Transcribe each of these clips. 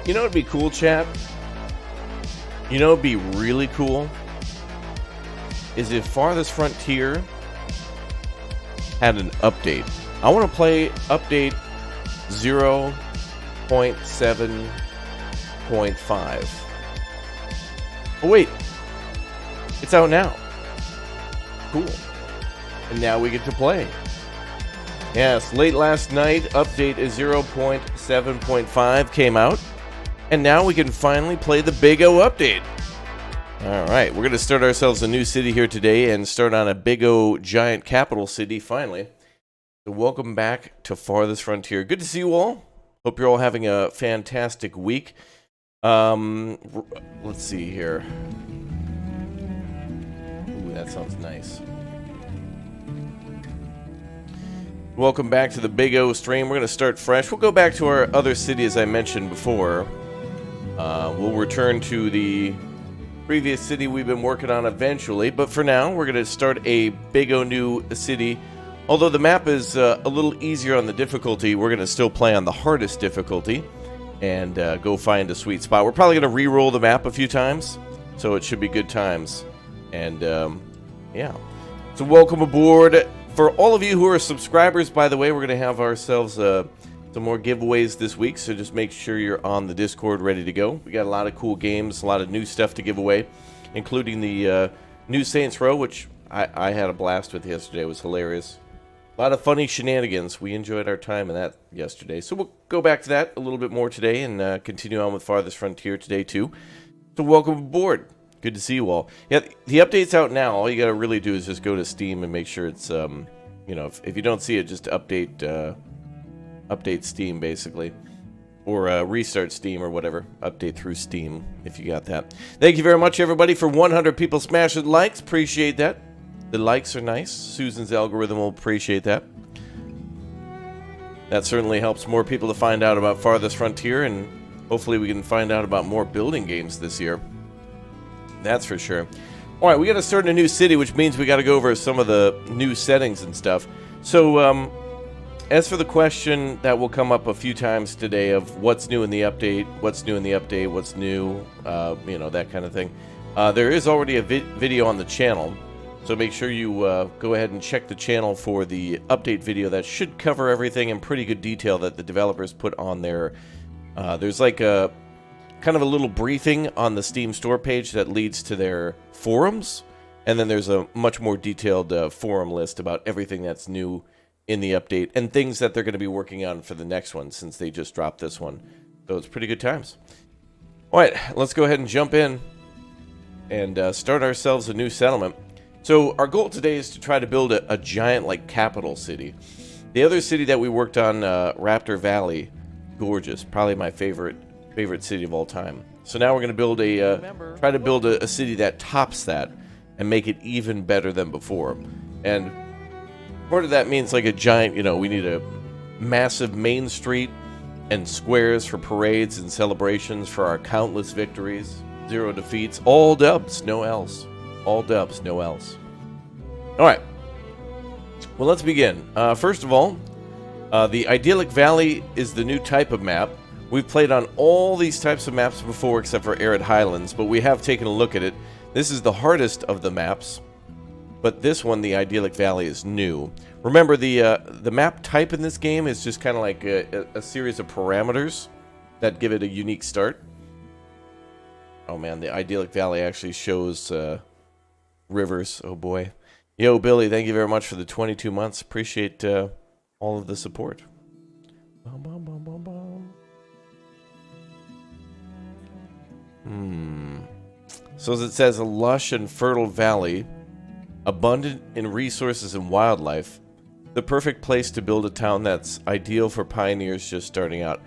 You know what'd be cool, chat? You know what'd be really cool? Is if Farthest Frontier had an update. I want to play update 0.7.5. Oh wait, it's out now. Cool. And now we get to play. Yes, late last night, update is 0.7.5 came out. And now we can finally play the Big O update. Alright, we're going to start ourselves a new city here today and start on a Big O giant capital city finally. So welcome back to Farthest Frontier. Good to see you all. Hope you're all having a fantastic week. Let's see here. Ooh, that sounds nice. Welcome back to the Big O stream. We're going to start fresh. We'll go back to our other city as I mentioned before. We'll return to the previous city we've been working on eventually, but for now, we're going to start a Big O new city. Although the map is a little easier on the difficulty, we're going to still play on the hardest difficulty and go find a sweet spot. We're probably going to re-roll the map a few times, so it should be good times. And, yeah. So welcome aboard. For all of you who are subscribers, by the way, we're going to have ourselves some more giveaways this week, so just make sure you're on the Discord ready to go. We got a lot of cool games, a lot of new stuff to give away, including the new Saints Row, which I had a blast with yesterday. It was hilarious. A lot of funny shenanigans. We enjoyed our time in that yesterday. So we'll go back to that a little bit more today and continue on with Farthest Frontier today too. So welcome aboard. Good to see you all. Yeah, the update's out now. All you got to really do is just go to Steam and make sure it's, you know, if you don't see it, just update Steam basically, or restart Steam or whatever. Update through Steam if you got that. Thank you very much everybody for 100 people smashing likes. Appreciate that. The likes are nice. Susan's algorithm will appreciate that. That certainly helps more people to find out about Farthest Frontier, and hopefully we can find out about more building games this year. That's for sure. Alright, we got to start in a new city, which means we got to go over some of the new settings and stuff. So, as for the question that will come up a few times today of what's new in the update, what's new, you know, that kind of thing. There is already a video on the channel, so make sure you go ahead and check the channel for the update video. That should cover everything in pretty good detail that the developers put on there. There's like a kind of a little briefing on the Steam store page that leads to their forums, and then there's a much more detailed forum list about everything that's new in the update and things that they're going to be working on for the next one since they just dropped this one. So it's pretty good times. Alright, let's go ahead and jump in and start ourselves a new settlement. So our goal today is to try to build a giant like capital city. The other city that we worked on, Raptor Valley, gorgeous, probably my favorite city of all time. So now we're going to build try to build a city that tops that and make it even better than before. And part of that means like a giant, you know, we need a massive main street and squares for parades and celebrations for our countless victories, 0 defeats, all dubs, no else. All dubs, no else. Alright. Well, let's begin. First of all, the Idyllic Valley is the new type of map. We've played on all these types of maps before except for Arid Highlands, but we have taken a look at it. This is the hardest of the maps. But this one, the Idyllic Valley, is new. Remember, the map type in this game is just kind of like a series of parameters that give it a unique start. Oh man, the Idyllic Valley actually shows rivers. Oh boy. Yo, Billy, thank you very much for the 22 months. Appreciate all of the support. Bum, bum, bum, bum, bum. So as it says, a lush and fertile valley, abundant in resources and wildlife, the perfect place to build a town that's ideal for pioneers just starting out.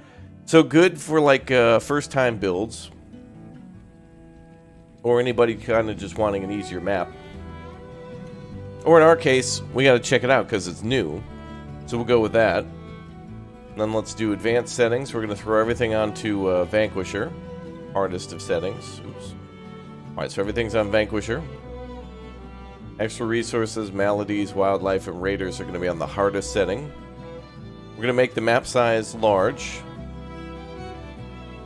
So good for like first-time builds, or anybody kind of just wanting an easier map. Or in our case, we got to check it out because it's new, so we'll go with that. And then let's do advanced settings. We're going to throw everything onto Vanquisher, hardest of settings. Oops. Alright, so everything's on Vanquisher. Extra resources, maladies, wildlife, and raiders are going to be on the hardest setting. We're going to make the map size large.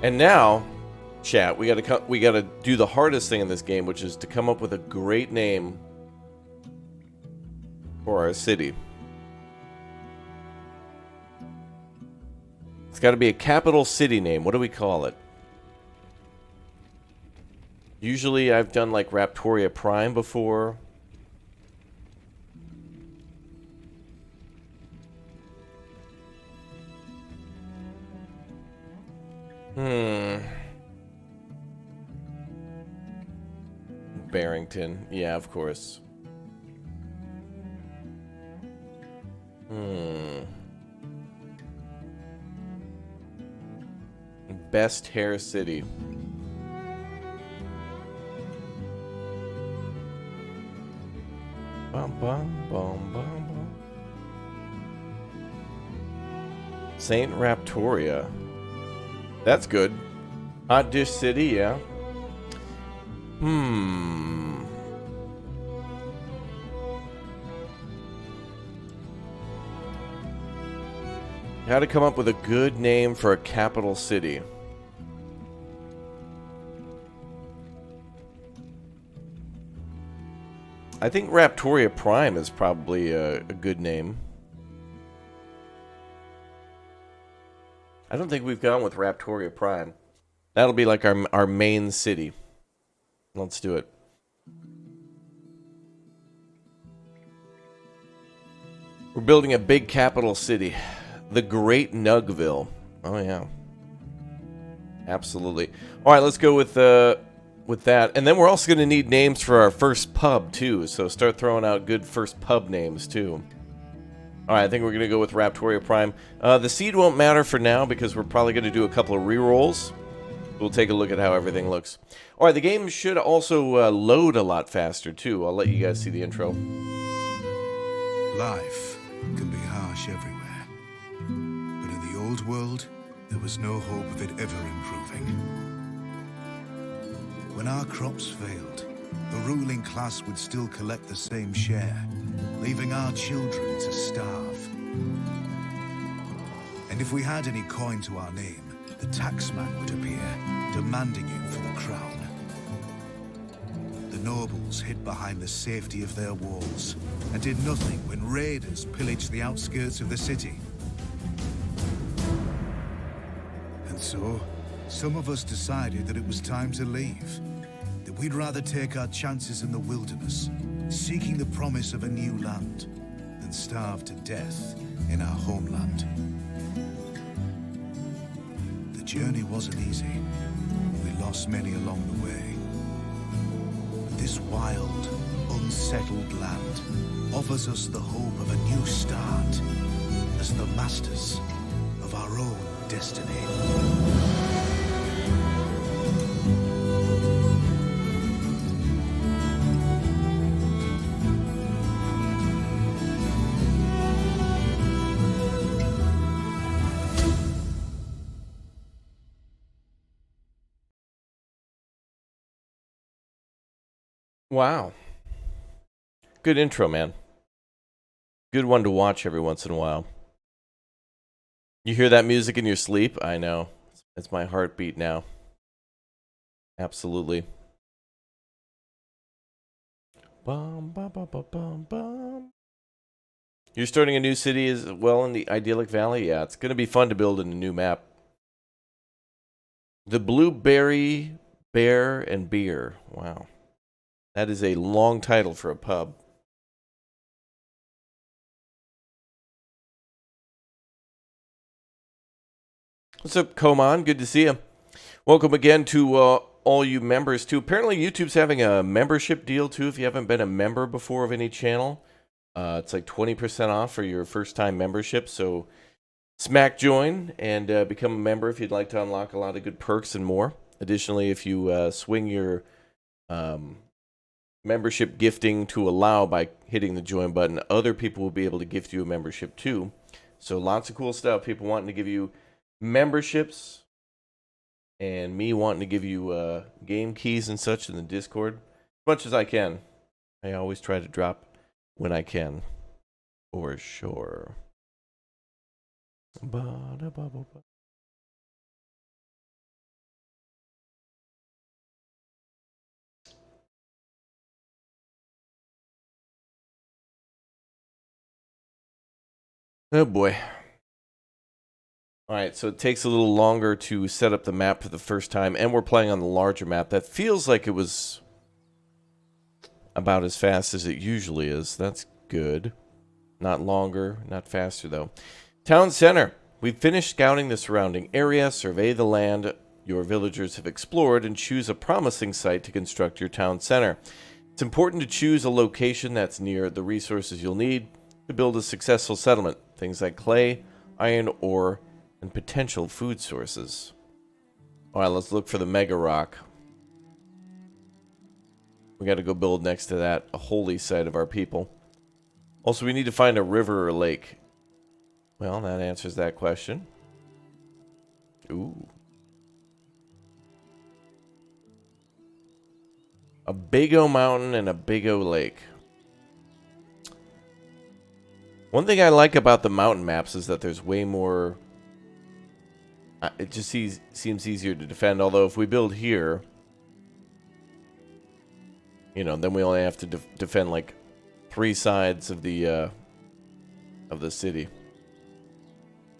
And now, chat, we gotta do the hardest thing in this game, which is to come up with a great name for our city. It's got to be a capital city name. What do we call it? Usually I've done like Raptoria Prime before. Barrington. Yeah, of course. Best hair city. Bum, bum, bum, bum, bum. Saint Raptoria. That's good. Hot Dish City, yeah. How to come up with a good name for a capital city. I think Raptoria Prime is probably a good name. I don't think we've gone with Raptoria Prime. That'll be like our main city. Let's do it. We're building a big capital city. The Great Nugville. Oh, yeah. Absolutely. All right, let's go with that. And then we're also going to need names for our first pub, too. So start throwing out good first pub names, too. All right, I think we're going to go with Raptoria Prime. The seed won't matter for now because we're probably going to do a couple of rerolls. We'll take a look at how everything looks. All right, the game should also load a lot faster, too. I'll let you guys see the intro. Life can be harsh everywhere. But in the old world, there was no hope of it ever improving. When our crops failed, the ruling class would still collect the same share, leaving our children to starve. And if we had any coin to our name, the taxman would appear, demanding it for the crown. The nobles hid behind the safety of their walls and did nothing when raiders pillaged the outskirts of the city. And so, some of us decided that it was time to leave, that we'd rather take our chances in the wilderness, seeking the promise of a new land, than starve to death in our homeland. The journey wasn't easy. We lost many along the way. But this wild, unsettled land offers us the hope of a new start as the masters of our own destiny. Wow. Good intro, man. Good one to watch every once in a while. You hear that music in your sleep? I know. It's my heartbeat now. Absolutely. Bum, bum, bum, bum, bum, bum. You're starting a new city as well in the idyllic valley? Yeah, it's going to be fun to build in a new map. The Blueberry Bear and Beer. Wow. That is a long title for a pub. What's up, Koman? Good to see you. Welcome again to all you members, too. Apparently, YouTube's having a membership deal, too, if you haven't been a member before of any channel. It's like 20% off for your first-time membership, so smack join and become a member if you'd like to unlock a lot of good perks and more. Additionally, if you swing your membership gifting to allow by hitting the join button, other people will be able to gift you a membership, too. So lots of cool stuff. People wanting to give you memberships and me wanting to give you game keys and such in the Discord as much as I can. I always try to drop when I can, for sure. Oh boy. Alright, so it takes a little longer to set up the map for the first time, and we're playing on the larger map. That feels like it was about as fast as it usually is. That's good. Not longer, not faster though. Town center. We've finished scouting the surrounding area, survey the land your villagers have explored, and choose a promising site to construct your town center. It's important to choose a location that's near the resources you'll need to build a successful settlement. Things like clay, iron ore, and potential food sources. Alright, let's look for the mega rock. We gotta go build next to that, a holy site of our people. Also, we need to find a river or lake. Well, that answers that question. Ooh. A big O mountain and a big O lake. One thing I like about the mountain maps is that there's way more... it just seems easier to defend, although if we build here... You know, then we only have to defend like 3 sides of the city.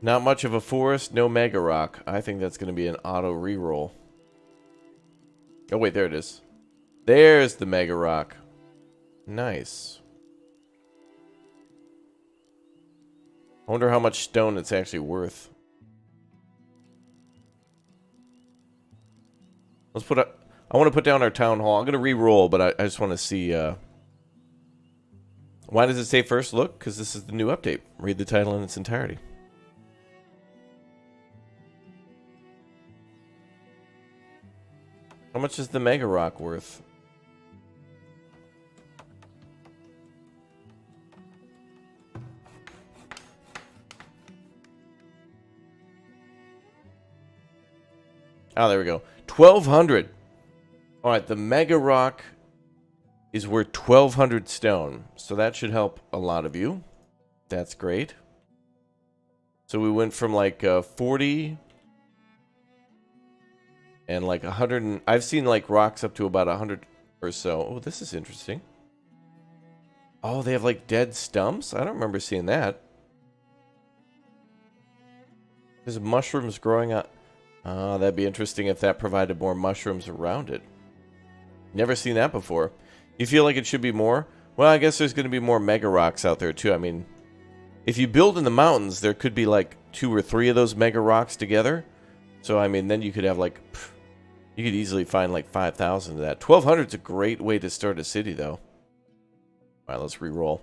Not much of a forest, no mega rock. I think that's going to be an auto reroll. Oh wait, there it is. There's the mega rock. Nice. I wonder how much stone it's actually worth. Let's put up. I want to put down our town hall. I'm going to re-roll, but I just want to see... Why does it say first look? Because this is the new update. Read the title in its entirety. How much is the Mega Rock worth? Oh, there we go. 1,200. Alright, the Mega Rock is worth 1,200 stone. So that should help a lot of you. That's great. So we went from like 40 and like 100. I've seen like rocks up to about 100 or so. Oh, this is interesting. Oh, they have like dead stumps? I don't remember seeing that. There's mushrooms growing up. That'd be interesting if that provided more mushrooms around it. Never seen that before. You feel like it should be more? Well, I guess there's going to be more mega rocks out there too. I mean, if you build in the mountains, there could be like 2 or 3 of those mega rocks together. So, I mean, then you could have like... You could easily find like 5,000 of that. 1,200 is a great way to start a city, though. Alright, let's re-roll.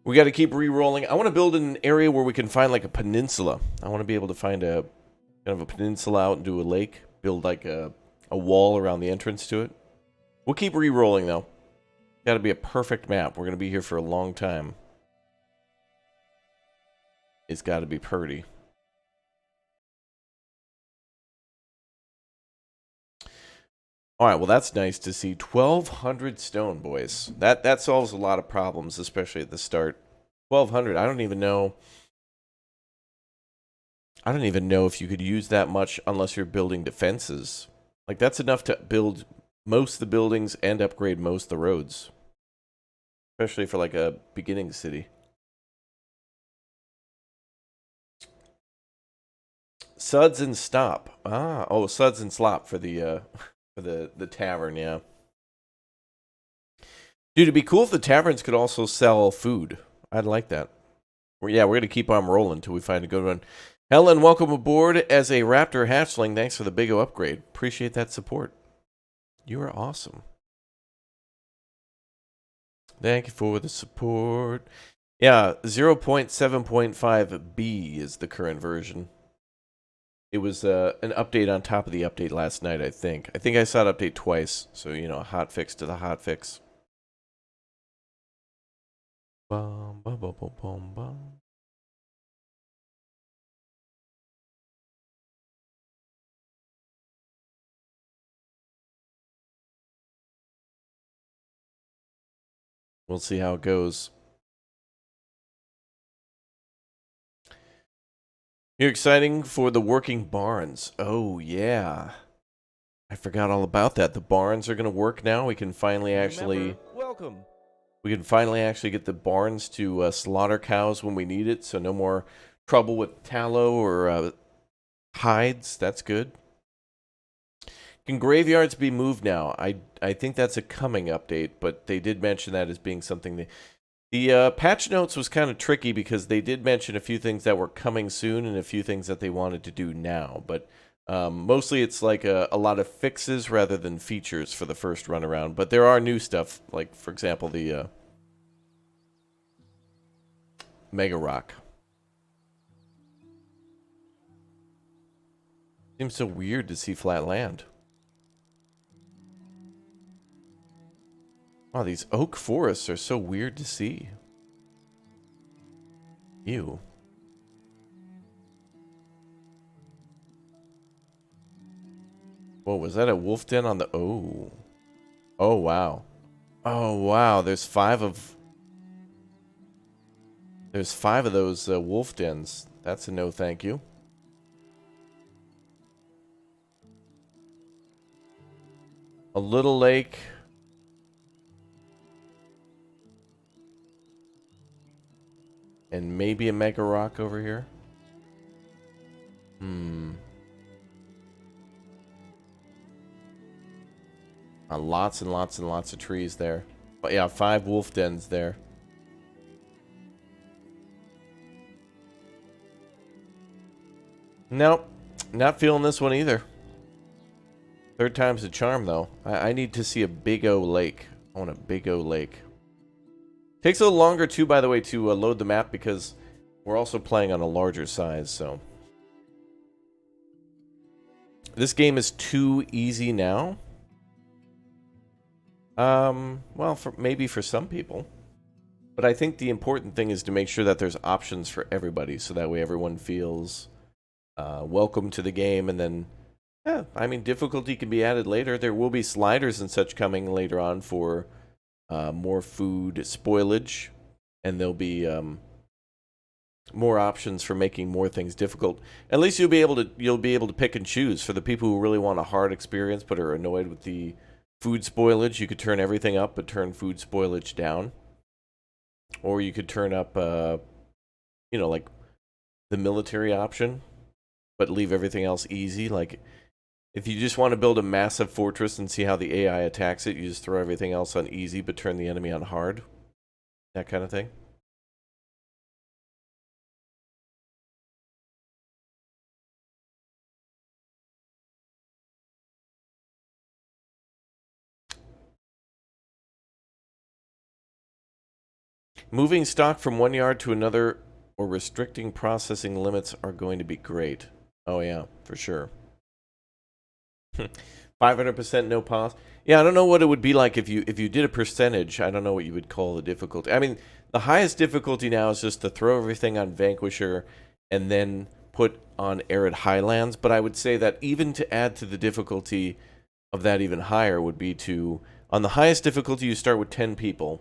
We got to keep re-rolling. I want to build in an area where we can find like a peninsula. I want to be able to find a... kind of a peninsula out into a lake. Build like a wall around the entrance to it. We'll keep re-rolling, though. Got to be a perfect map. We're going to be here for a long time. It's got to be pretty. Alright, well that's nice to see. 1,200 stone, boys. That solves a lot of problems, especially at the start. 1,200, I don't even know... I don't even know if you could use that much unless you're building defenses. Like, that's enough to build most of the buildings and upgrade most of the roads. Especially for, like, a beginning city. Suds and stop. Oh, suds and slop for the tavern, yeah. Dude, it'd be cool if the taverns could also sell food. I'd like that. Yeah, we're going to keep on rolling until we find a good one. Helen, welcome aboard as a Raptor hatchling. Thanks for the big O upgrade. Appreciate that support. You are awesome. Thank you for the support. Yeah, 0.7.5b is the current version. It was an update on top of the update last night, I think. I think I saw it update twice. So, you know, a hot fix to the hot fix. Bum, bum, bum, bum, bum, bum. We'll see how it goes. You're exciting for the working barns. Oh, yeah. I forgot all about that. The barns are going to work now. We can finally actually... Welcome. We can finally actually get the barns to slaughter cows when we need it, so no more trouble with tallow or hides. That's good. Can graveyards be moved now? I think that's a coming update, but they did mention that as being something. The patch notes was kind of tricky because they did mention a few things that were coming soon and a few things that they wanted to do now, but mostly it's like a lot of fixes rather than features for the first run around. But there are new stuff, like for example the Mega Rock. Seems so weird to see flat land. Wow, these oak forests are so weird to see. Ew. Whoa, was that a wolf den on the... Oh. Oh, wow. Oh, wow. There's five of those wolf dens. That's a no thank you. A little lake. And maybe a mega rock over here. Lots and lots and lots of trees there. But yeah, 5 wolf dens there. Nope. Not feeling this one either. Third time's a charm, though. I need to see a big O lake. I want a big O lake. Takes a little longer, too, by the way, to load the map because we're also playing on a larger size, so... This game is too easy now. Well, maybe for some people. But I think the important thing is to make sure that there's options for everybody, so that way everyone feels welcome to the game, and then... Yeah, I mean, difficulty can be added later. There will be sliders and such coming later on for more food spoilage, and there'll be more options for making more things difficult. At least you'll be able to pick and choose. For the people who really want a hard experience but are annoyed with the food spoilage, you could turn everything up but turn food spoilage down, or you could turn up, you know, like the military option, but leave everything else easy. Like, if you just want to build a massive fortress and see how the AI attacks it, you just throw everything else on easy, but turn the enemy on hard. That kind of thing. Moving stock from one yard to another or restricting processing limits are going to be great. Oh yeah, for sure. 500% no pause. Yeah, I don't know what it would be like if you did a percentage. I don't know what you would call the difficulty. I mean, the highest difficulty now is just to throw everything on Vanquisher and then put on Arid Highlands. But I would say that even to add to the difficulty of that even higher would be to, on the highest difficulty, you start with 10 people.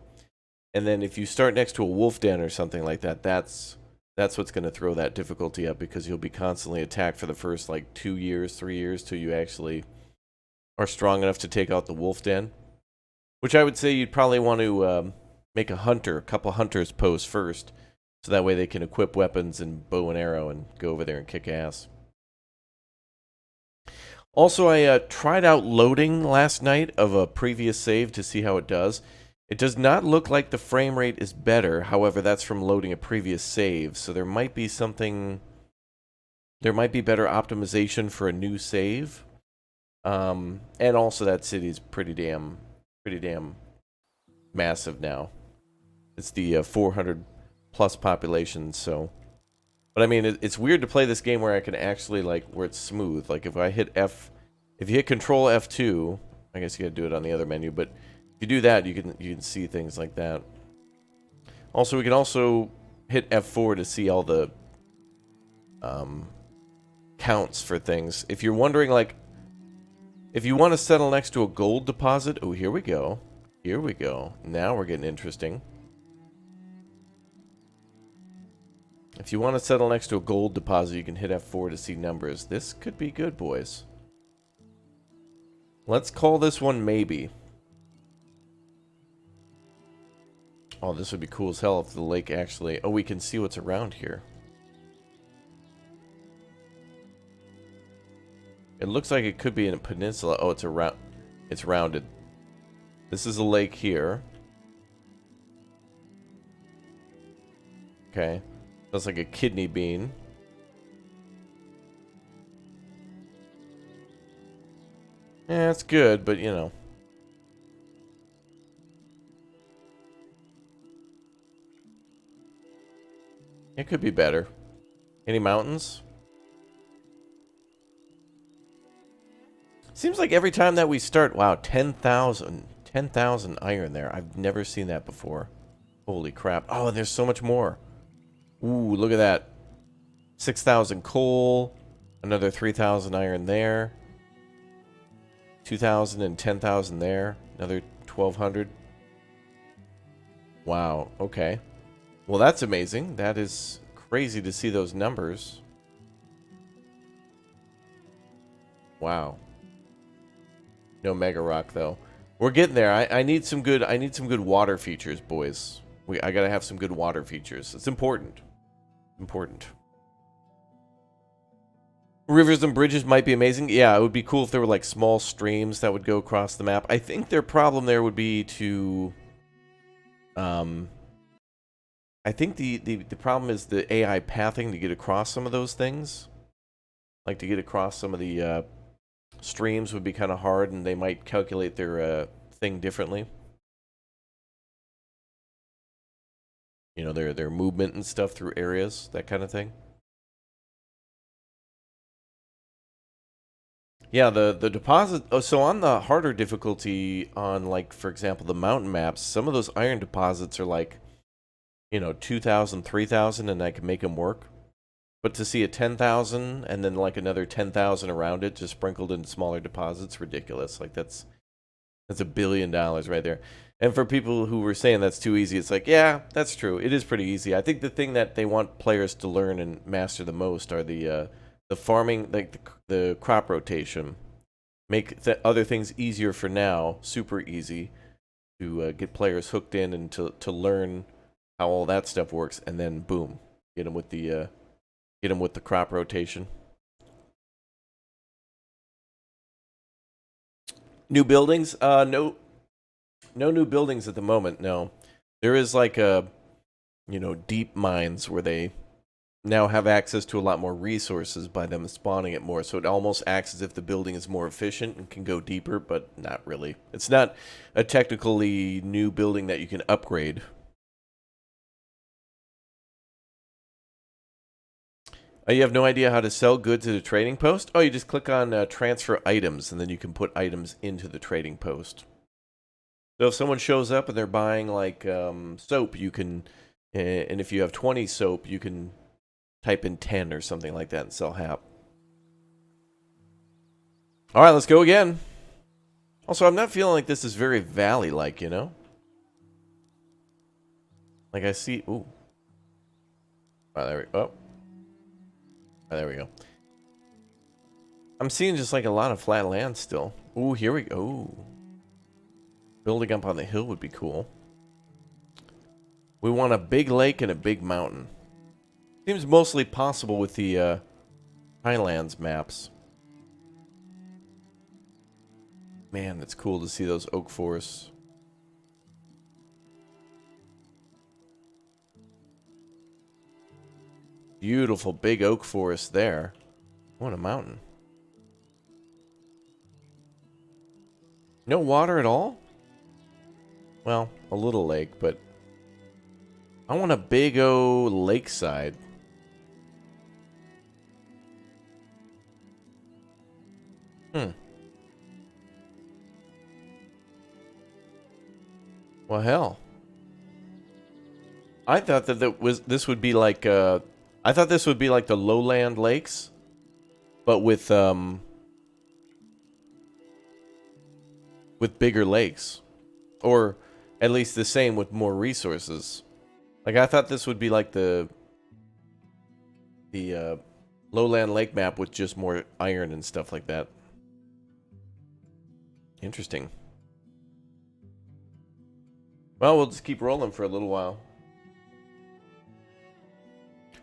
And then if you start next to a wolf den or something like that, that's what's going to throw that difficulty up, because you'll be constantly attacked for the first, like, 2 years, 3 years, till you actually are strong enough to take out the wolf den. Which I would say you'd probably want to make a couple hunters post first, so that way they can equip weapons and bow and arrow and go over there and kick ass. Also, I tried out loading last night of a previous save to see how it does. It does not look like the frame rate is better. However, that's from loading a previous save, so there might be something... There might be better optimization for a new save. And also that city's pretty damn massive now. It's the 400 plus population, so... But I mean, it's weird to play this game where I can actually, like, where it's smooth. Like, if I hit if you hit Control F2, I guess you gotta do it on the other menu, but... If you do that, you can see things like that. Also, we can also hit F4 to see all the counts for things. If you're wondering, like, if you want to settle next to a gold deposit, oh, here we go. Here we go. Now we're getting interesting. If you want to settle next to a gold deposit, you can hit F4 to see numbers. This could be good, boys. Let's call this one maybe. Oh, this would be cool as hell if the lake actually... Oh, we can see what's around here. It looks like it could be in a peninsula. Oh, it's rounded. This is a lake here. Okay. That's like a kidney bean. Yeah, it's good, but you know. It could be better. Any mountains? Seems like every time that we start... Wow, 10,000. 10,000 iron there. I've never seen that before. Holy crap. Oh, and there's so much more. Ooh, look at that. 6,000 coal. Another 3,000 iron there. 2,000 and 10,000 there. Another 1,200. Wow, okay. Well, that's amazing. That is crazy to see those numbers. Wow. No mega rock though. We're getting there. I need some good water features, boys. I gotta have some good water features. It's important. Important. Rivers and bridges might be amazing. Yeah, it would be cool if there were like small streams that would go across the map. I think their problem there would be to I think the problem is the AI pathing to get across some of those things. Like to get across some of the streams would be kind of hard, and they might calculate their thing differently. You know, their movement and stuff through areas, that kind of thing. Yeah, the deposit... Oh, so on the harder difficulty on, like, for example, the mountain maps, some of those iron deposits are like, you know, 2,000, 3,000, and I can make them work. But to see a 10,000 and then like another 10,000 around it just sprinkled in smaller deposits, ridiculous. Like that's $1 billion right there. And for people who were saying that's too easy, it's like, yeah, that's true. It is pretty easy. I think the thing that they want players to learn and master the most are the farming, like the crop rotation. Make other things easier for now, super easy to get players hooked in and to learn how all that stuff works, and then boom, get them with the crop rotation. New buildings? No new buildings at the moment. No, there is like deep mines where they now have access to a lot more resources by them spawning it more. So it almost acts as if the building is more efficient and can go deeper, but not really. It's not a technically new building that you can upgrade. You have no idea how to sell goods at a trading post? Oh, you just click on transfer items, and then you can put items into the trading post. So if someone shows up and they're buying like soap, you can, and if you have 20 soap, you can type in 10 or something like that and sell half. All right, let's go again. Also, I'm not feeling like this is very valley-like, you know? Like I see, ooh. Oh, there we go. Oh, there we go. I'm seeing just like a lot of flat land still. Ooh, here we go. Ooh. Building up on the hill would be cool. We want a big lake and a big mountain. Seems mostly possible with the Highlands maps. Man, it's cool to see those oak forests. Beautiful big oak forest there. What a mountain. No water at all? Well, a little lake, but I want a big old lakeside. Well, hell. I thought that this would be like I thought this would be like the lowland lakes, but with bigger lakes, or at least the same with more resources. Like I thought this would be like the lowland lake map with just more iron and stuff like that. Interesting. Well, we'll just keep rolling for a little while.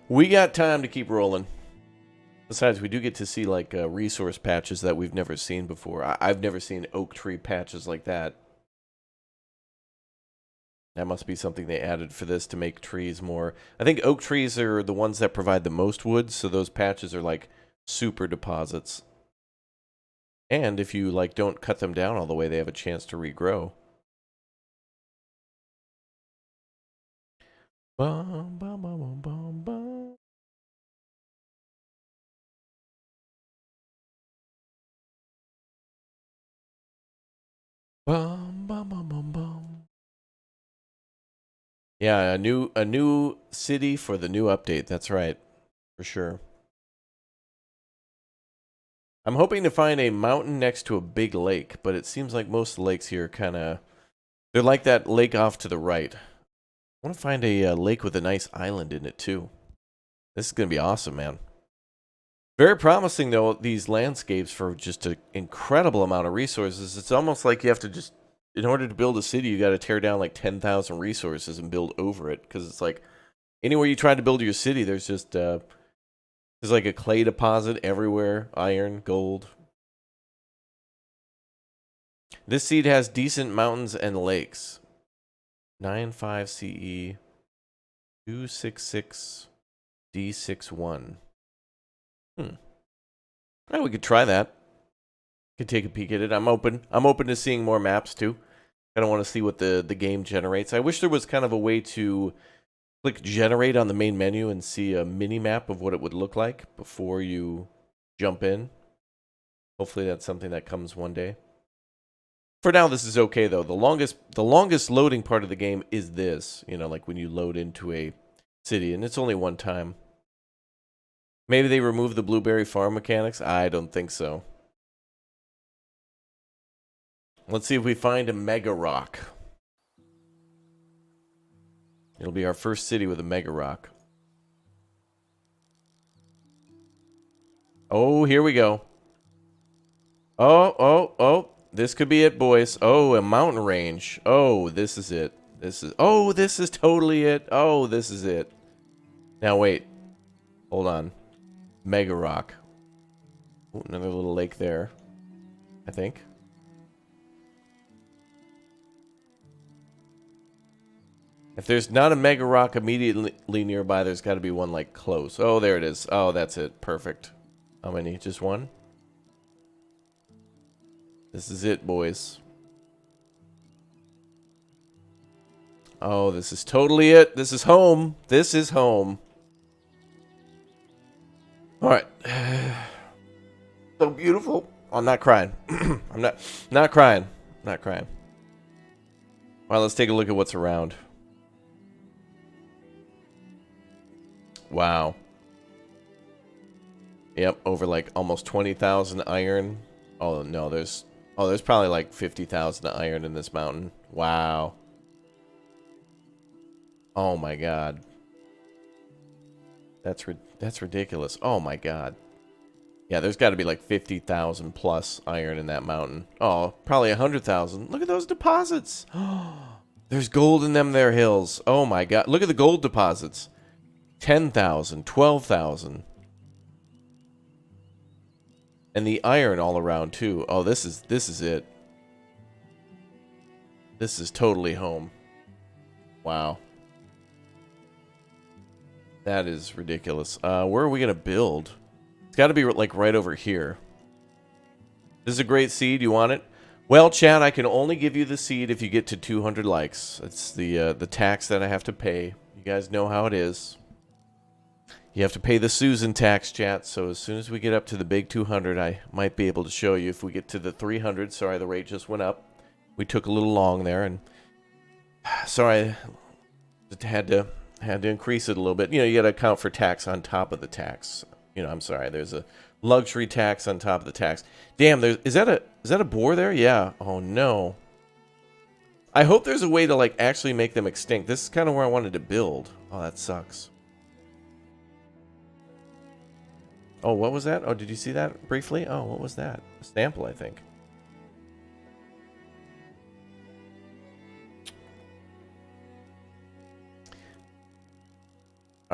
We got time to keep rolling. Besides, we do get to see like resource patches that we've never seen before. I've never seen oak tree patches like that. That must be something they added for this to make trees more... I think oak trees are the ones that provide the most wood, so those patches are like super deposits. And if you like don't cut them down all the way, they have a chance to regrow. Bum, bum, bum, bum, bum, bum. Bum, bum, bum, bum, bum. Yeah, a new city for the new update. That's right, for sure. I'm hoping to find a mountain next to a big lake, but it seems like most of the lakes here kind of... They're like that lake off to the right. I want to find a lake with a nice island in it, too. This is going to be awesome, man. Very promising, though, these landscapes for just an incredible amount of resources. It's almost like you have to just... In order to build a city, you got to tear down like 10,000 resources and build over it. Because it's like, anywhere you try to build your city, there's just... there's like a clay deposit everywhere. Iron, gold. This seed has decent mountains and lakes. 95 CE. 266 D61. Well, we could try that. Could take a peek at it. I'm open to seeing more maps too. I don't want to see what the game generates. I wish there was kind of a way to click generate on the main menu and see a mini map of what it would look like before you jump in. Hopefully that's something that comes one day. For now, this is okay though. The longest loading part of the game is this. You know, like when you load into a city, and it's only one time. Maybe they remove the blueberry farm mechanics? I don't think so. Let's see if we find a mega rock. It'll be our first city with a mega rock. Oh, here we go. Oh. This could be it, boys. Oh, a mountain range. Oh, this is it. This is totally it. Oh, this is it. Now, wait. Hold on. Mega rock. Ooh, another little lake there, I think. If there's not a mega rock immediately nearby, there's got to be one like close. Oh, there it is. Oh, that's it. Perfect. How many? Just one? This is it, boys. Oh, this is totally it. This is home. This is home. All right. So beautiful. Oh, I'm not crying. I'm not crying. Not crying. All right, let's take a look at what's around. Wow. Yep, over like almost 20,000 iron. Oh no, there's probably like 50,000 iron in this mountain. Wow. Oh my god. That's ridiculous. Oh my god. Yeah, there's got to be like 50,000 plus iron in that mountain. Oh, probably 100,000. Look at those deposits. There's gold in them there hills. Oh my god. Look at the gold deposits. 10,000, 12,000. And the iron all around too. Oh, this is it. This is totally home. Wow. That is ridiculous. Where are we going to build? It's got to be like right over here. This is a great seed. You want it? Well, Chad, I can only give you the seed if you get to 200 likes. It's the tax that I have to pay. You guys know how it is. You have to pay the Susan tax, chat. So as soon as we get up to the big 200, I might be able to show you. If we get to the 300, sorry, the rate just went up. We took a little long there, and sorry, had to increase it a little bit. You know, you got to account for tax on top of the tax. You know, I'm sorry. There's a luxury tax on top of the tax. Damn, is that a boar there? Yeah. Oh no. I hope there's a way to like actually make them extinct. This is kind of where I wanted to build. Oh, that sucks. Oh, what was that? Oh, did you see that briefly? Oh, what was that? A sample, I think.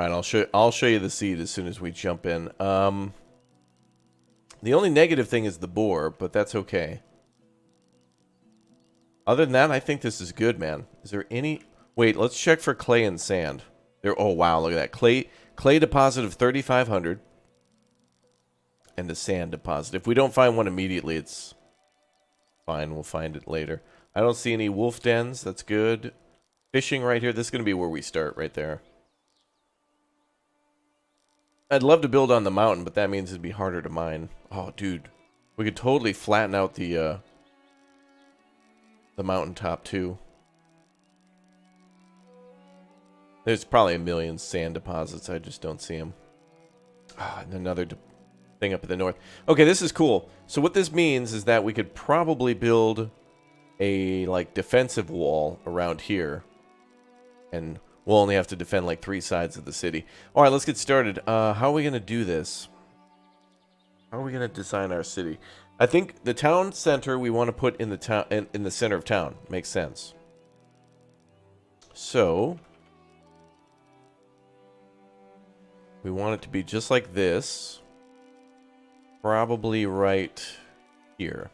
All right, I'll show you the seed as soon as we jump in. The only negative thing is the boar, but that's okay. Other than that, I think this is good, man. Is there any... Wait, let's check for clay and sand. There. Oh, wow, look at that. Clay deposit of 3,500. And a sand deposit. If we don't find one immediately, it's fine. We'll find it later. I don't see any wolf dens. That's good. Fishing right here. This is going to be where we start, right there. I'd love to build on the mountain, but that means it'd be harder to mine. Oh, dude. We could totally flatten out the mountaintop, too. There's probably a million sand deposits. I just don't see them. Ah, and another thing up in the north. Okay, this is cool. So what this means is that we could probably build a, like, defensive wall around here. And we'll only have to defend, like, 3 sides of the city. All right, let's get started. How are we going to do this? How are we going to design our city? I think the town center we want to put in the town, in the center of town. Makes sense. So... we want it to be just like this. Probably right here.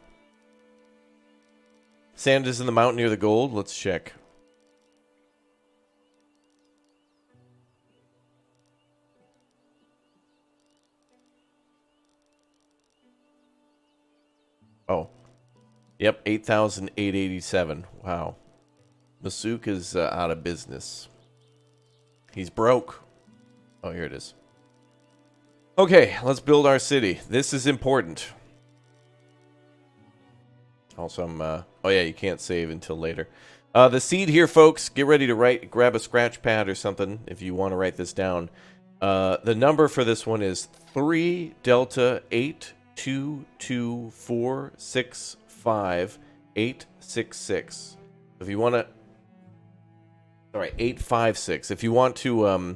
Sand is in the mountain near the gold. Let's check. Oh. Yep, 8,887. Wow. Masuk is out of business. He's broke. Oh, here it is. Okay, let's build our city. This is important. Also, oh yeah, you can't save until later. The seed here, folks. Get ready to grab a scratch pad or something if you want to write this down. The number for this one is 3 Delta 8 2 2 4 6 5 8 6 6. If you want to... Alright, 856. If you want to...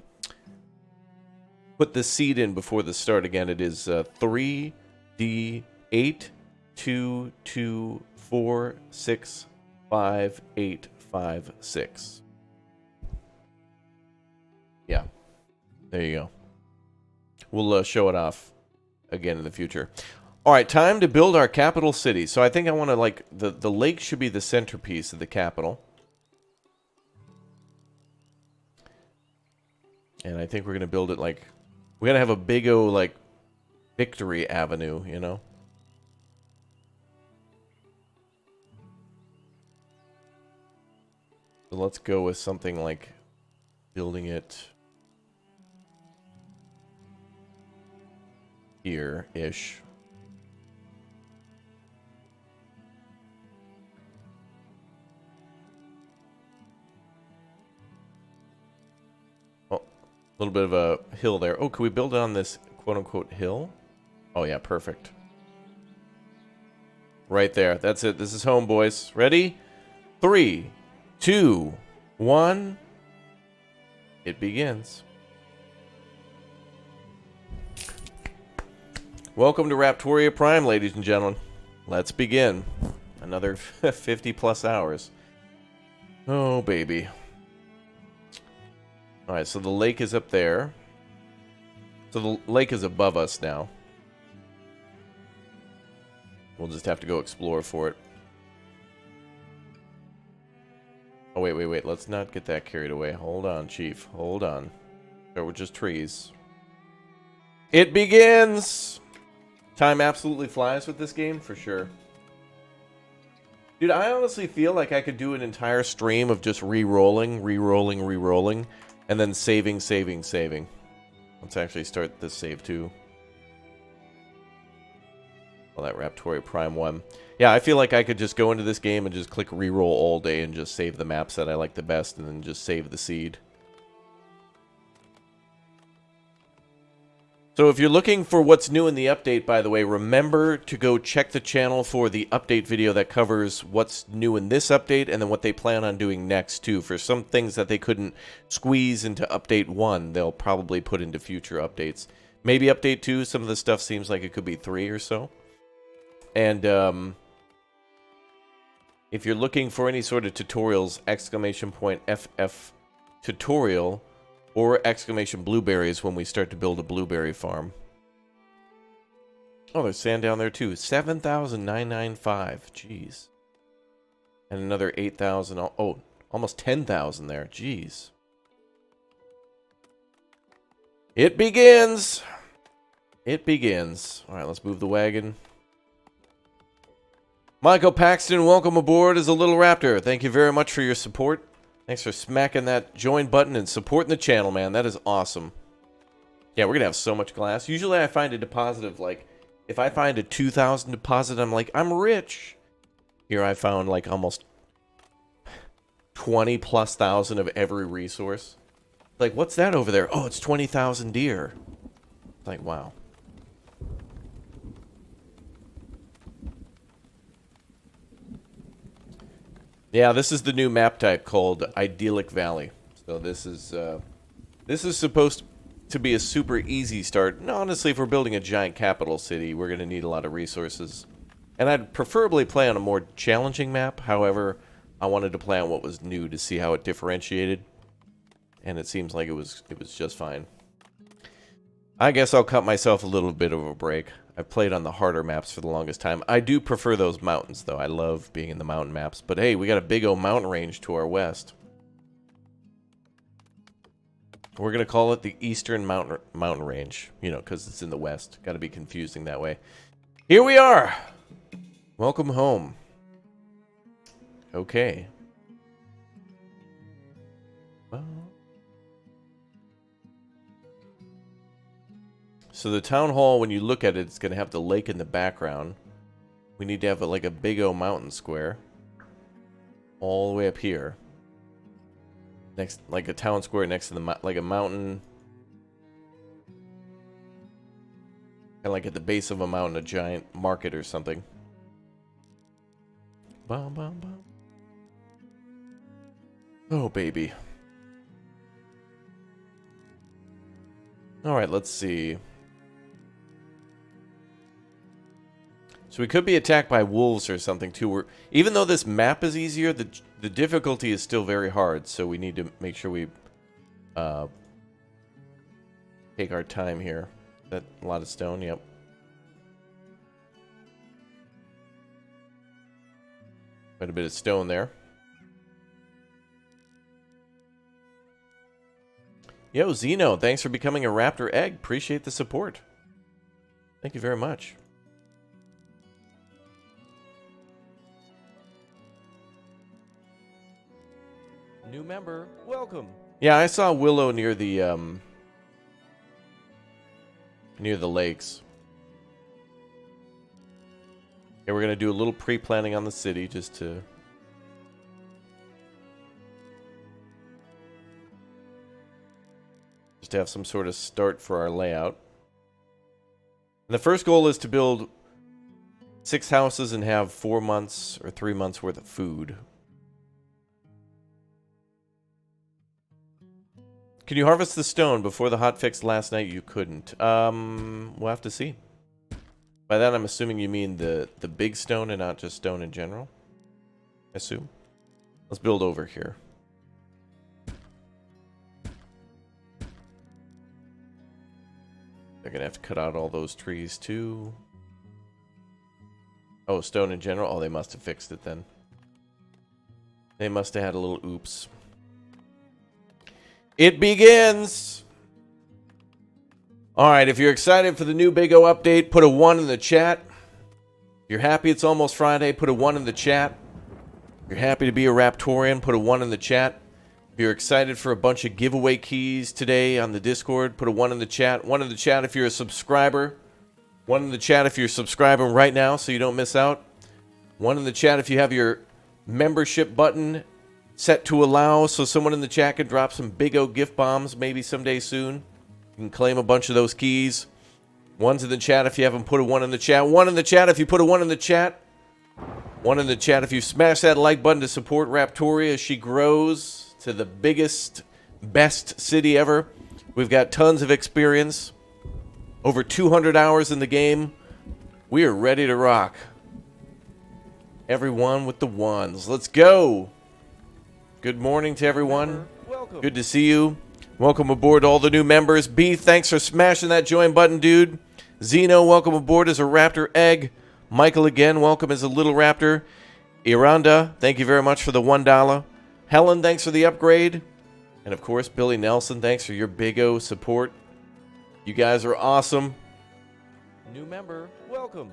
put the seed in before the start again. It is 3D 8 2 2 4 6 5 8 5 6. Yeah, there you go. We'll show it off again in the future. All right, time to build our capital city. So I think I want to, like, the lake should be the centerpiece of the capital. And I think we're gonna build it like... we're going to have a big O, like, victory avenue, you know? So let's go with something like building it here-ish. A little bit of a hill there. Oh, can we build it on this quote-unquote hill? Oh, yeah, perfect. Right there. That's it. This is home, boys. Ready? 3, 2, 1. It begins. Welcome to Raptoria Prime, ladies and gentlemen. Let's begin. Another 50-plus hours. Oh, baby. Alright, so the lake is up there. So the lake is above us now. We'll just have to go explore for it. Oh, wait. Let's not get that carried away. Hold on, Chief. Hold on. There were just trees. It begins! Time absolutely flies with this game, for sure. Dude, I honestly feel like I could do an entire stream of just re-rolling, and then saving. Let's actually start this save too. Well, that Raptoria Prime 1. Yeah, I feel like I could just go into this game and just click reroll all day and just save the maps that I like the best and then just save the seed. So if you're looking for what's new in the update, by the way, remember to go check the channel for the update video that covers what's new in this update and then what they plan on doing next, too. For some things that they couldn't squeeze into Update 1, they'll probably put into future updates. Maybe Update 2, some of the stuff seems like it could be 3 or so. And if you're looking for any sort of tutorials, !FF tutorial Or exclamation blueberries when we start to build a blueberry farm. Oh, there's sand down there too. 7,995. Jeez. And another 8,000. Oh, almost 10,000 there. Jeez. It begins. It begins. All right, let's move the wagon. Michael Paxton, welcome aboard as a Little Raptor. Thank you very much for your support. Thanks for smacking that join button and supporting the channel, man. That is awesome. Yeah, we're going to have so much glass. Usually I find a deposit of, like, if I find a 2,000 deposit, I'm like, I'm rich. Here I found, like, almost 20+ thousand of every resource. Like, what's that over there? Oh, it's 20,000 deer. Like, wow. Yeah, this is the new map type called Idyllic Valley. So this is supposed to be a super easy start. And honestly, if we're building a giant capital city, we're going to need a lot of resources. And I'd preferably play on a more challenging map. However, I wanted to play on what was new to see how it differentiated. And it seems like it was just fine. I guess I'll cut myself a little bit of a break. I've played on the harder maps for the longest time. I do prefer those mountains, though. I love being in the mountain maps. But hey, we got a big old mountain range to our west. We're going to call it the Eastern Mountain Range. You know, because it's in the west. Got to be confusing that way. Here we are. Welcome home. Okay. Well... So the town hall, when you look at it, it's going to have the lake in the background. We need to have like a big old mountain square. All the way up here. Next, like a town square next to the like a mountain. Kind of like at the base of a mountain, a giant market or something. Bum, bum, bum. Oh, baby. Alright, let's see. So we could be attacked by wolves or something too. Even though this map is easier, the difficulty is still very hard. So we need to make sure we take our time here. That a lot of stone, yep. Quite a bit of stone there. Yo, Zeno, thanks for becoming a Raptor Egg. Appreciate the support. Thank you very much. New member, welcome. Yeah, I saw Willow near the lakes. Yeah, we're gonna do a little pre-planning on the city just to have some sort of start for our layout. And the first goal is to build 6 houses and have 4 months or 3 months worth of food. Can you harvest the stone? Before the hotfix last night you couldn't. We'll have to see. By that I'm assuming you mean the big stone and not just stone in general. I assume. Let's build over here. They're gonna have to cut out all those trees too. Oh, stone in general? Oh, they must have fixed it then. They must have had a little oops. It begins! Alright, if you're excited for the new Big O update, put a 1 in the chat. If you're happy it's almost Friday, put a 1 in the chat. If you're happy to be a Raptorian, put a 1 in the chat. If you're excited for a bunch of giveaway keys today on the Discord, put a 1 in the chat. 1 in the chat if you're a subscriber. 1 in the chat if you're subscribing right now so you don't miss out. 1 in the chat if you have your membership button set to allow so someone in the chat can drop some Big O gift bombs maybe someday soon. You can claim a bunch of those keys. 1's in the chat if you haven't put a 1 in the chat. 1 in the chat if you put a 1 in the chat. 1 in the chat if you smash that like button to support Raptoria as she grows to the biggest, best city ever. We've got tons of experience. Over 200 hours in the game. We are ready to rock. Everyone with the 1s. Let's go. Good morning to everyone. Welcome. Good to see you. Welcome aboard all the new members. B, thanks for smashing that join button, dude. Zeno, welcome aboard as a raptor egg. Michael again, welcome as a little raptor. Iranda, thank you very much for the $1. Helen, thanks for the upgrade. And of course, Billy Nelson, thanks for your big O support. You guys are awesome. New member, welcome.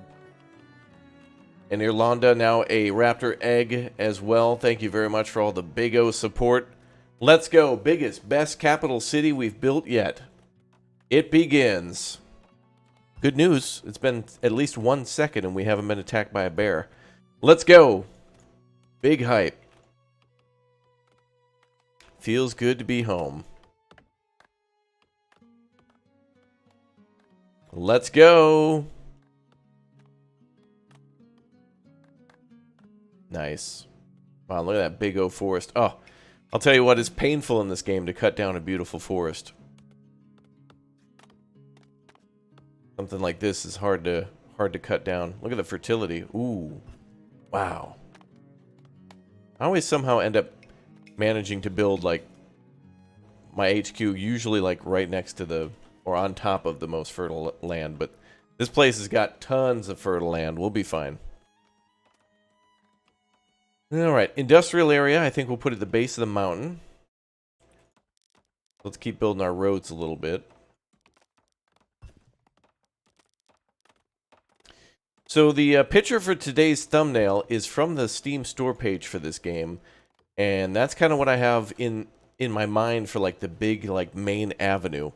And Irlanda, now a raptor egg as well. Thank you very much for all the big O support. Let's go. Biggest, best capital city we've built yet. It begins. Good news. It's been at least 1 second and we haven't been attacked by a bear. Let's go. Big hype. Feels good to be home. Let's go. Nice. Wow, look at that big O forest. Oh, I'll tell you what is painful in this game to cut down a beautiful forest. Something like this is hard to cut down. Look at the fertility. Ooh. Wow. I always somehow end up managing to build like my HQ usually like right next to the or on top of the most fertile land, but this place has got tons of fertile land. We'll be fine. All right, industrial area. I think we'll put it at the base of the mountain. Let's keep building our roads a little bit. So the picture for today's thumbnail is from the Steam store page for this game, and that's kind of what I have in my mind for like the big like main avenue.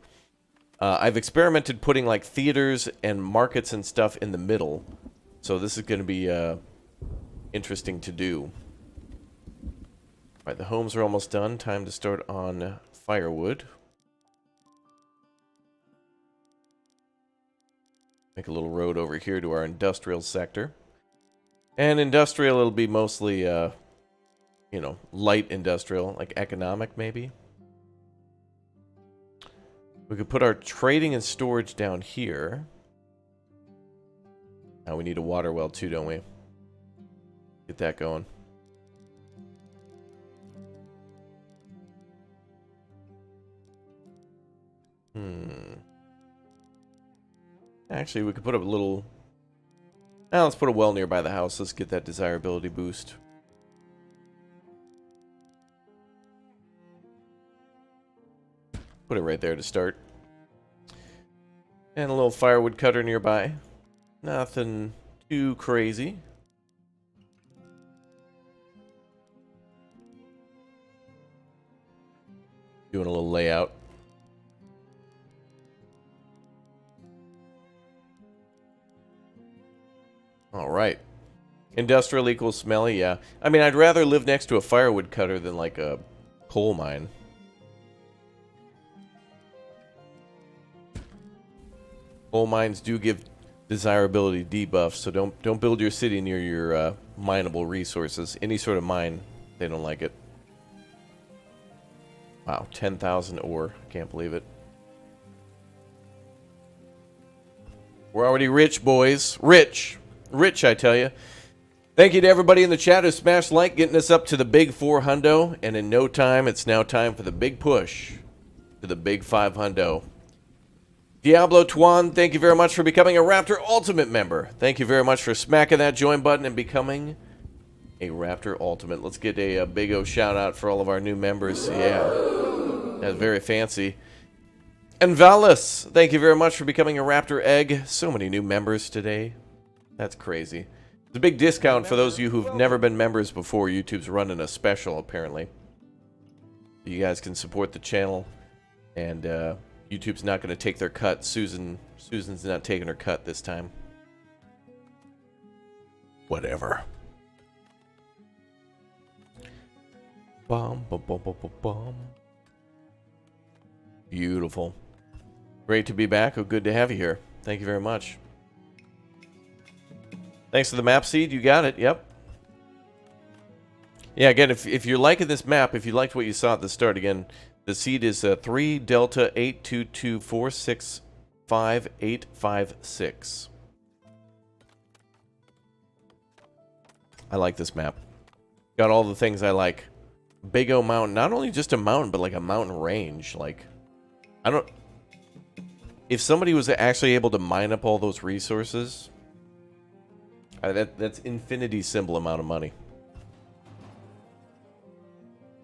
I've experimented putting like theaters and markets and stuff in the middle, so this is going to be interesting to do. All right, the homes are almost done. Time to start on firewood. Make a little road over here to our industrial sector. And industrial, it'll be mostly, you know, light industrial, like economic maybe. We could put our trading and storage down here. Now we need a water well too, don't we? Get that going. Actually, we could put up a little... Now let's put a well nearby the house. Let's get that desirability boost. Put it right there to start. And a little firewood cutter nearby. Nothing too crazy. Doing a little layout. All right. Industrial equals smelly, yeah. I mean, I'd rather live next to a firewood cutter than like a coal mine. Coal mines do give desirability debuffs, so don't build your city near your mineable resources. Any sort of mine, they don't like it. Wow, 10,000 ore. Can't believe it. We're already rich, boys. Rich. Rich, I tell you. Thank you to everybody in the chat who smashed like, getting us up to the big 400. And in no time, it's now time for the big push to the big 500. Diablo Tuan, thank you very much for becoming a Raptor Ultimate member. Thank you very much for smacking that join button and becoming a Raptor Ultimate. Let's get a big O shout out for all of our new members. Yeah, that's very fancy. And Valis, thank you very much for becoming a Raptor Egg. So many new members today. That's crazy. It's a big discount for those of you who've never been members before. YouTube's running a special, apparently. You guys can support the channel, and YouTube's not going to take their cut. Susan's not taking her cut this time. Whatever. Bum, bum, bum, bum, bum, bum. Beautiful. Great to be back. Oh, good to have you here. Thank you very much. Thanks for the map seed. You got it. Yep. Yeah, again, if you're liking this map, if you liked what you saw at the start, again, the seed is 3 Delta 822465856. I like this map. Got all the things I like. Big O Mountain. Not only just a mountain, but like a mountain range. Like, I don't... If somebody was actually able to mine up all those resources, that's infinity symbol amount of money.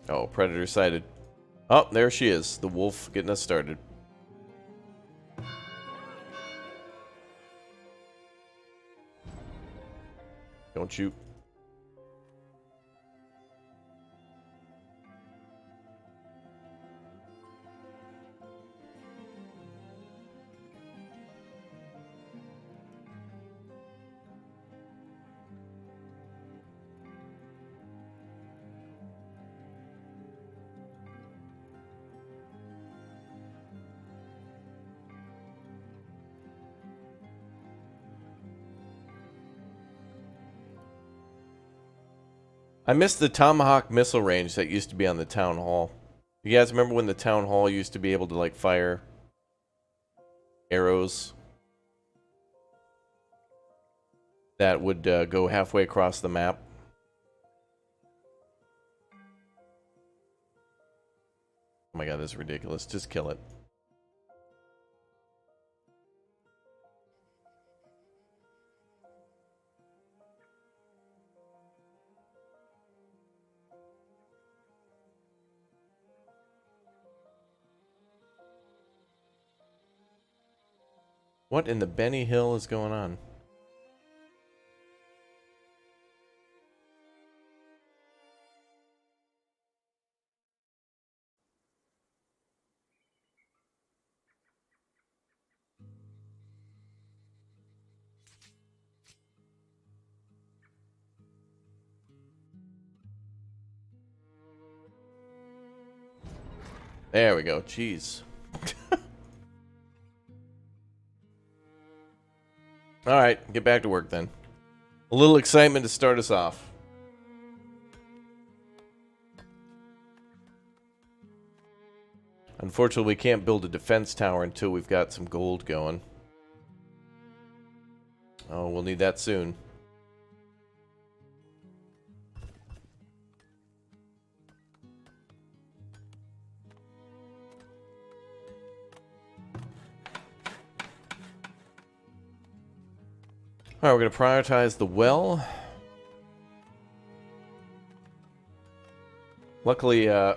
Oh, predator sighted. Oh, there she is. The wolf getting us started. Don't shoot. I miss the Tomahawk missile range that used to be on the town hall. You guys remember when the town hall used to be able to like fire arrows that would go halfway across the map? Oh my god, this is ridiculous. Just kill it. What in the Benny Hill is going on? There we go. Jeez. Alright, get back to work then. A little excitement to start us off. Unfortunately, we can't build a defense tower until we've got some gold going. Oh, we'll need that soon. Alright, we're going to prioritize the well. Luckily, oh,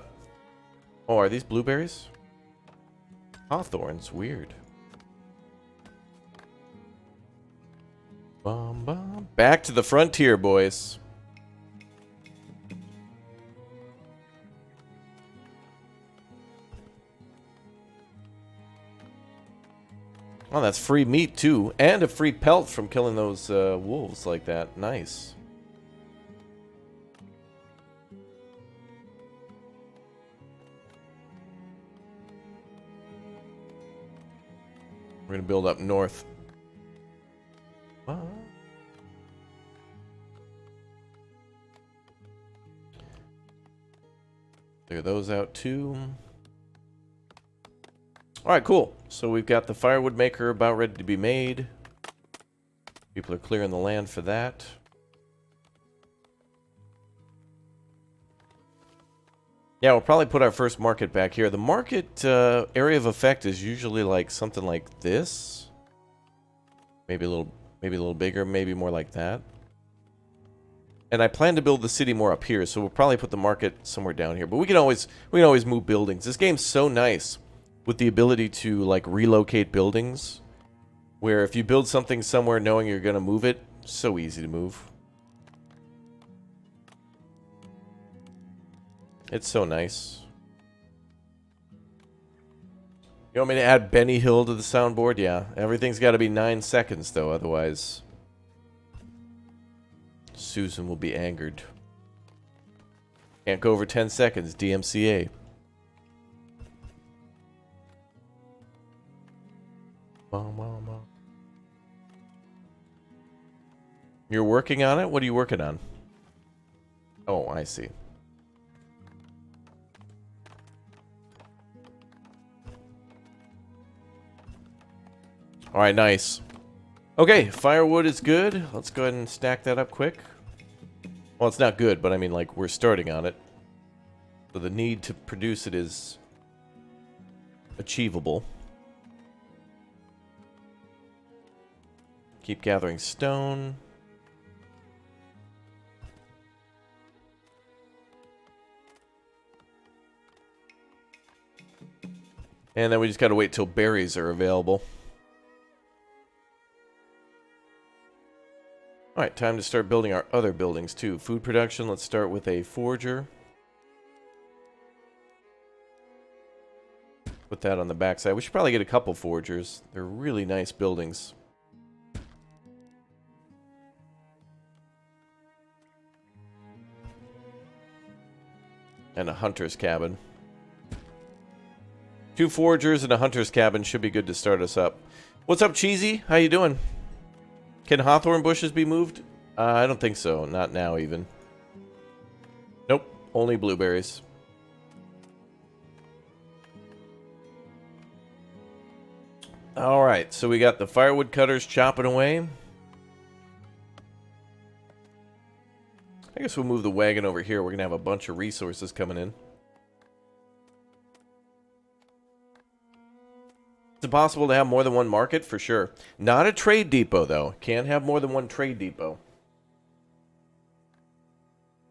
are these blueberries? Hawthorns, weird. Bum, bum. Back to the frontier, boys. Oh, that's free meat, too. And a free pelt from killing those wolves like that. Nice. We're going to build up north. Clear those out, too. Alright, cool. So we've got the firewood maker about ready to be made. People are clearing the land for that. Yeah, we'll probably put our first market back here. The market area of effect is usually like something like this. Maybe a little bigger, maybe more like that. And I plan to build the city more up here, so we'll probably put the market somewhere down here. But we can always move buildings. This game's so nice with the ability to like relocate buildings, where if you build something somewhere knowing you're going to move it, so easy to move. It's so nice. You want me to add Benny Hill to the soundboard? Yeah. Everything's got to be 9 seconds, though. Otherwise, Susan will be angered. Can't go over 10 seconds. DMCA. You're working on it? What are you working on? Oh, I see. Alright, nice. Okay, firewood is good. Let's go ahead and stack that up quick. Well, it's not good, but I mean, like, we're starting on it. So the need to produce it is achievable. Keep gathering stone. And then we just gotta wait till berries are available. Alright, time to start building our other buildings too. Food production, let's start with a forger. Put that on the backside. We should probably get a couple forgers. They're really nice buildings. And a hunter's cabin. 2 forgers and a hunter's cabin should be good to start us up. What's up, Cheesy? How you doing? Can hawthorn bushes be moved? I don't think so. Not now, even. Nope. Only blueberries. Alright, so we got the firewood cutters chopping away. I guess we'll move the wagon over here. We're going to have a bunch of resources coming in. It's impossible to have more than one market, for sure. Not a trade depot, though. Can't have more than one trade depot.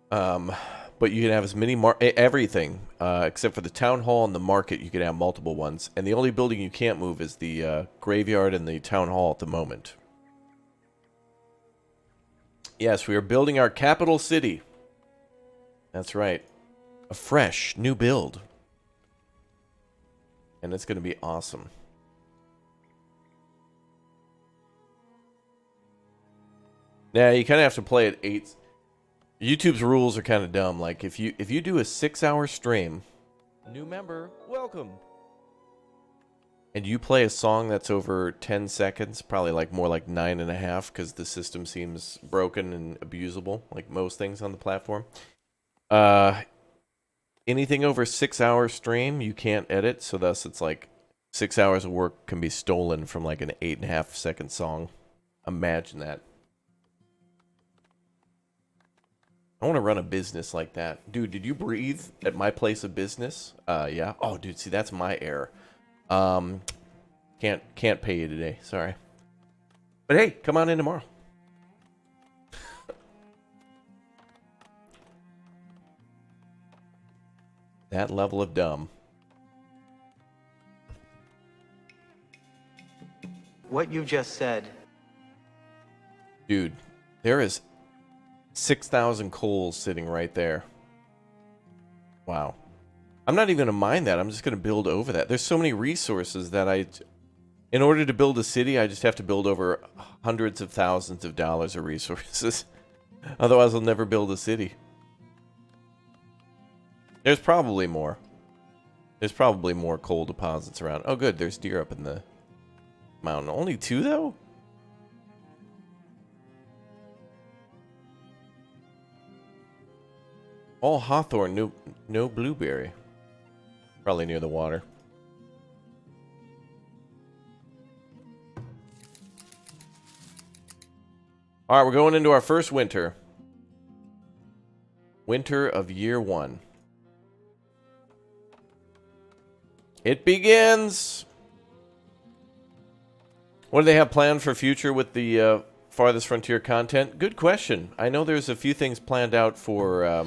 But you can have as many everything, except for the town hall and the market. You can have multiple ones. And the only building you can't move is the graveyard and the town hall at the moment. Yes, we are building our capital city. That's right. A fresh, new build. And it's going to be awesome. Now, you kind of have to play at 8. YouTube's rules are kind of dumb. Like, if you do a 6-hour stream, new member, welcome. And you play a song that's over 10 seconds, probably like more like 9.5, because the system seems broken and abusable, like most things on the platform. Anything over 6-hour stream, you can't edit, so thus it's like 6 hours of work can be stolen from like an 8.5-second song. Imagine that. I want to run a business like that. Dude, did you breathe at my place of business? Yeah. Oh, dude, see, that's my error. Can't pay you today. Sorry. But hey, come on in tomorrow. That level of dumb. What you just said. Dude, there is 6,000 coals sitting right there. Wow. I'm not even going to mine that. I'm just going to build over that. There's so many resources that in order to build a city, I just have to build over hundreds of thousands of dollars of resources. Otherwise, I'll never build a city. There's probably more. There's probably more coal deposits around. Oh, good. There's deer up in the mountain. Only 2, though? All hawthorn, no blueberry. Probably near the water. Alright, we're going into our first winter. Winter of year 1. It begins! What do they have planned for future with the Farthest Frontier content? Good question. I know there's a few things planned out for...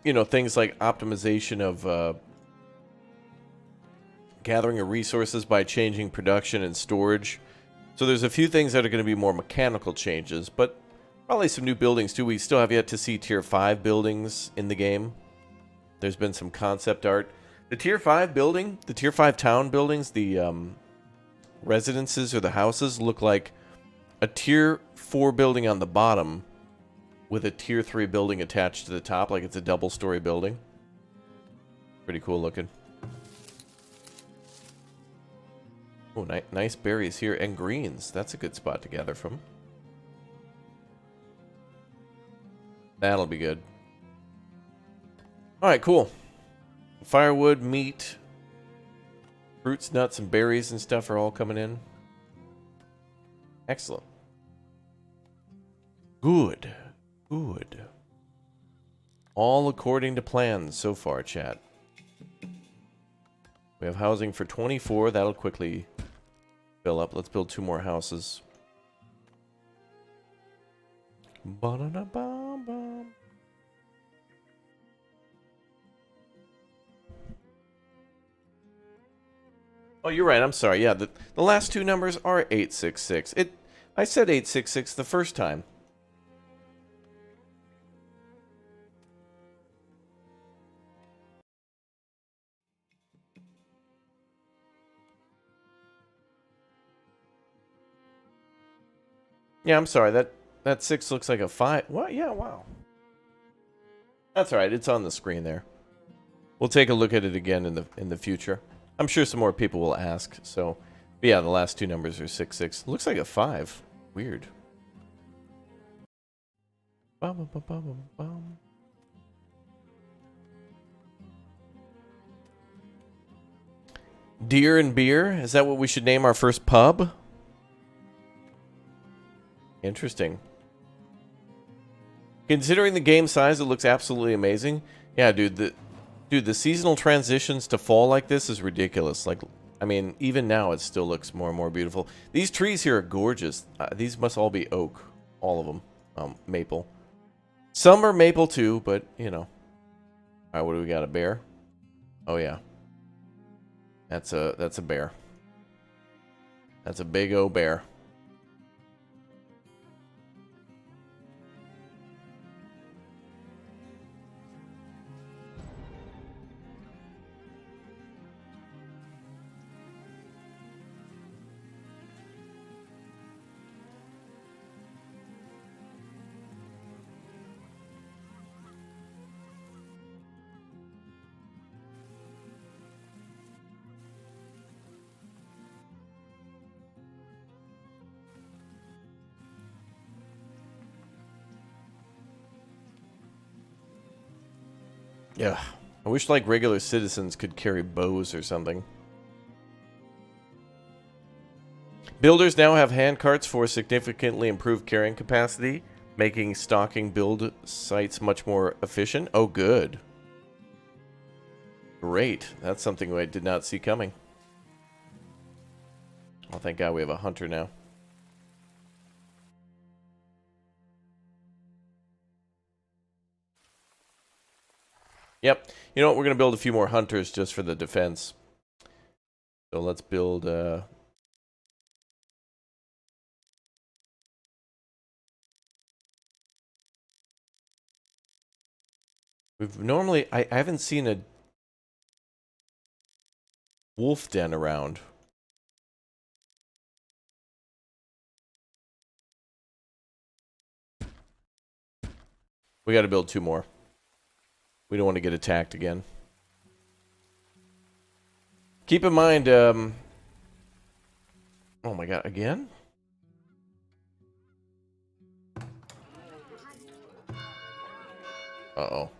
you know, things like optimization of gathering of resources by changing production and storage. So there's a few things that are going to be more mechanical changes, but probably some new buildings too. We still have yet to see Tier 5 buildings in the game. There's been some concept art. The Tier 5 building, the Tier 5 town buildings, the residences or the houses look like a Tier 4 building on the bottom with a Tier 3 building attached to the top, like it's a double-story building. Pretty cool looking. Oh, nice berries here. And greens. That's a good spot to gather from. That'll be good. Alright, cool. Firewood, meat, fruits, nuts, and berries and stuff are all coming in. Excellent. Good. Good. All according to plans so far, chat. We have housing for 24. That'll quickly fill up. Let's build 2 more houses. Ba-da-da-bum-bum. Oh, you're right. I'm sorry. Yeah, the last 2 numbers are 866. I said 866 the first time. Yeah, I'm sorry. That 6 looks like a 5. What? Yeah, wow. That's all right. It's on the screen there. We'll take a look at it again in the future. I'm sure some more people will ask. So, but yeah, the last 2 numbers are 66. Looks like a 5. Weird. Bum, bum, bum, bum, bum, bum. Deer and beer? Is that what we should name our first pub? Interesting. Considering the game size, it looks absolutely amazing. Yeah, dude, the seasonal transitions to fall like this is ridiculous. Like, I mean, even now it still looks more and more beautiful. These trees here are gorgeous. These must all be oak, all of them. Maple. Some are maple too, but you know. All right, what do we got? A bear? Oh yeah. That's a bear. That's a big old bear. Yeah. I wish like regular citizens could carry bows or something. Builders now have hand carts for significantly improved carrying capacity, making stocking build sites much more efficient. Oh, good. Great. That's something I did not see coming. Oh, thank God we have a hunter now. Yep. You know what? We're going to build a few more hunters just for the defense. So let's build... We've normally... I haven't seen a wolf den around. We got to build 2 more. We don't want to get attacked again. Keep in mind, oh my God, again? Uh-oh.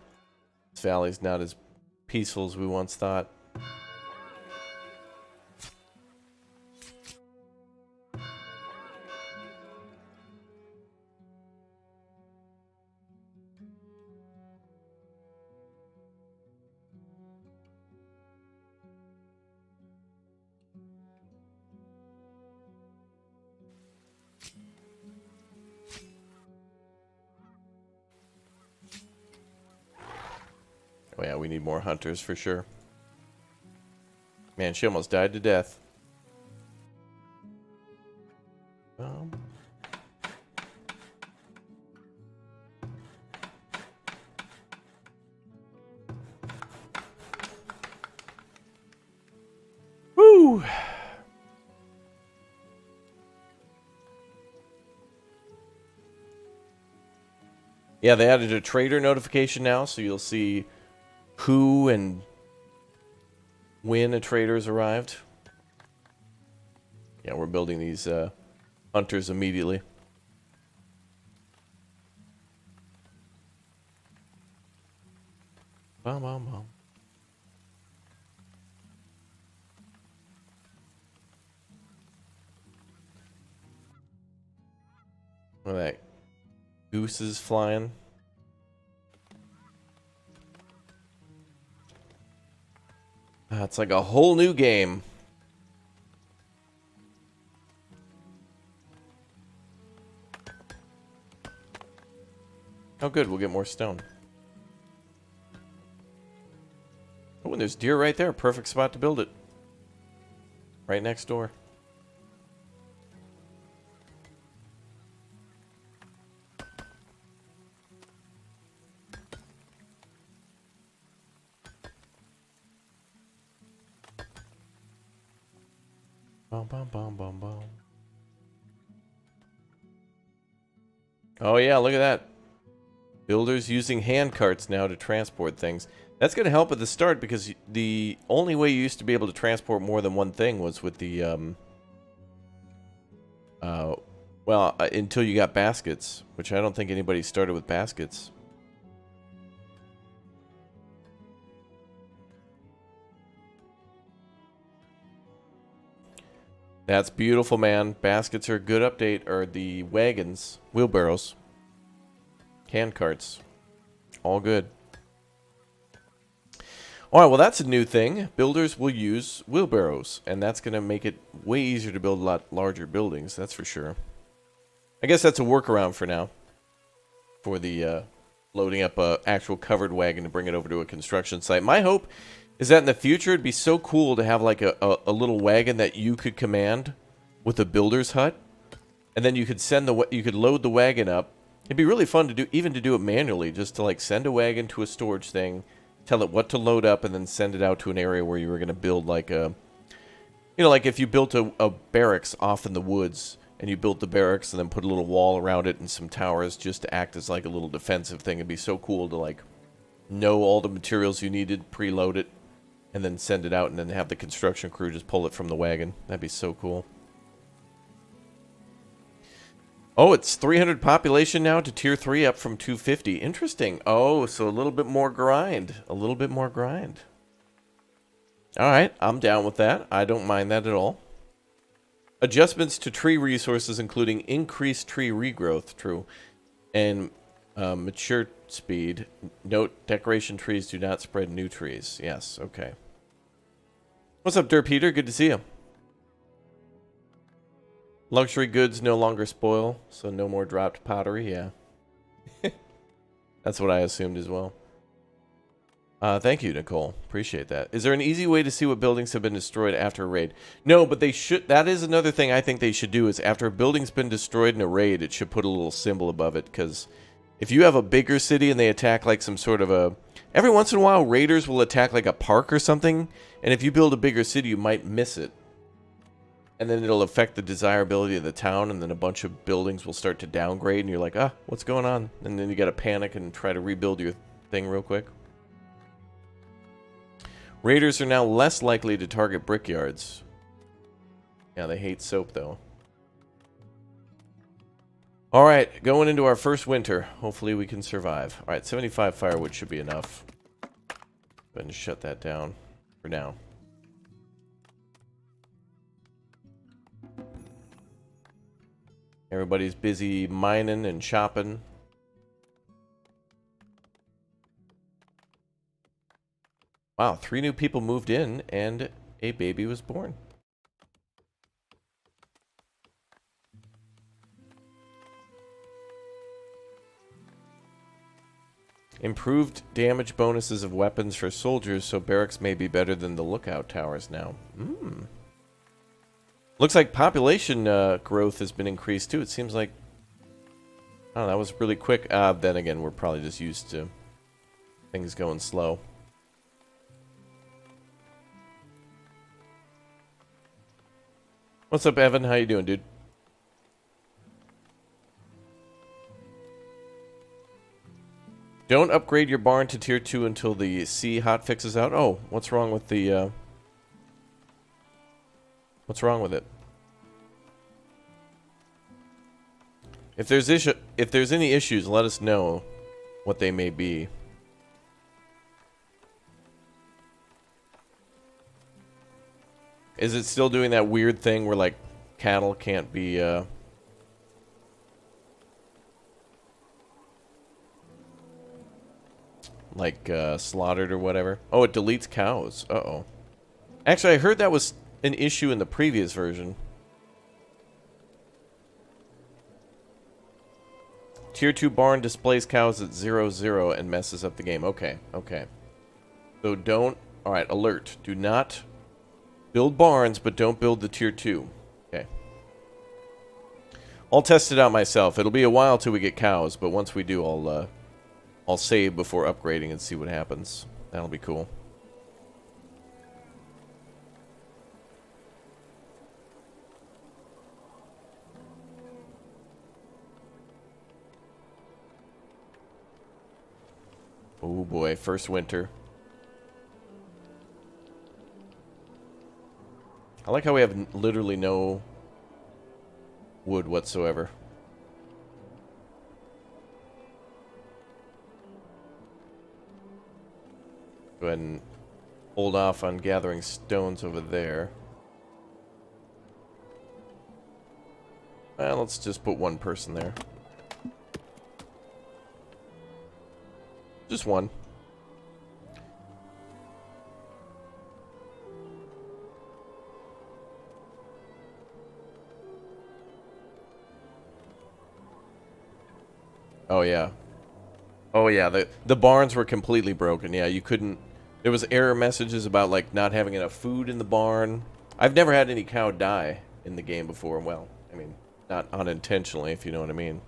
This valley's not as peaceful as we once thought. Oh yeah, we need more hunters for sure. Man, she almost died to death. Woo! Yeah, they added a trader notification now, so you'll see who and when a trader's arrived. Yeah, we're building these hunters immediately. Bum, bum, bum. Look at that. Goose is flying. It's like a whole new game. Oh, good. We'll get more stone. Oh, and there's deer right there. Perfect spot to build it. Right next door. Bum, bum, bum, bum, bum. Oh, yeah. Look at that. Builders using hand carts now to transport things. That's going to help at the start because the only way you used to be able to transport more than one thing was with the, until you got baskets, which I don't think anybody started with baskets. That's beautiful, man. Baskets are a good update, or the wagons, wheelbarrows, hand carts, all good. All right, well, that's a new thing. Builders will use wheelbarrows, and that's going to make it way easier to build a lot larger buildings, that's for sure. I guess that's a workaround for now, for the loading up a actual covered wagon to bring it over to a construction site. My hope is that in the future it'd be so cool to have like a little wagon that you could command with a builder's hut, and then you could load the wagon up. It'd be really fun to do, even to do it manually, just to like send a wagon to a storage thing, tell it what to load up, and then send it out to an area where you were going to build like a, you know, like if you built a barracks off in the woods, and you built the barracks and then put a little wall around it and some towers just to act as like a little defensive thing. It'd be so cool to like know all the materials you needed, preload it, and then send it out, and then have the construction crew just pull it from the wagon. That'd be so cool. Oh, it's 300 population now to tier 3, up from 250. Interesting. Oh, so a little bit more grind. A little bit more grind. All right, I'm down with that. I don't mind that at all. Adjustments to tree resources, including increased tree regrowth, true, and mature speed. Note, decoration trees do not spread new trees. Yes, okay. What's up, Derp Heater? Good to see you. Luxury goods no longer spoil, so no more dropped pottery. Yeah. That's what I assumed as well. Thank you, Nicole. Appreciate that. Is there an easy way to see what buildings have been destroyed after a raid? No, but they should. That is another thing I think they should do, is after a building's been destroyed in a raid, it should put a little symbol above it, because if you have a bigger city and they attack like some sort of a... Every once in a while, raiders will attack like a park or something, and if you build a bigger city, you might miss it. And then it'll affect the desirability of the town, and then a bunch of buildings will start to downgrade, and you're like, ah, what's going on? And then you gotta panic and try to rebuild your thing real quick. Raiders are now less likely to target brickyards. Yeah, they hate soap, though. Alright, going into our first winter. Hopefully we can survive. Alright, 75 firewood should be enough. Go ahead and shut that down for now. Everybody's busy mining and chopping. Wow, 3 new people moved in and a baby was born. Improved damage bonuses of weapons for soldiers, so barracks may be better than the lookout towers now. Looks like population growth has been increased too. It seems like... Oh, that was really quick. Then again, we're probably just used to things going slow. What's up, Evan? How you doing, dude? Don't upgrade your barn to tier 2 until the C hotfix is out. Oh, what's wrong with the... What's wrong with it? If there's any issues, let us know what they may be. Is it still doing that weird thing where, like, cattle can't be, slaughtered or whatever? Oh, it deletes cows. Uh-oh. Actually, I heard that was an issue in the previous version. Tier 2 barn displays cows at 0, and messes up the game. Okay, okay. So don't... Alright, alert. Do not build barns, but don't build the Tier 2. Okay. I'll test it out myself. It'll be a while till we get cows, but once we do, I'll save before upgrading and see what happens. That'll be cool. Oh boy, first winter. I like how we have literally no wood whatsoever. Go ahead and hold off on gathering stones over there. Well, let's just put one person there. Just one. Oh yeah. Oh yeah, the barns were completely broken. Yeah, you couldn't... There was error messages about like not having enough food in the barn. I've never had any cow die in the game before. Well, I mean, not unintentionally, if you know what I mean.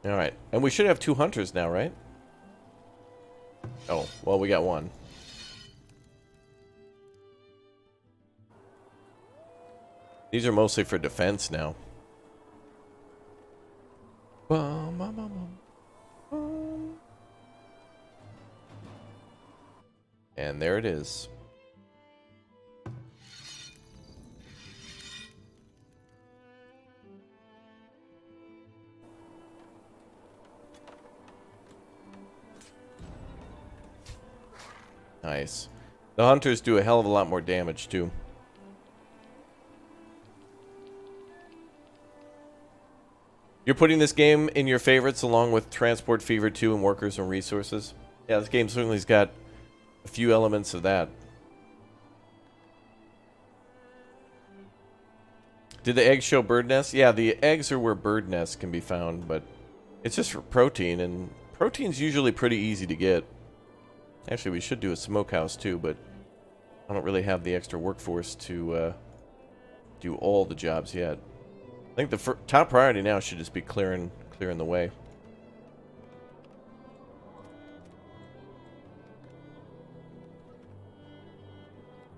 Alright, and we should have 2 hunters now, right? Oh, well, we got one. These are mostly for defense now. And there it is. Nice. The hunters do a hell of a lot more damage, too. You're putting this game in your favorites along with Transport Fever 2 and Workers and Resources? Yeah, this game certainly's got a few elements of that. Did the eggs show bird nests? Yeah, the eggs are where bird nests can be found, but it's just for protein, and protein's usually pretty easy to get. Actually, we should do a smokehouse too, but I don't really have the extra workforce to do all the jobs yet. I think the top priority now should just be clearing the way.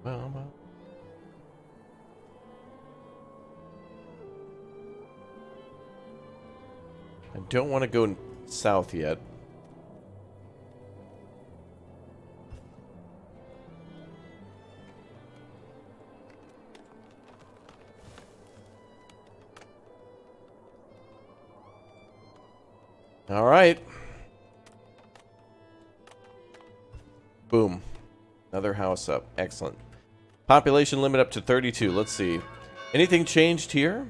Well. I don't want to go south yet. All right. Boom. Another house up. Excellent. Population limit up to 32. Let's see. Anything changed here?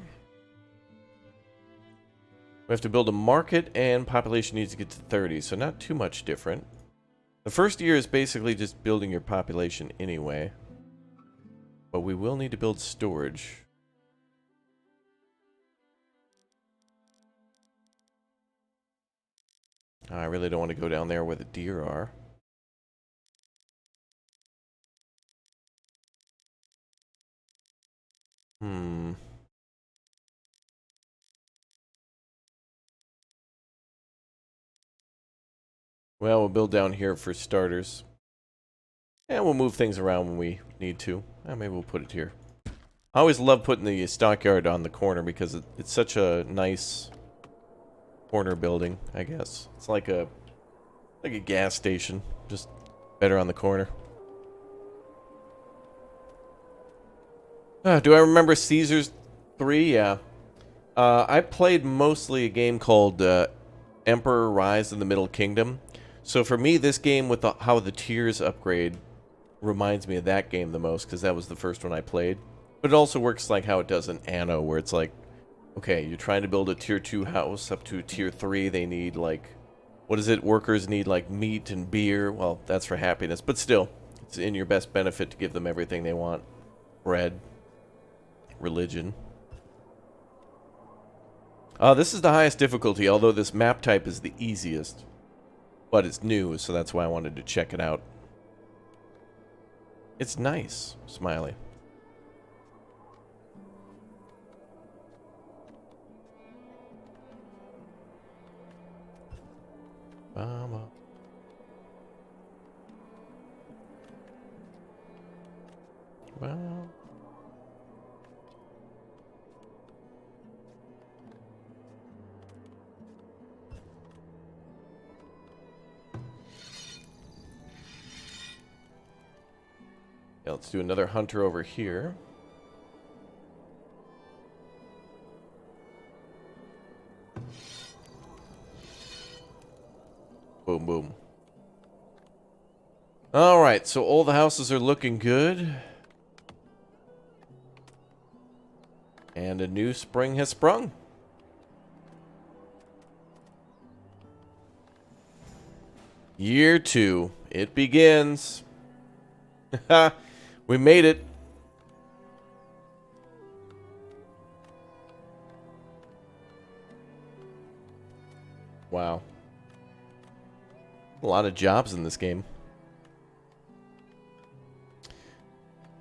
We have to build a market, and population needs to get to 30, so not too much different. The first year is basically just building your population anyway. But we will need to build storage. I really don't want to go down there where the deer are. Well, we'll build down here for starters. And we'll move things around when we need to. Maybe we'll put it here. I always love putting the stockyard on the corner because it's such a nice corner building, I guess. It's like a gas station, just better on the corner. Do I remember Caesars 3? Yeah. I played mostly a game called Emperor Rise in the Middle Kingdom. So for me, this game with how the tiers upgrade reminds me of that game the most, because that was the first one I played. But it also works like how it does in Anno, where it's like, okay, you're trying to build a tier 2 house up to tier 3. They need, like, what is it? Workers need, like, meat and beer. Well, that's for happiness. But still, it's in your best benefit to give them everything they want. Bread. Religion. This is the highest difficulty, although this map type is the easiest. But it's new, so that's why I wanted to check it out. It's nice. Smiley. Mama. Well. Yeah, let's do another hunter over here. Boom, boom. Alright, so all the houses are looking good. And a new spring has sprung. Year 2. It begins. We made it. Wow. A lot of jobs in this game.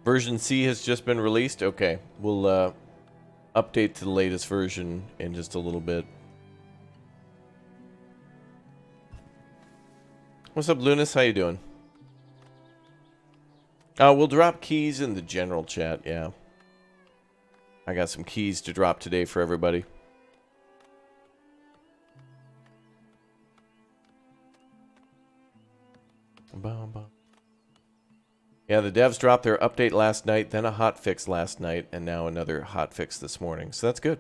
Version C has just been released. Okay, we'll update to the latest version in just a little bit. What's up, Lunas? How you doing? We'll drop keys in the general chat, yeah. I got some keys to drop today for everybody. Yeah, the devs dropped their update last night, then a hotfix last night, and now another hotfix this morning. So that's good.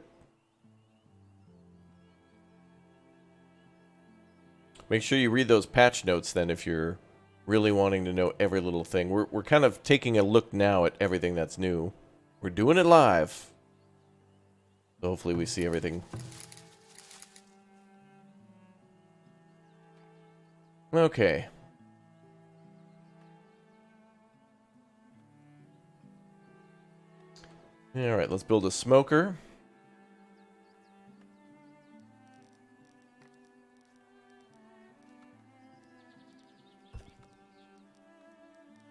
Make sure you read those patch notes then if you're really wanting to know every little thing. We're kind of taking a look now at everything that's new. We're doing it live. So hopefully we see everything. Okay. Alright, let's build a smoker.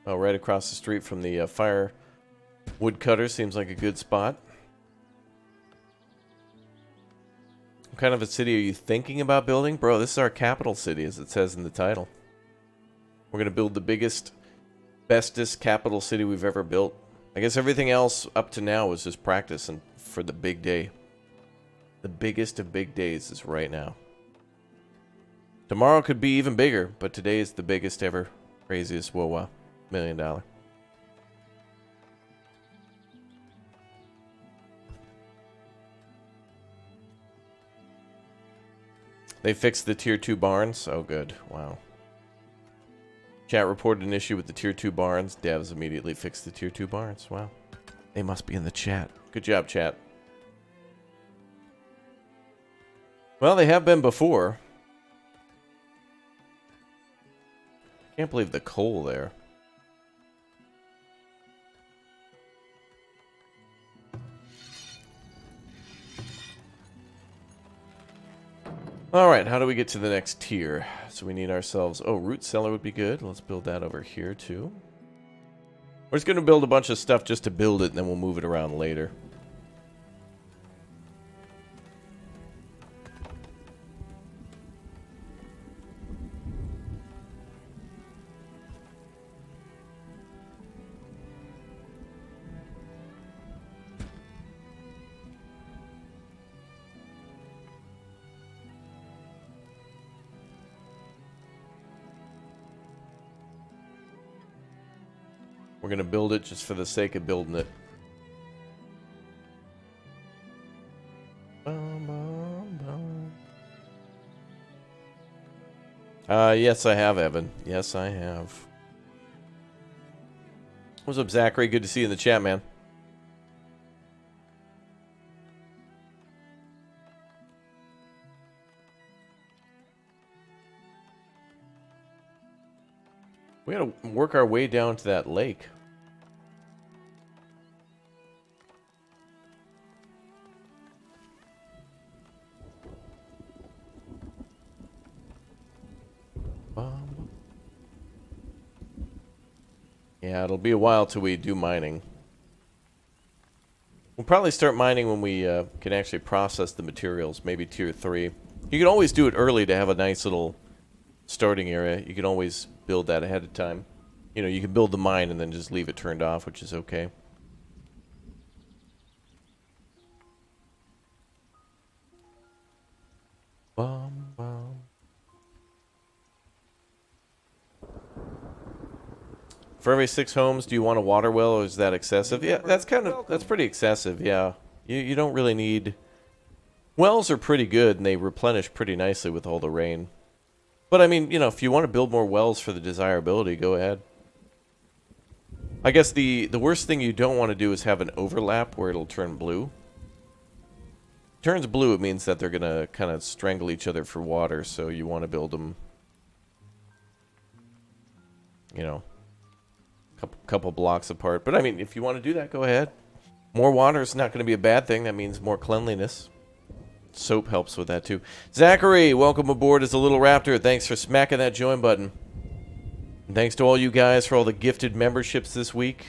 Oh, right across the street from the fire woodcutter seems like a good spot. What kind of a city are you thinking about building? Bro, this is our capital city, as it says in the title. We're going to build the biggest, bestest capital city we've ever built. I guess everything else up to now was just practice and for the big day. The biggest of big days is right now. Tomorrow could be even bigger, but today is the biggest ever, craziest, whoa, $1 million. They fixed the tier 2 barns? Oh, good. Wow. Chat reported an issue with the tier 2 barns. Devs immediately fixed the tier 2 barns. Wow. They must be in the chat. Good job, chat. Well, they have been before. I can't believe the coal there. Alright, how do we get to the next tier? So we need ourselves... Oh, root cellar would be good. Let's build that over here, too. We're just going to build a bunch of stuff just to build it, and then we'll move it around later. We're going to build it just for the sake of building it. Yes, I have, Evan. Yes, I have. What's up, Zachary? Good to see you in the chat, man. We gotta work our way down to that lake. Yeah, it'll be a while till we do mining. We'll probably start mining when we can actually process the materials, maybe tier 3. You can always do it early to have a nice little starting area. You can always build that ahead of time. You know, you can build the mine and then just leave it turned off, which is okay. Bum, bum. For every 6 homes, do you want a water well, or is that excessive? Yeah, that's pretty excessive, yeah. You don't really need... Wells are pretty good, and they replenish pretty nicely with all the rain. But, I mean, you know, if you want to build more wells for the desirability, go ahead. I guess the worst thing you don't want to do is have an overlap where it'll turn blue. If it turns blue, it means that they're going to kind of strangle each other for water, so you want to build them, you know, couple blocks apart. But I mean, if you want to do that, go ahead. More water is not going to be a bad thing. That means more cleanliness. Soap helps with that too. Zachary, welcome aboard as a little raptor. Thanks for smacking that join button. And thanks to all you guys for all the gifted memberships this week.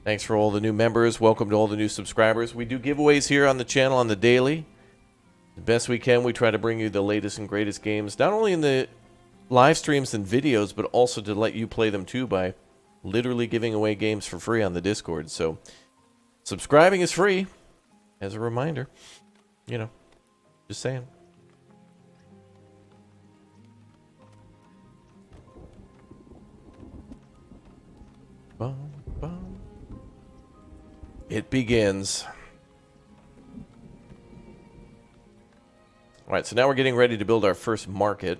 Thanks for all the new members. Welcome to all the new subscribers. We do giveaways here on the channel on the daily. The best we can, we try to bring you the latest and greatest games, not only in the live streams and videos, but also to let you play them too by literally giving away games for free on the Discord. So subscribing is free, as a reminder. You know, just saying. Bum, bum. It begins. Alright, so now we're getting ready to build our first market.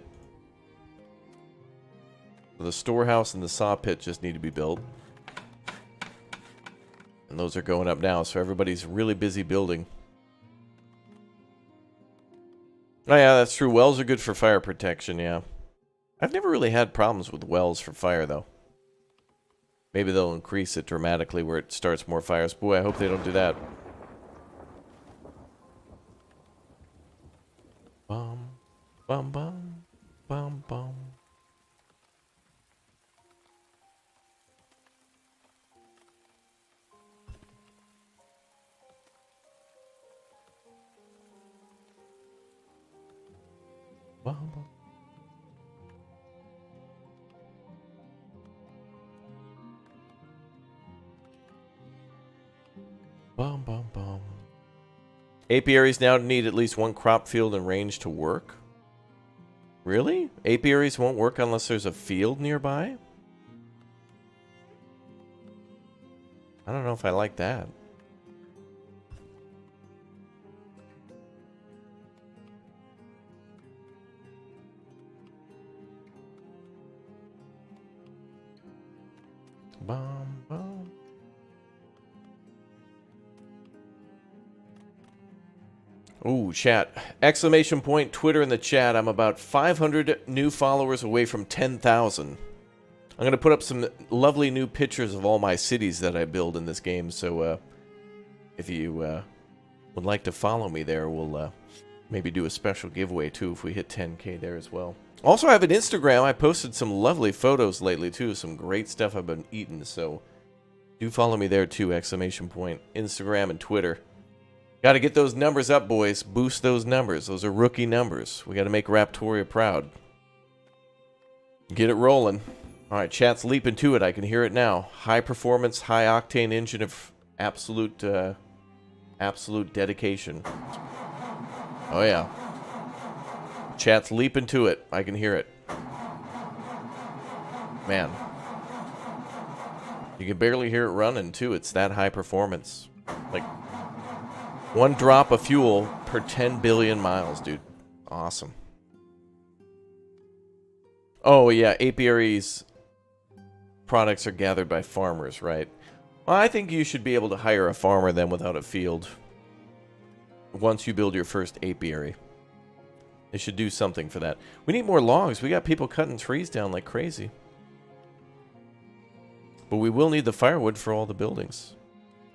The storehouse and the saw pit just need to be built. And those are going up now, so everybody's really busy building. Oh yeah, that's true. Wells are good for fire protection, yeah. I've never really had problems with wells for fire, though. Maybe they'll increase it dramatically where it starts more fires. Boy, I hope they don't do that. Bum, bum, bum, bum, bum. Bum, bum. Bum, bum, bum. Apiaries now need at least one crop field and range to work. Really? Apiaries won't work unless there's a field nearby? I don't know if I like that. Bum, bum. Ooh, chat. Exclamation point, Twitter in the chat. I'm about 500 new followers away from 10,000. I'm going to put up some lovely new pictures of all my cities that I build in this game. So if you would like to follow me there, we'll maybe do a special giveaway too if we hit 10K there as well. Also, I have an Instagram. I posted some lovely photos lately too. Some great stuff I've been eating. So do follow me there too. Exclamation point, Instagram and Twitter. Got to get those numbers up, boys. Boost those numbers. Those are rookie numbers. We got to make Raptoria proud. Get it rolling. All right, chat's leaping to it. I can hear it now. High performance, high octane engine of absolute, absolute dedication. Oh yeah. Chat's leaping to it. I can hear it. Man. You can barely hear it running too. It's that high performance. Like, one drop of fuel per 10 billion miles, dude. Awesome. Oh, yeah. Apiaries products are gathered by farmers, right? Well, I think you should be able to hire a farmer then without a field. Once you build your first apiary. They should do something for that. We need more logs. We got people cutting trees down like crazy. But we will need the firewood for all the buildings.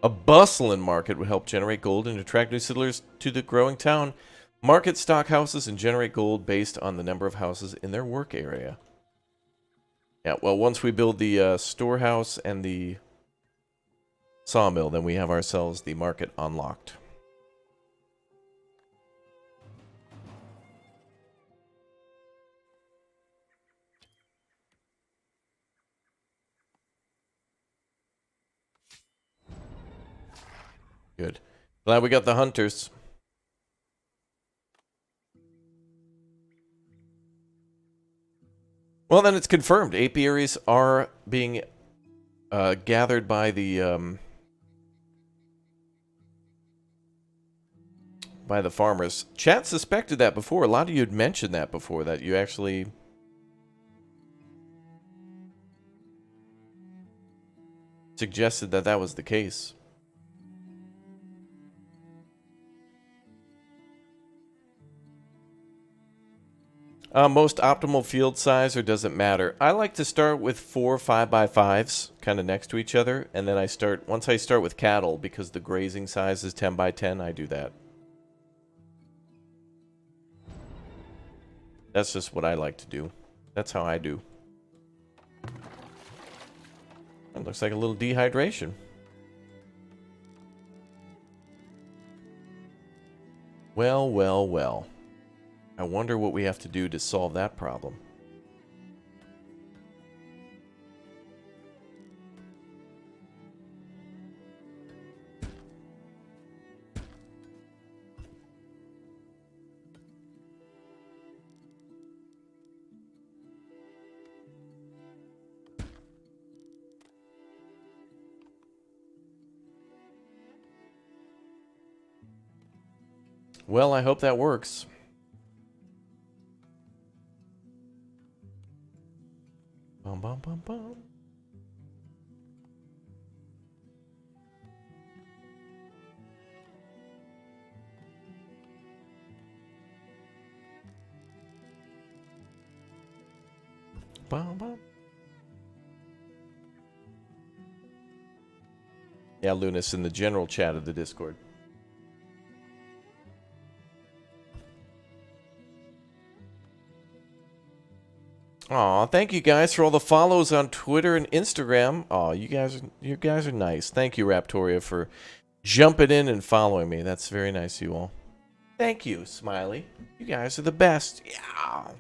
A bustling market would help generate gold and attract new settlers to the growing town. Market stock houses and generate gold based on the number of houses in their work area. Yeah, well, once we build the storehouse and the sawmill, then we have ourselves the market unlocked. Good. Glad we got the hunters. Well, then it's confirmed. Apiaries are being gathered by the farmers. Chat suspected that before. A lot of you had mentioned that before, that you actually suggested that that was the case. Most optimal field size, or does it matter? I like to start with 4 5x5s kind of next to each other, and then once I start with cattle, because the grazing size is 10 by 10, I do that. That's just what I like to do. That's how I do. It looks like a little dehydration. Well, well, well. I wonder what we have to do to solve that problem. Well, I hope that works. Bum, bum, bum, bum. Bum, bum. Yeah, Lunas in the general chat of the Discord. Aw, thank you guys for all the follows on Twitter and Instagram. Aw, you guys are nice. Thank you, Raptoria, for jumping in and following me. That's very nice of you all. Thank you, Smiley. You guys are the best. Yeah.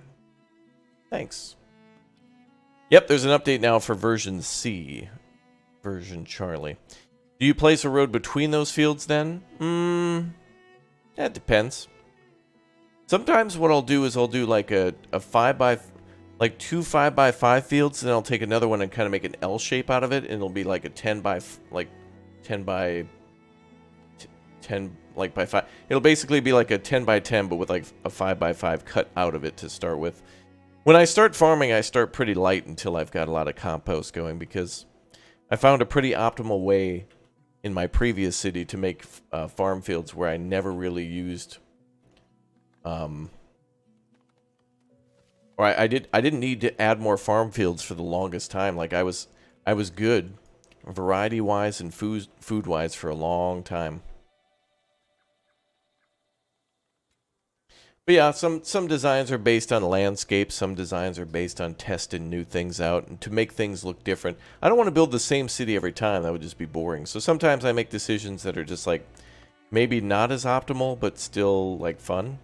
Thanks. Yep, there's an update now for version C. Version Charlie. Do you place a road between those fields then? That depends. Sometimes what I'll do is I'll do like a 2 5x5 fields, and then I'll take another one and kind of make an L shape out of it, and it'll be like a 10 by 5. It'll basically be like a 10 by 10, but with like a 5x5 cut out of it to start with. When I start farming, I start pretty light until I've got a lot of compost going, because I found a pretty optimal way in my previous city to make farm fields where I never really used or I didn't need to add more farm fields for the longest time. Like I was good variety wise and food wise for a long time. But yeah, some designs are based on landscape, some designs are based on testing new things out and to make things look different. I don't want to build the same city every time. That would just be boring. So sometimes I make decisions that are just like maybe not as optimal, but still like fun.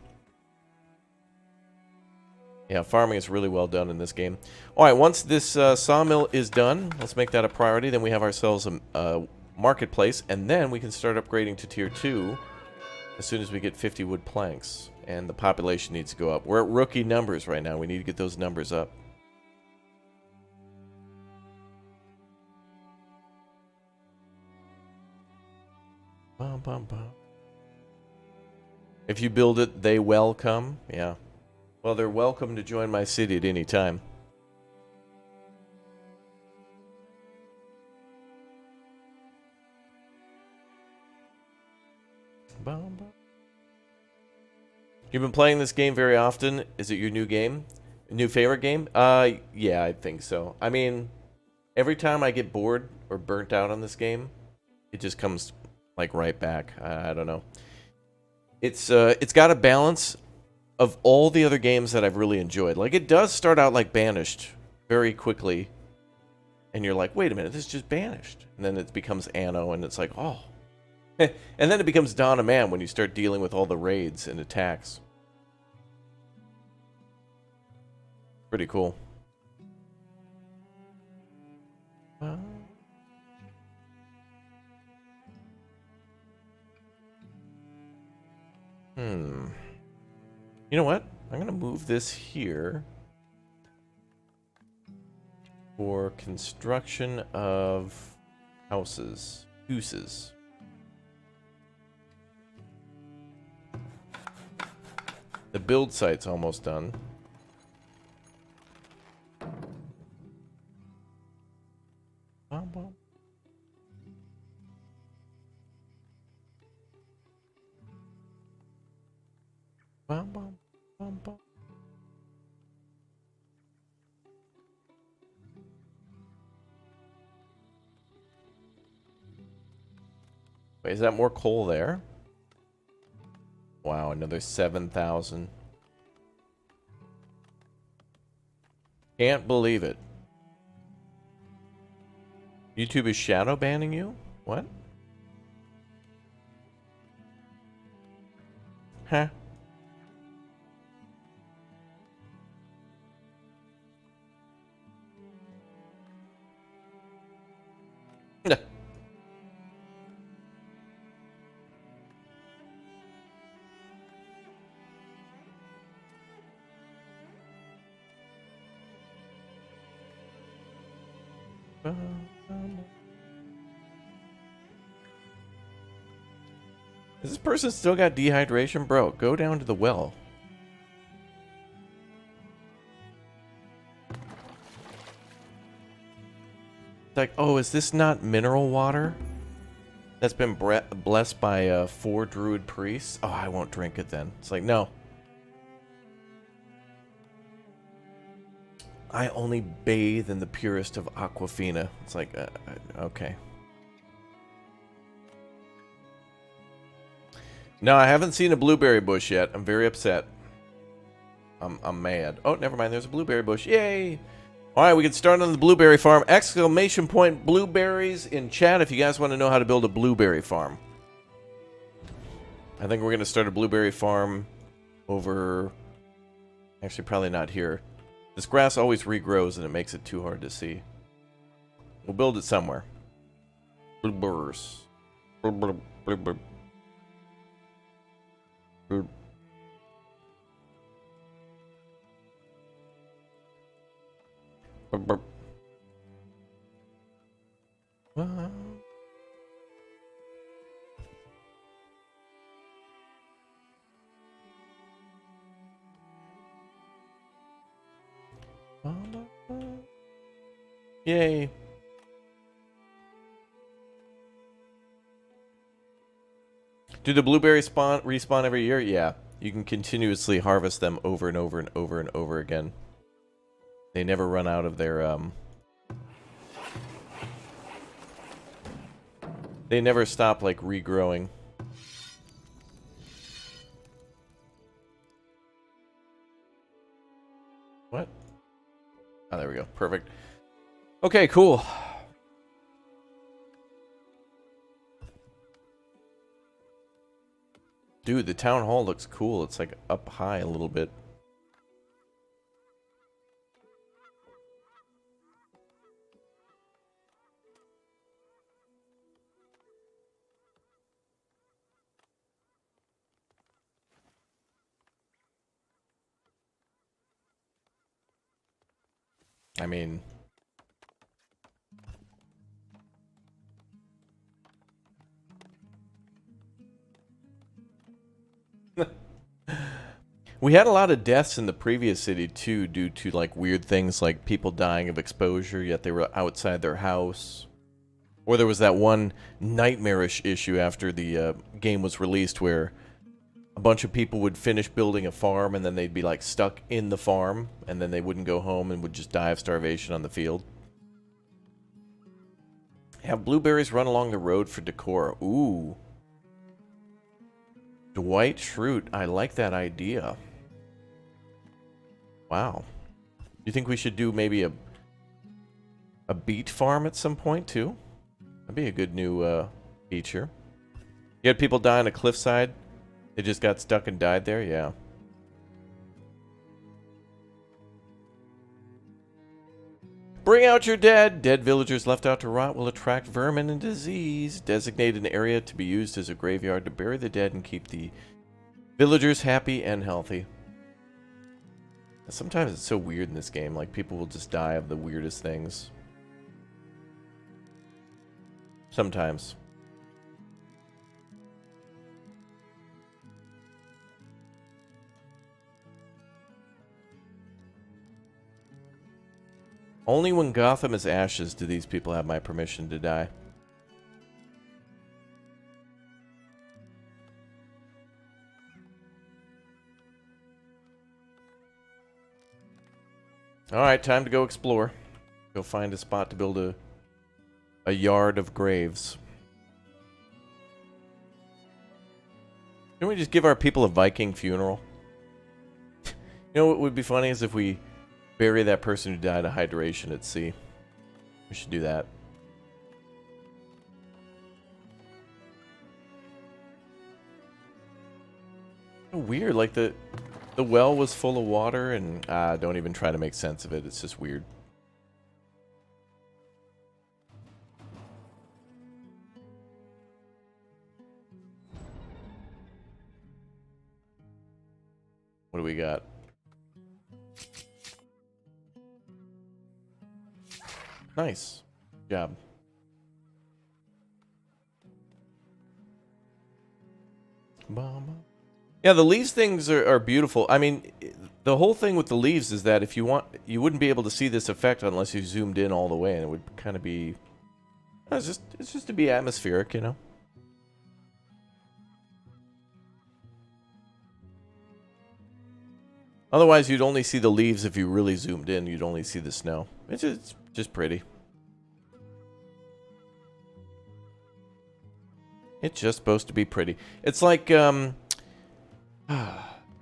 Yeah, farming is really well done in this game. All right, once this sawmill is done, let's make that a priority. Then we have ourselves a marketplace, and then we can start upgrading to tier 2 as soon as we get 50 wood planks. And the population needs to go up. We're at rookie numbers right now. We need to get those numbers up. Bum, bum, bum. If you build it, they welcome. Yeah. Well, they're welcome to join my city at any time. Bum, bum. You've been playing this game very often. Is it your new game? New favorite game? Yeah, I think so. I mean, Every time I get bored or burnt out on this game, it just comes like right back. I don't know. It's got a balance of all the other games that I've really enjoyed. Like, it does start out like Banished very quickly, and you're like, wait a minute, this is just Banished. And then it becomes Anno, and it's like, oh. And then it becomes Dawn of Man when you start dealing with all the raids and attacks. Pretty cool. You know what? I'm going to move this here for construction of houses. Houses. The build site's almost done. Bum, bum. Bum, bum, bum, bum. Wait, is that more coal there? Wow, another 7,000. Can't believe it. YouTube is shadow banning you? What? Huh? Has this person still got dehydration? Bro, go down to the well. It's like, oh, is this not mineral water? That's been blessed by 4 druid priests? Oh, I won't drink it then. It's like, no. I only bathe in the purest of Aquafina. It's like, okay. No, I haven't seen a blueberry bush yet. I'm very upset. I'm mad. Oh, never mind. There's a blueberry bush. Yay! All right, we can start on the blueberry farm. Exclamation point blueberries in chat if you guys want to know how to build a blueberry farm. I think we're going to start a blueberry farm over... Actually, probably not here. This grass always regrows and it makes it too hard to see. We'll build it somewhere. Blueberries. Blueberry. Yay. Do the blueberries respawn every year? Yeah. You can continuously harvest them over and over and over and over again. They never run out of their, They never stop, like, regrowing. What? Oh, there we go. Perfect. Okay, cool. Dude, the town hall looks cool. It's, like, up high a little bit. I mean... We had a lot of deaths in the previous city, too, due to, like, weird things like people dying of exposure, yet they were outside their house. Or there was that one nightmarish issue after the game was released where a bunch of people would finish building a farm and then they'd be, like, stuck in the farm, and then they wouldn't go home and would just die of starvation on the field. Have blueberries run along the road for decor. Ooh. Dwight Schrute. I like that idea. Wow. You think we should do maybe a beet farm at some point too? That'd be a good new feature. You had people die on a cliffside. They just got stuck and died there. Yeah. Bring out your dead. Dead villagers left out to rot will attract vermin and disease. Designate an area to be used as a graveyard to bury the dead and keep the villagers happy and healthy. Sometimes it's so weird in this game. Like, people will just die of the weirdest things. Sometimes. Only when Gotham is ashes do these people have my permission to die. Alright, time to go explore. Go find a spot to build a yard of graves. Can we just give our people a Viking funeral? You know what would be funny is if we bury that person who died of hydration at sea. We should do that. So weird, like the well was full of water and don't even try to make sense of it. It's just weird. What do we got? Nice job. Yeah, the leaves things are beautiful. I mean, the whole thing with the leaves is that if you want, you wouldn't be able to see this effect unless you zoomed in all the way, and it would kind of be. It's just to be atmospheric, you know. Otherwise, you'd only see the leaves if you really zoomed in. You'd only see the snow. It's just pretty. It's just supposed to be pretty. It's like, there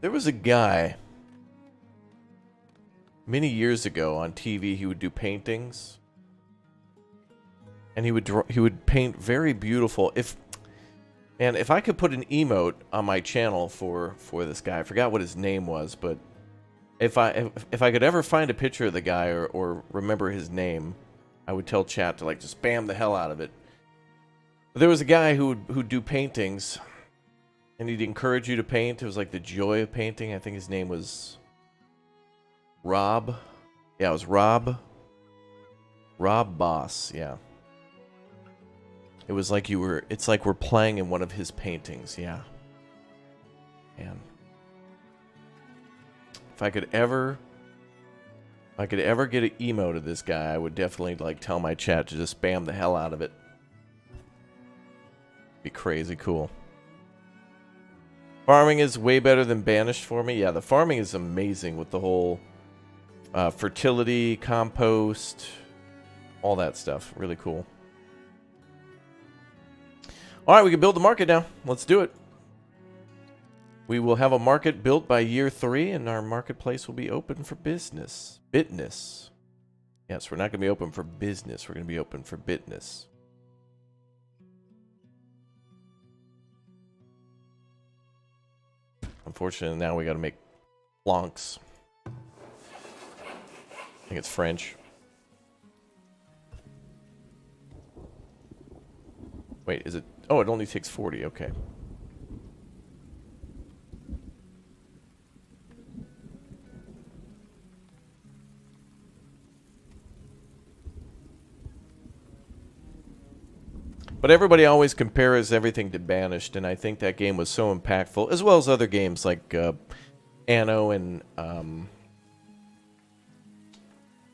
was a guy many years ago on TV. He would do paintings, and he would paint very beautiful. If I could put an emote on my channel for this guy, I forgot what his name was, but if I could ever find a picture of the guy or remember his name, I would tell chat to like just spam the hell out of it. There was a guy who'd do paintings, and he'd encourage you to paint. It was like the joy of painting. I think his name was Rob. Yeah, it was Rob. Rob Boss, yeah. It was like it's like we're playing in one of his paintings, yeah. Man. If I could ever get an emote of this guy, I would definitely like tell my chat to just spam the hell out of it. Be crazy cool. Farming is way better than Banished for me. Yeah, the farming is amazing with the whole fertility, compost, all that stuff. Really cool. All right, we can build the market now. Let's do it. We will have a market built by year 3, and our marketplace will be open for business. Bitness. Yes, we're not going to be open for business. We're going to be open for bitness. Unfortunately, now we got to make planks. I think it's French. Wait, is it? Oh, it only takes 40. Okay. But everybody always compares everything to Banished, and I think that game was so impactful, as well as other games like Anno and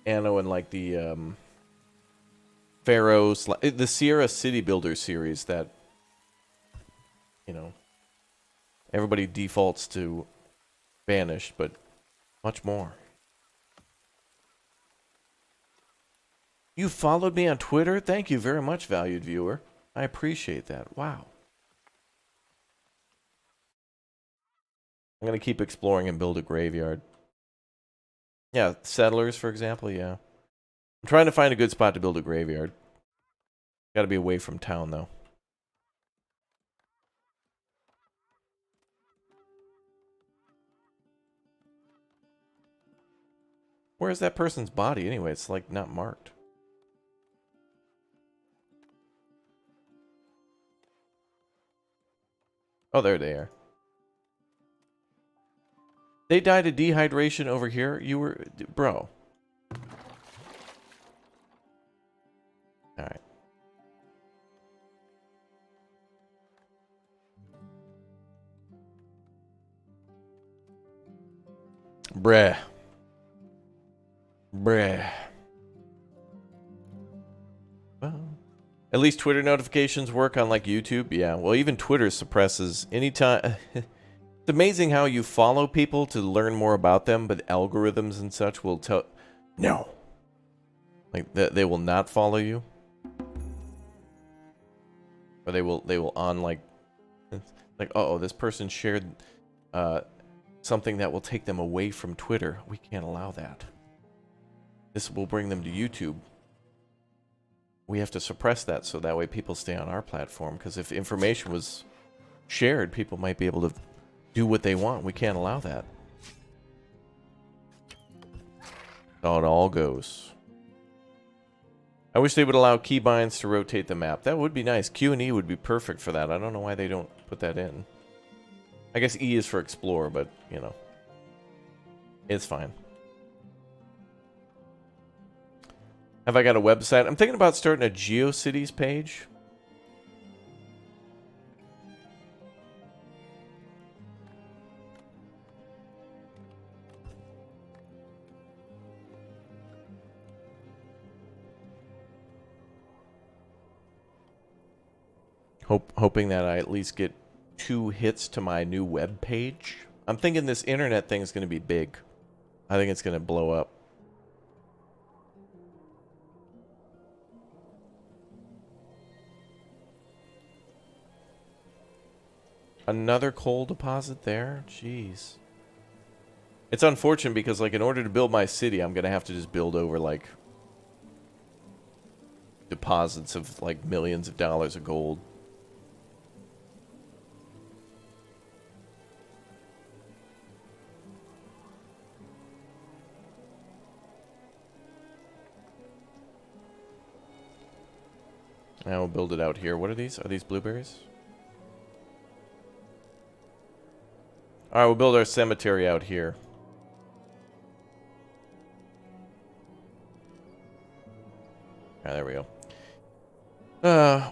like the Pharaohs, the Sierra City Builder series that, you know, everybody defaults to Banished, but much more. You followed me on Twitter? Thank you very much, valued viewer. I appreciate that. Wow. I'm going to keep exploring and build a graveyard. Yeah, settlers, for example, yeah. I'm trying to find a good spot to build a graveyard. Got to be away from town, though. Where's that person's body anyway? It's like not marked. Oh, there they are. They died of dehydration over here. You were... Bro. Alright. Bruh. Bruh. Well, at least Twitter notifications work on like YouTube. Yeah, well, even Twitter suppresses anytime. It's amazing how you follow people to learn more about them, but algorithms and such will tell. No. Like they will not follow you. Or they will on like oh, this person shared something that will take them away from Twitter. We can't allow that. This will bring them to YouTube. We have to suppress that so that way people stay on our platform, because if information was shared, people might be able to do what they want. We can't allow that. How it all goes. I wish they would allow keybinds to rotate the map. That would be nice. Q and E would be perfect for that. I don't know why they don't put that in. I guess E is for explore, but, you know. It's fine. Have I got a website? I'm thinking about starting a GeoCities page. Hoping that I at least get 2 hits to my new web page. I'm thinking this internet thing is going to be big. I think it's going to blow up. Another coal deposit there? Jeez. It's unfortunate because, like, in order to build my city, I'm going to have to just build over, like, deposits of, like, millions of dollars of gold. Now we'll build it out here. What are these? Are these blueberries? Alright, we'll build our cemetery out here. Alright, there we go.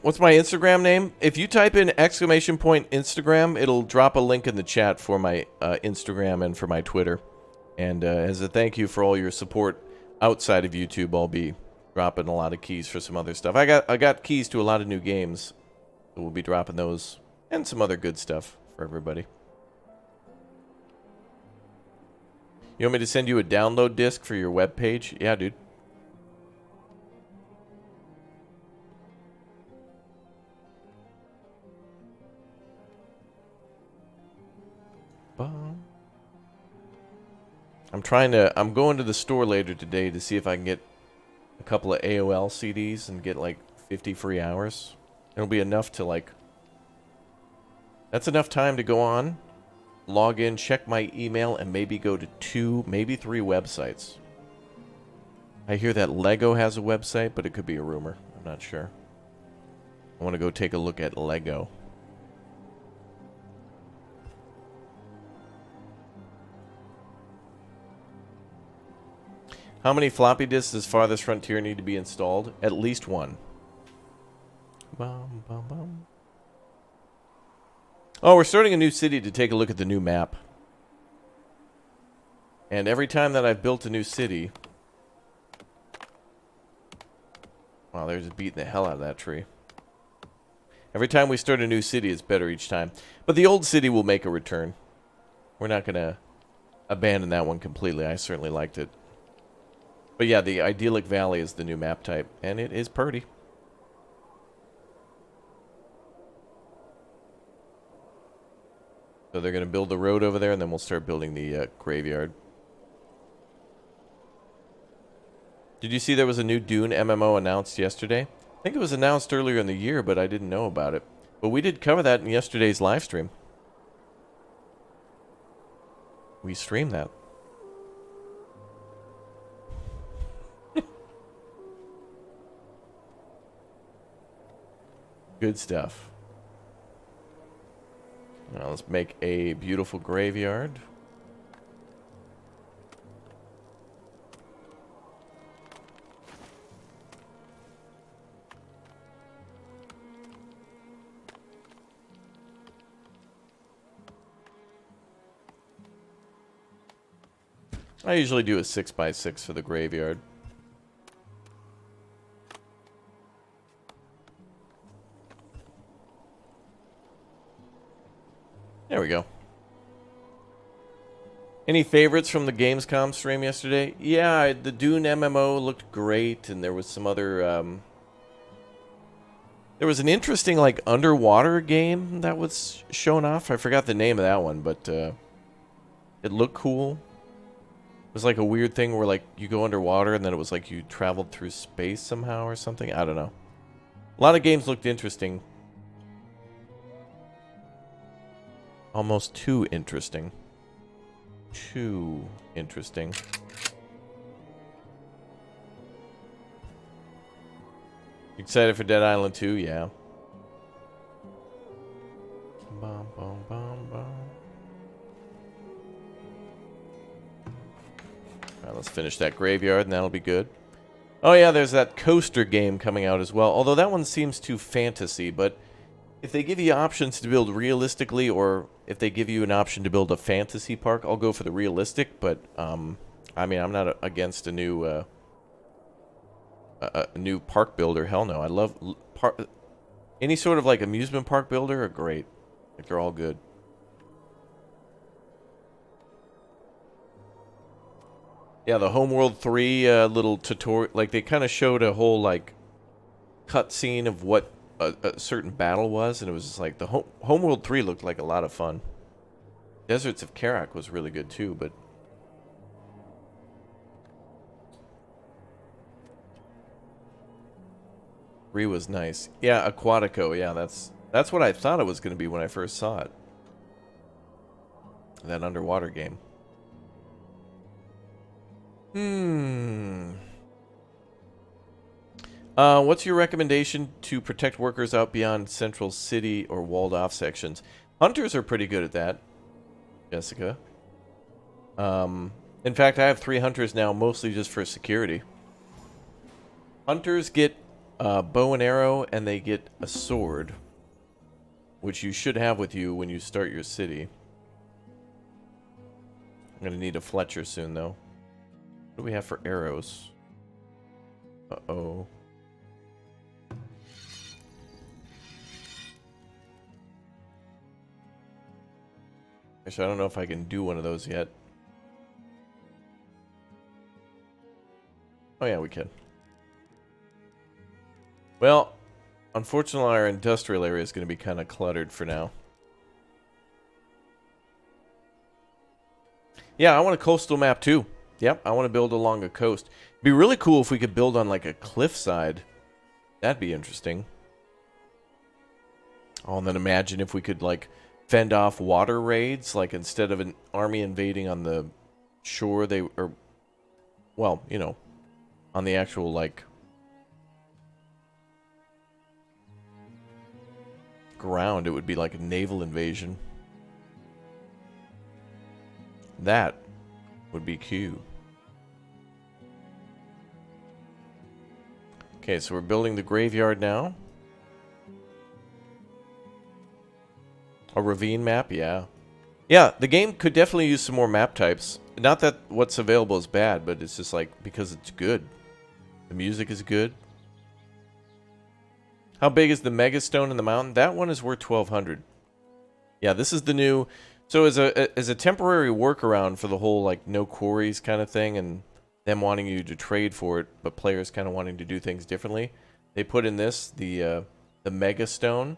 What's my Instagram name? If you type in ! Instagram, it'll drop a link in the chat for my Instagram and for my Twitter. And as a thank you for all your support outside of YouTube, I'll be dropping a lot of keys for some other stuff. I got keys to a lot of new games. So we'll be dropping those and some other good stuff for everybody. You want me to send you a download disc for your web page? Yeah, dude. I'm going to the store later today to see if I can get a couple of AOL CDs and get like 50 free hours. It'll be enough to like... That's enough time to go on, log in, check my email, and maybe go to 2, maybe 3 websites. I hear that Lego has a website, but it could be a rumor. I'm not sure. I want to go take a look at Lego. How many floppy disks does Farthest Frontier need to be installed? At least 1. Bum, bum, bum. Oh, we're starting a new city to take a look at the new map. And every time that I've built a new city... Wow, they're just beating the hell out of that tree. Every time we start a new city, it's better each time. But the old city will make a return. We're not going to abandon that one completely. I certainly liked it. But yeah, the Idyllic Valley is the new map type, and it is pretty. So they're going to build the road over there, and then we'll start building the graveyard. Did you see there was a new Dune MMO announced yesterday? I think it was announced earlier in the year, but I didn't know about it. But we did cover that in yesterday's live stream. We streamed that. Good stuff. Now let's make a beautiful graveyard. I usually do a 6x6 for the graveyard. There we go. Any favorites from the Gamescom stream yesterday? Yeah, the Dune MMO looked great, and there was some other... there was an interesting, like, underwater game that was shown off. I forgot the name of that one, but it looked cool. It was like a weird thing where, like, you go underwater, and then it was like you traveled through space somehow or something. I don't know. A lot of games looked interesting. Almost too interesting. Too interesting. Excited for Dead Island 2? Yeah. Bum, bum, bum, bum. Alright, let's finish that graveyard and that'll be good. Oh yeah, there's that coaster game coming out as well. Although that one seems too fantasy, but if they give you options to build realistically, or if they give you an option to build a fantasy park, I'll go for the realistic. But I mean, I'm not against a new park builder. Hell no, I love any sort of like amusement park builder are great. Like they're all good. Yeah, the Homeworld 3 little tutorial, like they kind of showed a whole like cutscene of what a certain battle was, and it was just like the Homeworld 3 looked like a lot of fun. Deserts of Karak was really good too, but Re was nice. Yeah, Aquatico. Yeah, that's what I thought it was going to be when I first saw it. That underwater game. What's your recommendation to protect workers out beyond central city or walled off sections? Hunters are pretty good at that, Jessica. In fact, I have 3 hunters now, mostly just for security. Hunters get bow and arrow, and they get a sword, which you should have with you when you start your city. I'm going to need a Fletcher soon, though. What do we have for arrows? Uh-oh. Actually, I don't know if I can do one of those yet. Oh yeah, we can. Well, unfortunately our industrial area is going to be kind of cluttered for now. Yeah, I want a coastal map too. Yep, I want to build along a coast. It'd be really cool if we could build on like a cliffside. That'd be interesting. Oh, and then imagine if we could like fend off water raids, like instead of an army invading on the shore, they or well, you know, on the actual like ground, it would be like a naval invasion. That would be cute. Okay, so we're building the graveyard now. A ravine map, yeah. Yeah, the game could definitely use some more map types. Not that what's available is bad, but it's just like because it's good. The music is good. How big is the Mega Stone in the mountain? That one is worth 1,200. Yeah, this is the new. So as a temporary workaround for the whole like no quarries kind of thing, and them wanting you to trade for it, but players kind of wanting to do things differently. They put in this, the Mega Stone,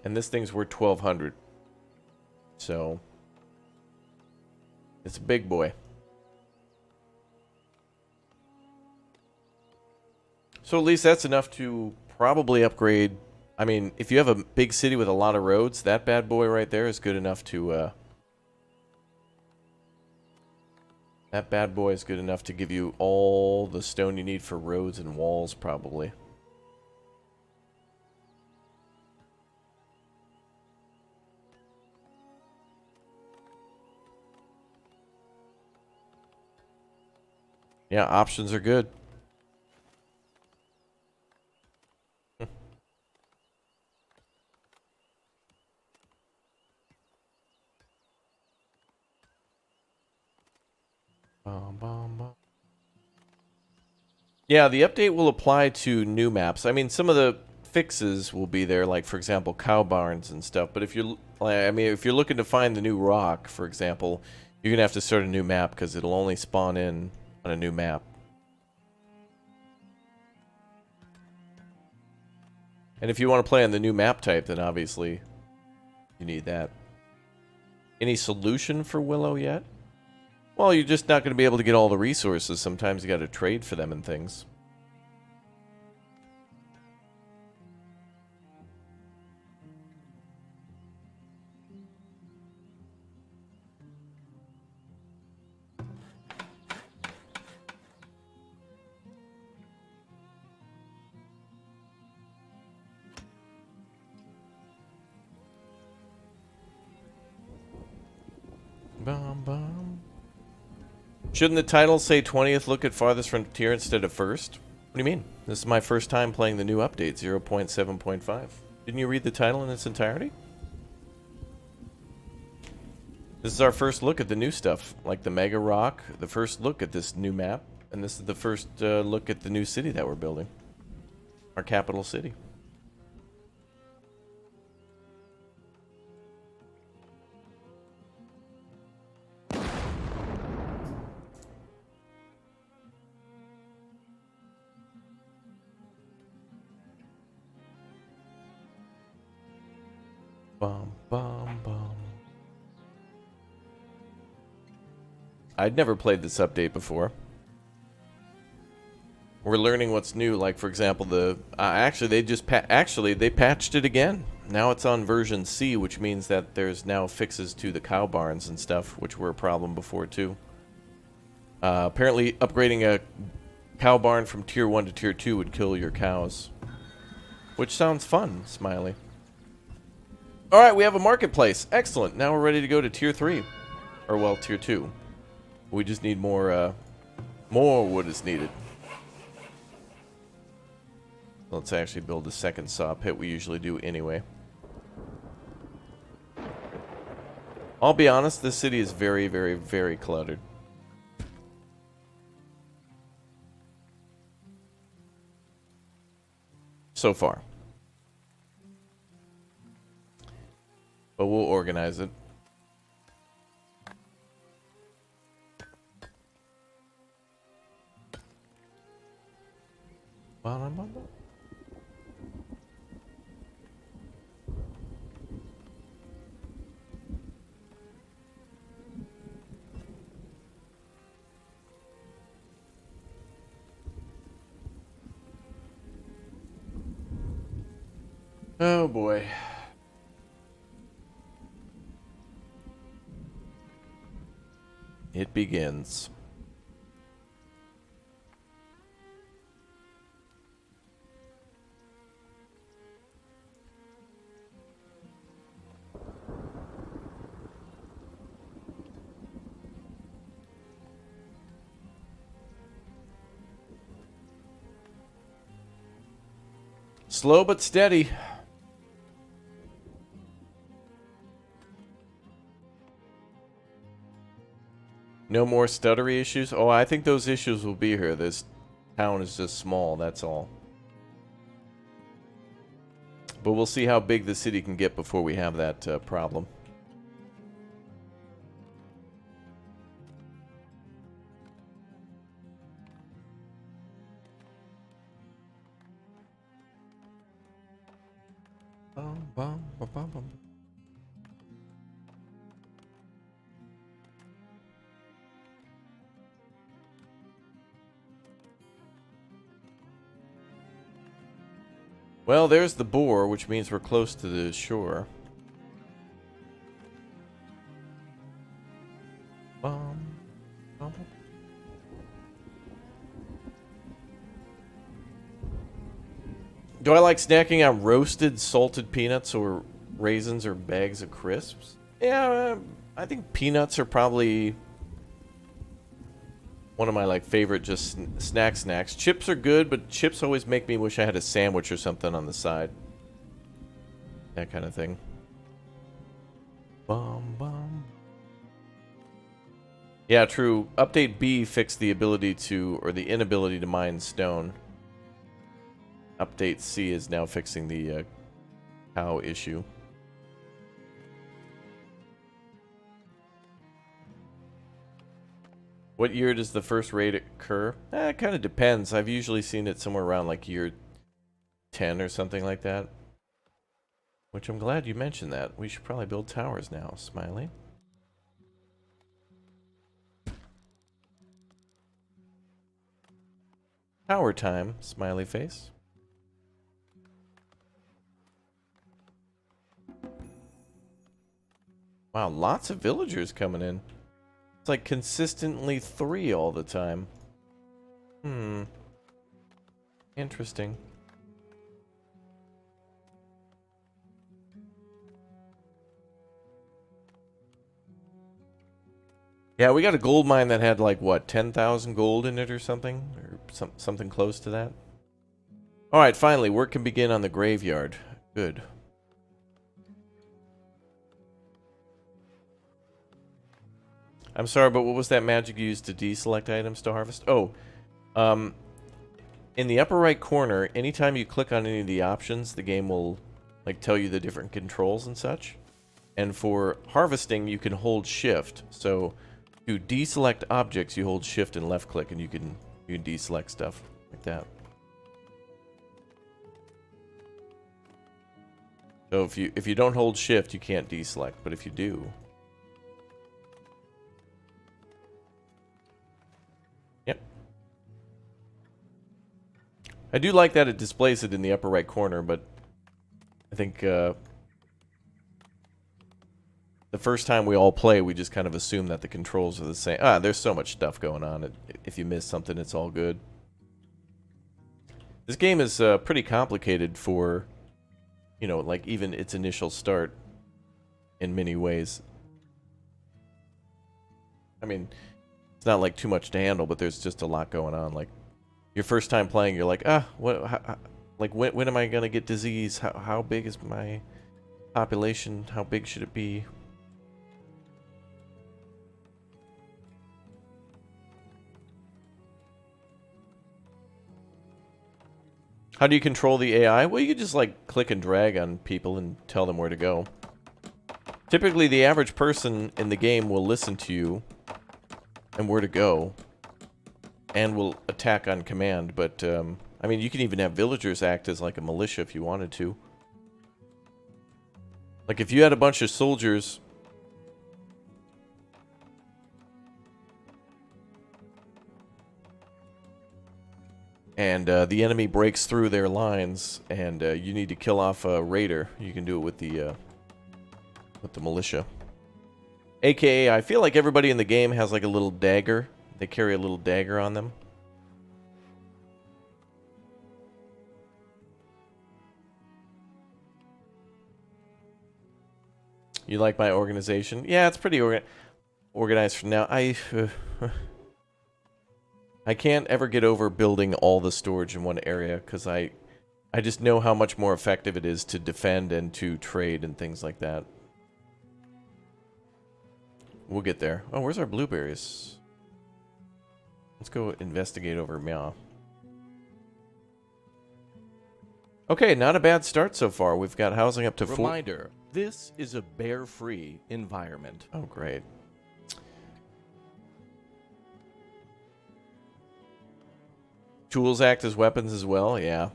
and this thing's worth 1,200. So it's a big boy. So at least that's enough to probably upgrade. I mean, if you have a big city with a lot of roads, that bad boy right there is good enough to... that bad boy is good enough to give you all the stone you need for roads and walls, probably. Yeah, options are good. Yeah, the update will apply to new maps. I mean, some of the fixes will be there, like for example, cow barns and stuff. But if you're, I mean, if you're looking to find the new rock, for example, you're gonna have to start a new map because it'll only spawn in on a new map. And if you want to play on the new map type, then obviously you need that. Any solution for Willow yet? Well, you're just not going to be able to get all the resources. Sometimes you got to trade for them and things. Bum, bum. Shouldn't the title say 20th look at Farthest Frontier instead of first? What do you mean? This is my first time playing the new update, 0.7.5. Didn't you read the title in its entirety? This is our first look at the new stuff, like the Mega Rock, the first look at this new map, and this is the first look at the new city that we're building. Our capital city. Bum, bum, bum. I'd never played this update before. We're learning what's new. Like for example, the actually they just they patched it again. Now it's on version C, which means that there's now fixes to the cow barns and stuff, which were a problem before too. Apparently, upgrading a cow barn from tier 1 to tier 2 would kill your cows, which sounds fun. Smiley. All right, we have a marketplace. Excellent. Now we're ready to go to tier 3, or well, tier 2. We just need more wood is needed. Let's actually build a second saw pit. We usually do anyway. I'll be honest, this city is very, very, very cluttered. So far. But we'll organize it. Oh boy. It begins. Slow but steady. No more stuttery issues? Oh, I think those issues will be here. This town is just small, that's all. But we'll see how big the city can get before we have that problem. Bum, bum, bum, bum, bum. Well, there's the boar, which means we're close to the shore. Bum, bum, bum. Do I like snacking on roasted salted peanuts or raisins or bags of crisps? Yeah, I think peanuts are probably one of my like favorite just snacks. Chips are good, but chips always make me wish I had a sandwich or something on the side. That kind of thing. Bum bum. Yeah, true. Update B fixed the ability to, or the inability to mine stone. Update C is now fixing the cow issue. What year does the first raid occur? It kind of depends. I've usually seen it somewhere around like year 10 or something like that. Which I'm glad you mentioned that. We should probably build towers now, Smiley. Tower time, smiley face. Wow, lots of villagers coming in. It's like consistently 3 all the time. Interesting. Yeah, we got a gold mine that had like, what, 10,000 gold in it or something? Or something close to that. Alright, finally, work can begin on the graveyard. Good. I'm sorry, but what was that magic used to deselect items to harvest? Oh, in the upper right corner, anytime you click on any of the options, the game will like tell you the different controls and such. And for harvesting, you can hold shift. So to deselect objects, you hold shift and left click, and you can deselect stuff like that. So if you don't hold shift, you can't deselect, but if you do. Yep. I do like that it displays it in the upper right corner, but I think the first time we all play, we just kind of assume that the controls are the same. There's so much stuff going on. If you miss something, it's all good. This game is pretty complicated for, you know, like even its initial start in many ways. I mean, it's not like too much to handle, but there's just a lot going on. Like your first time playing, you're like, like when am I gonna get disease? How big is my population? How big should it be? How do you control the AI? Well, you can just like click and drag on people and tell them where to go. Typically, the average person in the game will listen to you and where to go, and will attack on command. But I mean, you can even have villagers act as like a militia if you wanted to. Like if you had a bunch of soldiers and the enemy breaks through their lines, and you need to kill off a raider, you can do it with the militia. AKA, I feel like everybody in the game has like a little dagger. They carry a little dagger on them. You like my organization? Yeah, it's pretty organized for now. I can't ever get over building all the storage in one area, because I just know how much more effective it is to defend and to trade and things like that. We'll get there. Oh, where's our blueberries? Let's go investigate over Meow. Okay, not a bad start so far. We've got housing up to 4. Reminder, this is a bear-free environment. Oh, great. Tools act as weapons as well, yeah.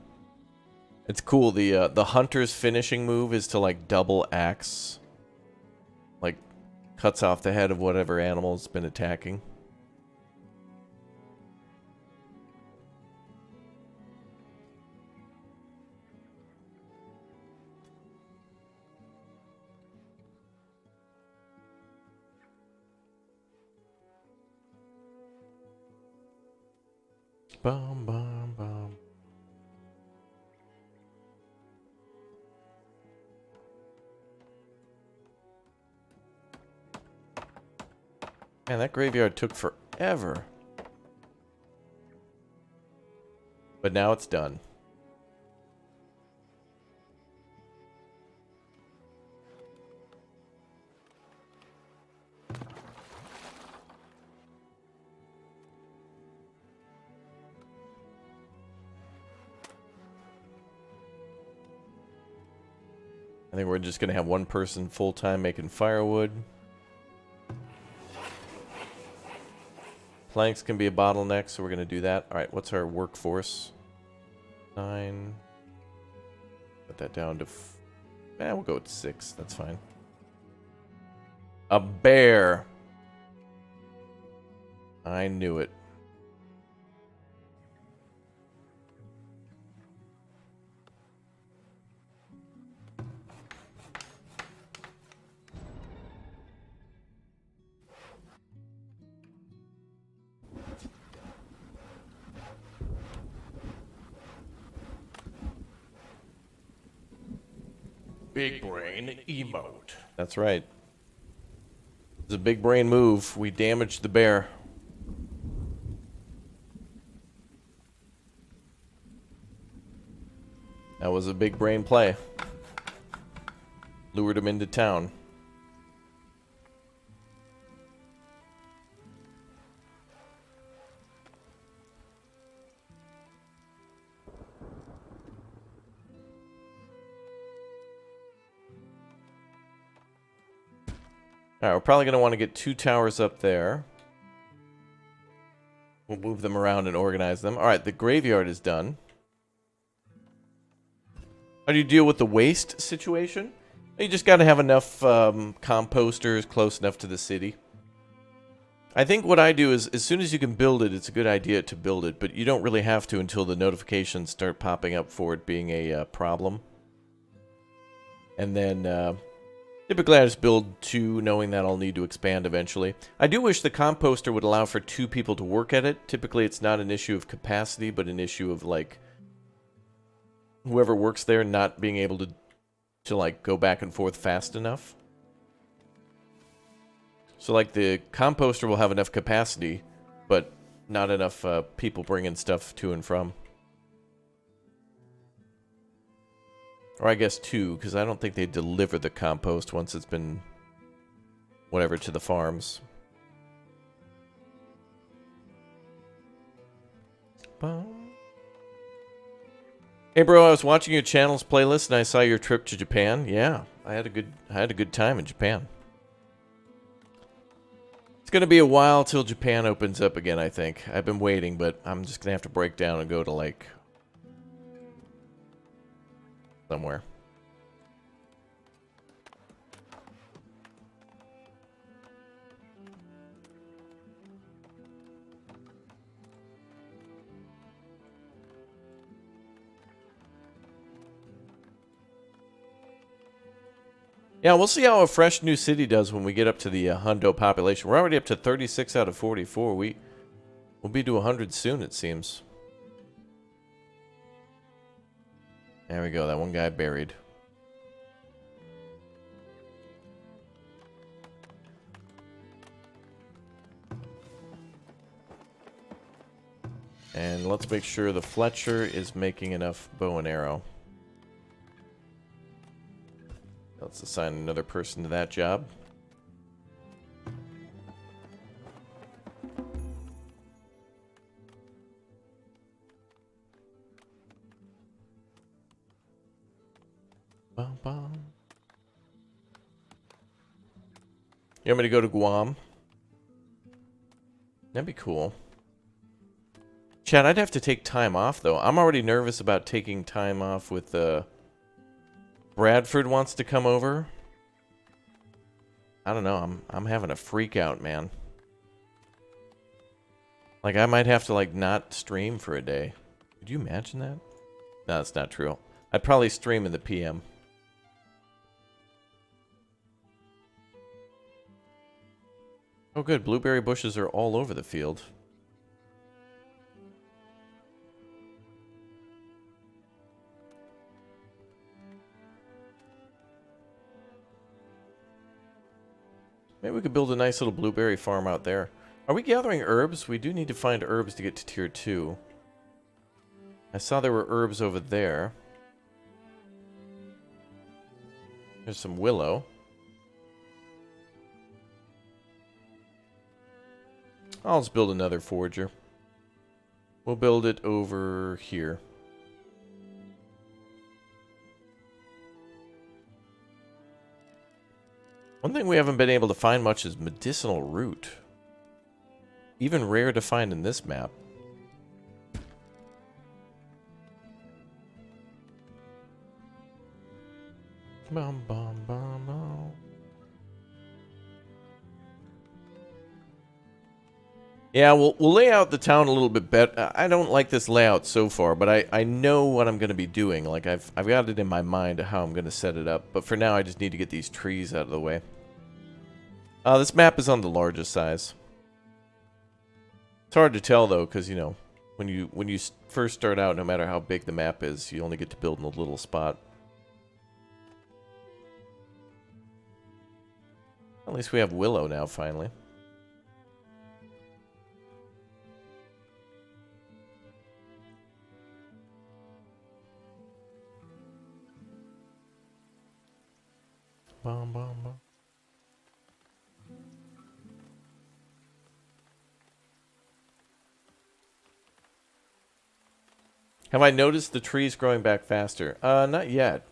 It's cool. The hunter's finishing move is to like double axe, like cuts off the head of whatever animal's been attacking. Bum bum bum. Man, that graveyard took forever. But now it's done. I think we're just going to have one person full-time making firewood. Planks can be a bottleneck, so we're going to do that. All right, what's our workforce? 9. Put that down to... we'll go with 6. That's fine. A bear. I knew it. Big brain emote. That's right. It's a big brain move. We damaged the bear. That was a big brain play. Lured him into town. Alright, we're probably going to want to get 2 towers up there. We'll move them around and organize them. Alright, the graveyard is done. How do you deal with the waste situation? You just got to have enough composters close enough to the city. I think what I do is, as soon as you can build it, it's a good idea to build it, but you don't really have to until the notifications start popping up for it being a problem. And then... typically I just build 2, knowing that I'll need to expand eventually. I do wish the composter would allow for 2 people to work at it. Typically it's not an issue of capacity, but an issue of, like, whoever works there not being able to like, go back and forth fast enough. So, like, the composter will have enough capacity, but not enough people bringing stuff to and from. Or I guess 2, because I don't think they deliver the compost once it's been, whatever, to the farms. Hey bro, I was watching your channel's playlist and I saw your trip to Japan. Yeah, I had a good time in Japan. It's gonna be a while till Japan opens up again, I think. I've been waiting, but I'm just gonna have to break down and go to, like, somewhere. Yeah, we'll see how a fresh new city does when we get up to the hundo population. We're already up to 36 out of 44. We'll be to 100 soon, it seems. There we go, that one guy buried. And let's make sure the Fletcher is making enough bow and arrow. Let's assign another person to that job. Bum, bum. You want me to go to Guam? That'd be cool. Chad, I'd have to take time off, though. I'm already nervous about taking time off with Bradford wants to come over. I don't know. I'm having a freak out, man. Like, I might have to, like, not stream for a day. Could you imagine that? No, that's not true. I'd probably stream in the PM. Oh, good. Blueberry bushes are all over the field. Maybe we could build a nice little blueberry farm out there. Are we gathering herbs? We do need to find herbs to get to tier 2. I saw there were herbs over there. There's some willow. I'll just build another forager. We'll build it over here. One thing we haven't been able to find much is medicinal root. Even rare to find in this map. Bum, bum, bum, bum. Yeah, we'll lay out the town a little bit better. I don't like this layout so far, but I know what I'm going to be doing. Like, I've got it in my mind how I'm going to set it up. But for now, I just need to get these trees out of the way. This map is on the largest size. It's hard to tell, though, because, you know, when you first start out, no matter how big the map is, you only get to build in a little spot. At least we have willow now, finally. Bum, bum, bum. Have I noticed the trees growing back faster? Not yet.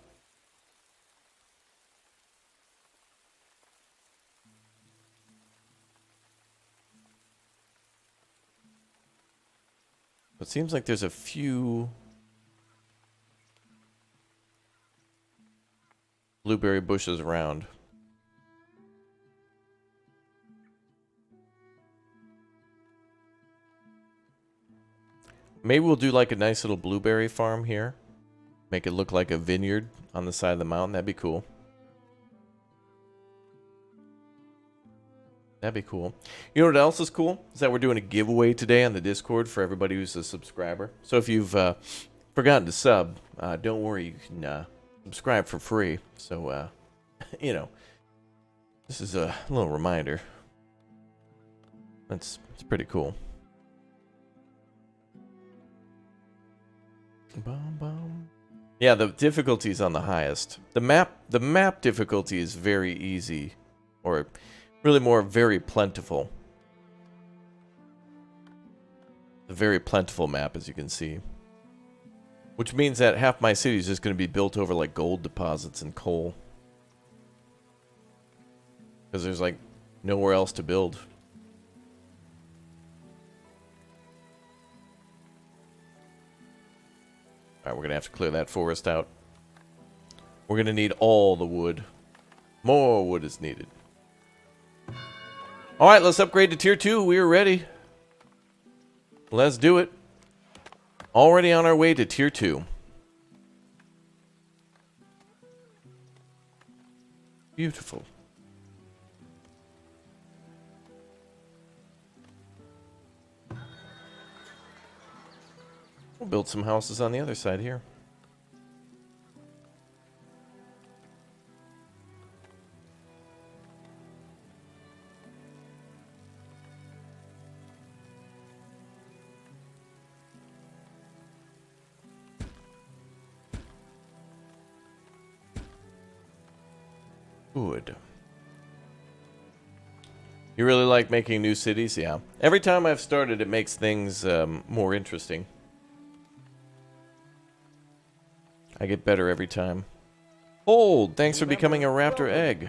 It seems like there's a few blueberry bushes around. Maybe we'll do like a nice little blueberry farm here. Make it look like a vineyard on the side of the mountain. That'd be cool. That'd be cool. You know what else is cool? Is that we're doing a giveaway today on the Discord for everybody who's a subscriber. So if you've forgotten to sub, don't worry. You can subscribe for free. So, you know, this is a little reminder. It's pretty cool. Bum, bum. Yeah, the difficulty is on the highest. The map difficulty is very easy, or really more very plentiful. A very plentiful map, as you can see. Which means that half my city is just going to be built over like gold deposits and coal. Because there's like nowhere else to build. Alright, we're going to have to clear that forest out. We're going to need all the wood. More wood is needed. Alright, let's upgrade to tier 2. We are ready. Let's do it. Already on our way to tier 2. Beautiful. We'll build some houses on the other side here. Good. You really like making new cities? Yeah. Every time I've started, it makes things more interesting. I get better every time. Hold! Thanks for becoming a raptor egg.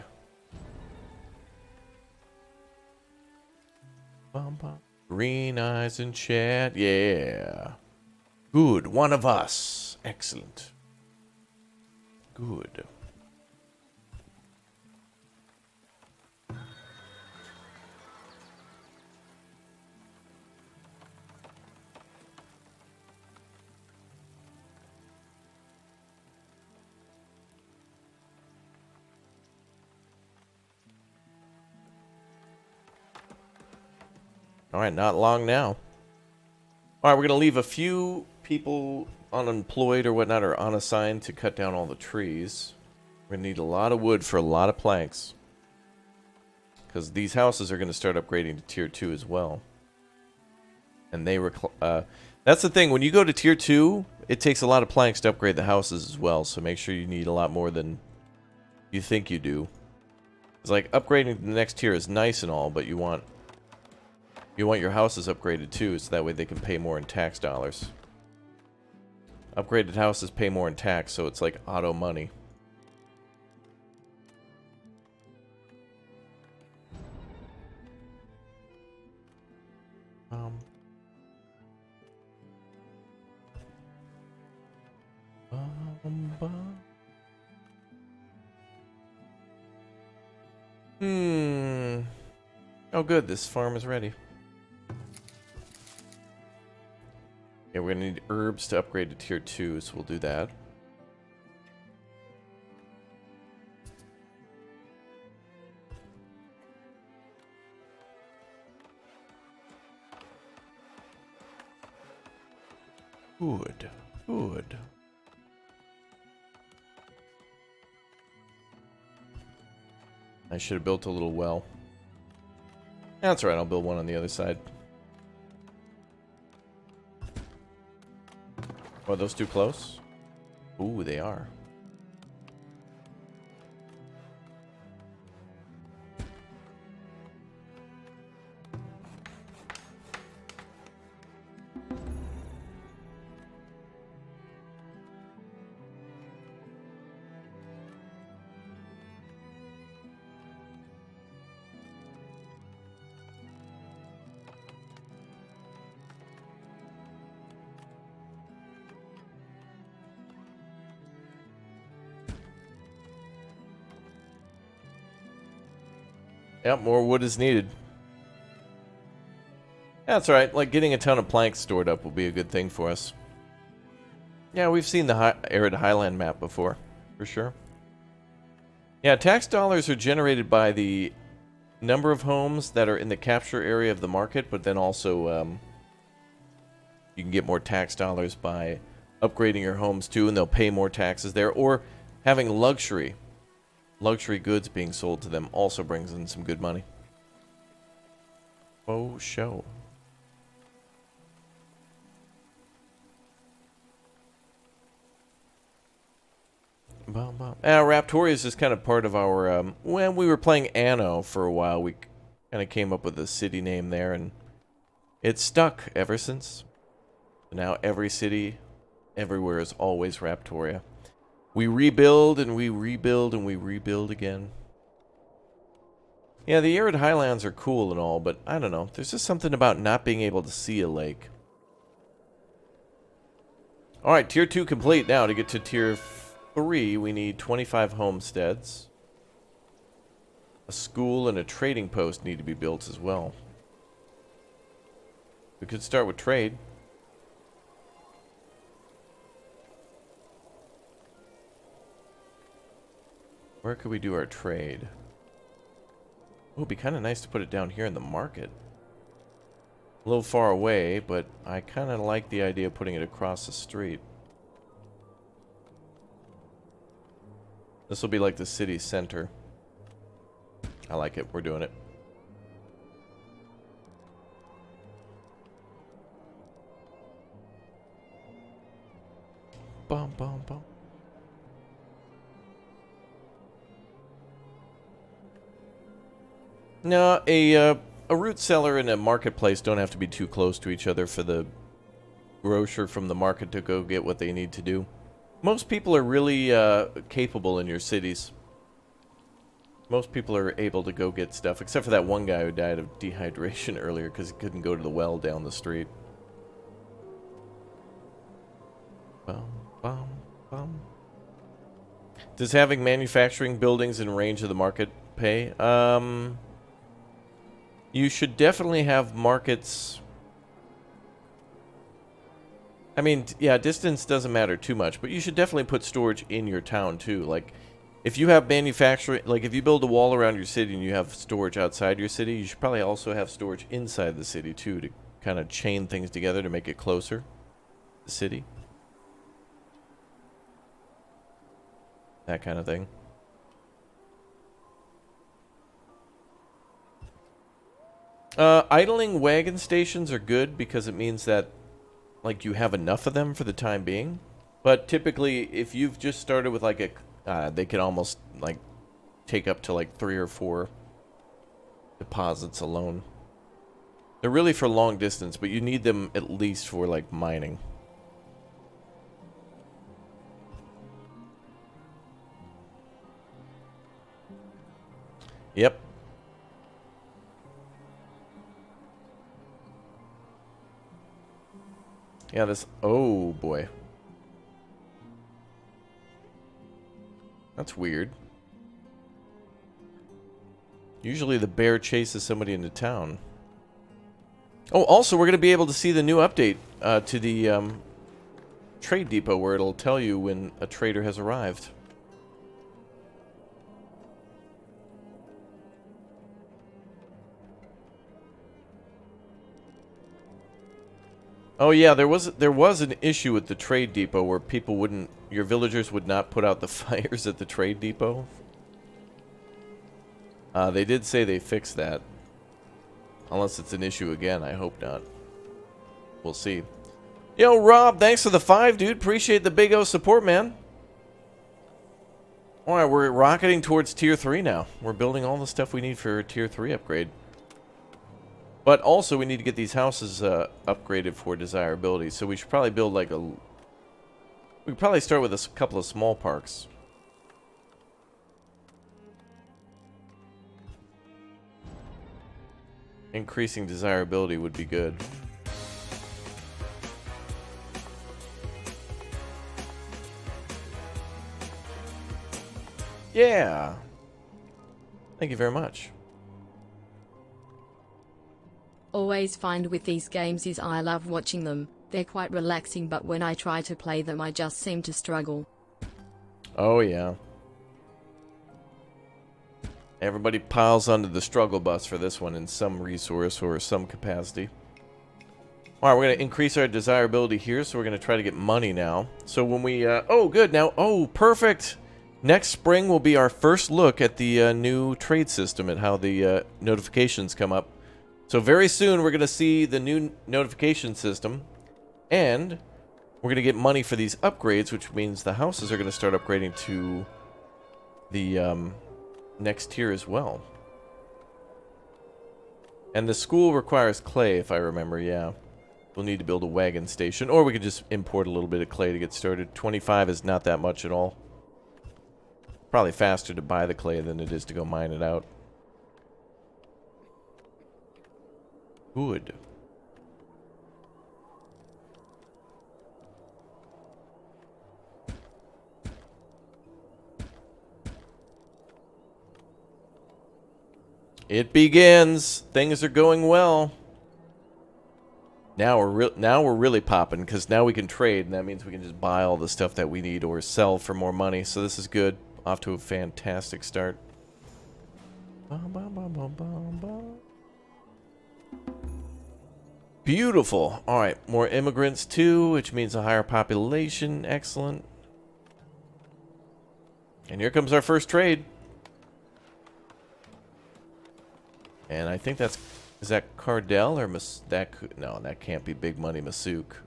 Bum, bum. Green eyes in chat. Yeah. Good. One of us. Excellent. Good. All right, not long now. All right, we're going to leave a few people unemployed or whatnot or unassigned to cut down all the trees. We're going to need a lot of wood for a lot of planks. Because these houses are going to start upgrading to Tier 2 as well. And they that's the thing. When you go to Tier 2, it takes a lot of planks to upgrade the houses as well. So make sure you need a lot more than you think you do. It's like upgrading to the next tier is nice and all, but you want your houses upgraded too, so that way they can pay more in tax dollars. Upgraded houses pay more in tax, so it's like auto money. Oh good, this farm is ready. Yeah, we're gonna need herbs to upgrade to Tier 2, so we'll do that. Good. Good. I should have built a little well. That's alright, I'll build one on the other side. Are those too close? Ooh, they are. Yep, more wood is needed. That's right, like getting a ton of planks stored up will be a good thing for us. Yeah, we've seen the arid highland map before, for sure. Yeah, tax dollars are generated by the number of homes that are in the capture area of the market, but then also you can get more tax dollars by upgrading your homes too, and they'll pay more taxes there, or having luxury goods being sold to them also brings in some good money. Oh, show. Raptoria is just kind of part of our, when we were playing Anno for a while, we kind of came up with a city name there, and it's stuck ever since. Now every city, everywhere is always Raptoria. We rebuild, and we rebuild, and we rebuild again. Yeah, the arid highlands are cool and all, but I don't know. There's just something about not being able to see a lake. Alright, Tier 2 complete now. To get to Tier 3, we need 25 homesteads. A school and a trading post need to be built as well. We could start with trade. Where could we do our trade? Oh, it'd be kind of nice to put it down here in the market. A little far away, but I kind of like the idea of putting it across the street. This will be like the city center. I like it. We're doing it. Bum, bum, bum. No, a root seller and a marketplace don't have to be too close to each other for the grocer from the market to go get what they need to do. Most people are really capable in your cities. Most people are able to go get stuff, except for that one guy who died of dehydration earlier because he couldn't go to the well down the street. Bum, bum, bum. Does having manufacturing buildings in range of the market pay? You should definitely have markets. I mean, yeah, distance doesn't matter too much, but you should definitely put storage in your town too. Like, if you have manufacturing, like if you build a wall around your city and you have storage outside your city, you should probably also have storage inside the city too, to kind of chain things together to make it closer to the city. That kind of thing. Idling wagon stations are good because it means that, like, you have enough of them for the time being. But typically, if you've just started with like a, they can almost like take up to like 3 or 4 deposits alone. They're really for long distance, but you need them at least for like mining. Yep. Yeah, this... Oh, boy. That's weird. Usually the bear chases somebody into town. Oh, also, we're going to be able to see the new update to the trade depot where it'll tell you when a trader has arrived. Oh yeah, there was an issue with the trade depot where people wouldn't, your villagers would not put out the fires at the trade depot. They did say they fixed that. Unless it's an issue again, I hope not. We'll see. Yo, Rob, thanks for the 5, dude. Appreciate the big O support, man. Alright, we're rocketing towards Tier 3 now. We're building all the stuff we need for Tier 3 upgrade. But also, we need to get these houses upgraded for desirability. So we should probably build like a... We could probably start with a couple of small parks. Increasing desirability would be good. Yeah. Thank you very much. Always find with these games is I love watching them. They're quite relaxing, but when I try to play them I just seem to struggle. Oh yeah. Everybody piles onto the struggle bus for this one in some resource or some capacity. Alright, we're going to increase our desirability here, so we're going to try to get money now. So when we... oh, good. Now, oh, perfect. Next spring will be our first look at the new trade system and how the notifications come up. So very soon we're going to see the new notification system, and we're going to get money for these upgrades, which means the houses are going to start upgrading to the next tier as well. And the school requires clay, if I remember, yeah. We'll need to build a wagon station, or we could just import a little bit of clay to get started. 25 is not that much at all. Probably faster to buy the clay than it is to go mine it out. Good. It begins. Things are going well. Now we're really popping, because now we can trade, and that means we can just buy all the stuff that we need or sell for more money. So this is good. Off to a fantastic start. Beautiful. All right, more immigrants too, which means a higher population. Excellent. And here comes our first trade. And I think that's... Is that Cardell or no, that can't be Big Money Masook.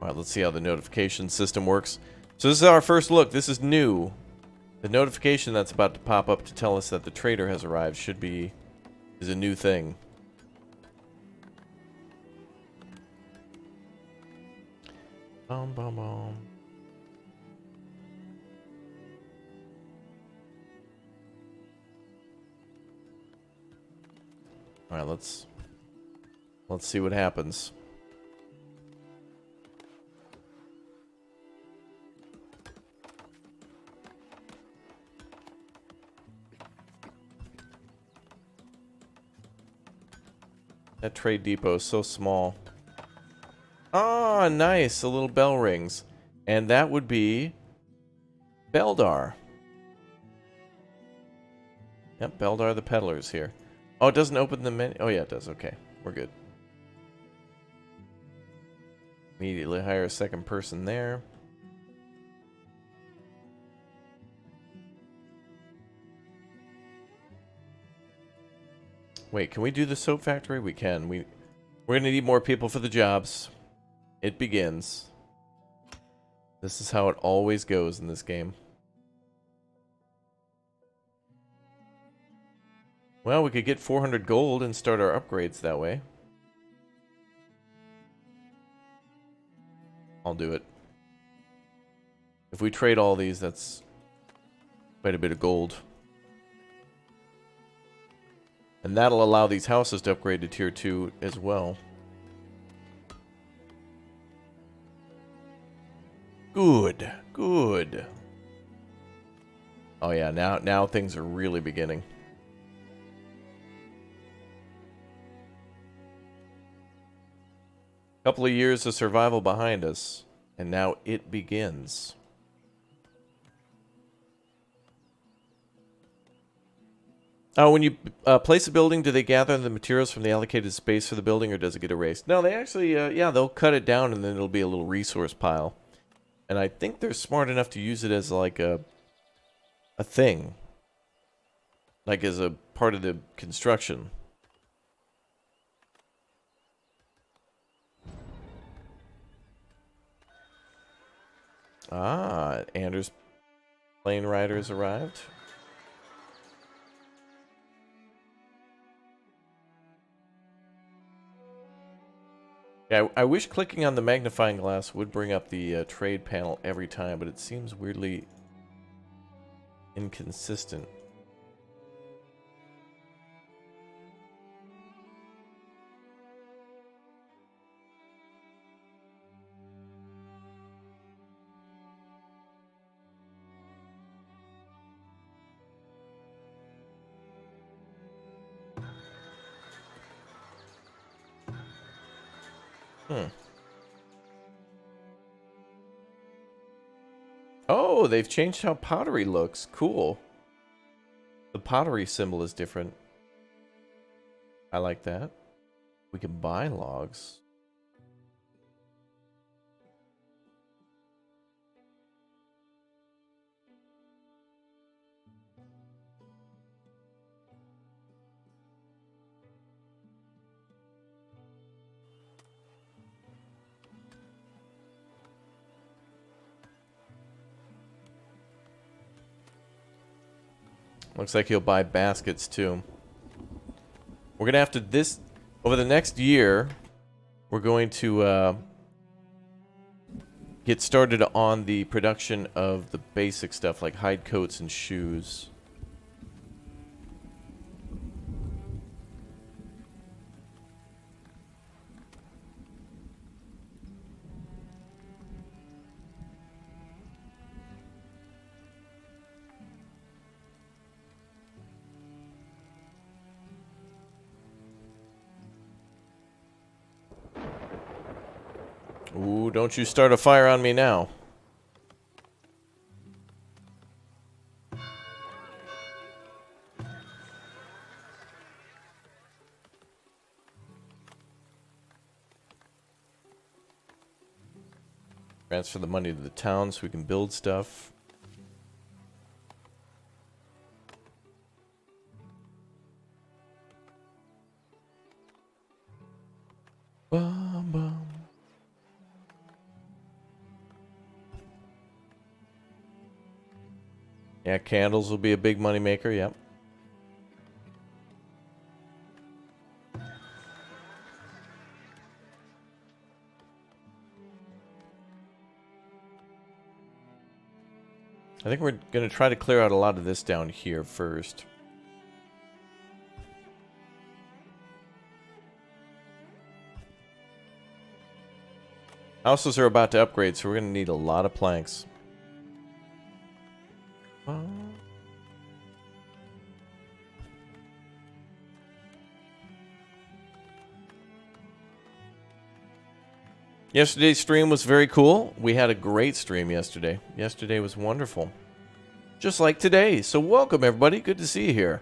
Alright, let's see how the notification system works. So this is our first look. This is new. The notification that's about to pop up to tell us that the trader has arrived is a new thing. Bum, bum, bum. right, let's see what happens. That trade depot is so small. Ah, nice. A little bell rings. And that would be Beldar. Yep, Beldar the peddler's here. Oh, it doesn't open the menu. Oh, yeah, it does. Okay, we're good. Immediately hire a second person there. Wait, can we do the soap factory? We can. We're gonna need more people for the jobs. It begins. This is how it always goes in this game. Well, we could get 400 gold and start our upgrades that way. I'll do it. If we trade all these, that's quite a bit of gold. And that'll allow these houses to upgrade to tier 2 as well. Good, good. Oh yeah, now things are really beginning. Couple of years of survival behind us, and now it begins. Oh, when you place a building, do they gather the materials from the allocated space for the building, or does it get erased? No, they actually, yeah, they'll cut it down, and then it'll be a little resource pile. And I think they're smart enough to use it as like a thing, like as a part of the construction. Ah, Anders' plane riders arrived. Yeah, I wish clicking on the magnifying glass would bring up the trade panel every time, but it seems weirdly inconsistent. Oh, they've changed how pottery looks. Cool. The pottery symbol is different. I like that. We can buy logs. Looks like he'll buy baskets too. We're gonna have to over the next year. We're going to get started on the production of the basic stuff like hide coats and shoes. Ooh, don't you start a fire on me now. Transfer the money to the town so we can build stuff. Bum, bum. Yeah, candles will be a big money maker, yep. I think we're going to try to clear out a lot of this down here first. Houses are about to upgrade, so we're going to need a lot of planks. Yesterday's stream was very cool. We had a great stream yesterday. Yesterday was wonderful. Just like today. So welcome, everybody. Good to see you here.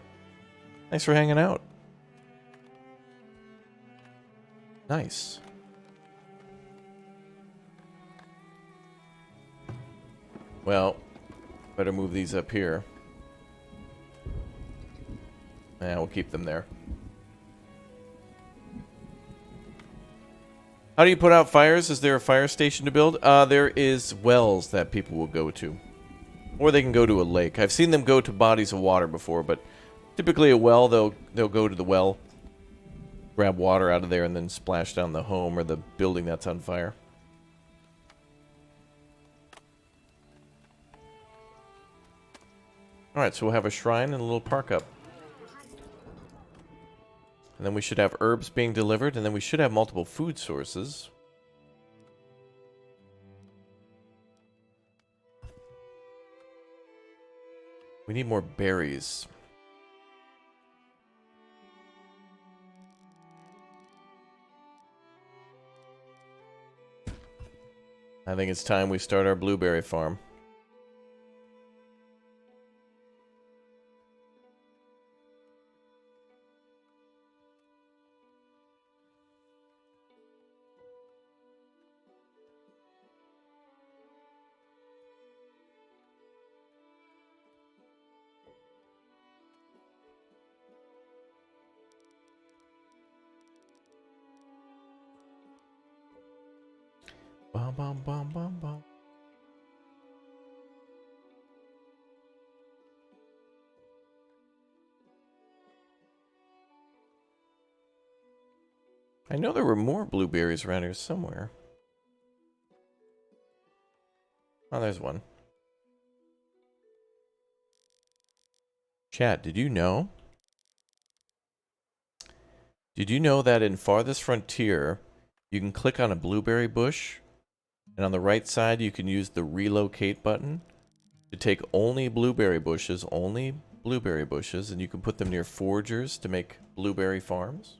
Thanks for hanging out. Nice. Well, better move these up here. Yeah, we'll keep them there. How do you put out fires? Is there a fire station to build? There is wells that people will go to. Or they can go to a lake. I've seen them go to bodies of water before, but typically a well, they'll go to the well, grab water out of there, and then splash down the home or the building that's on fire. Alright, so we'll have a shrine and a little park up. And then we should have herbs being delivered, and then we should have multiple food sources. We need more berries. I think it's time we start our blueberry farm. Bum, bum, bum, bum, bum. I know there were more blueberries around here somewhere. Oh, there's one. Chat, did you know? Did you know that in Farthest Frontier, you can click on a blueberry bush, and on the right side you can use the relocate button to take only blueberry bushes, and you can put them near foragers to make blueberry farms?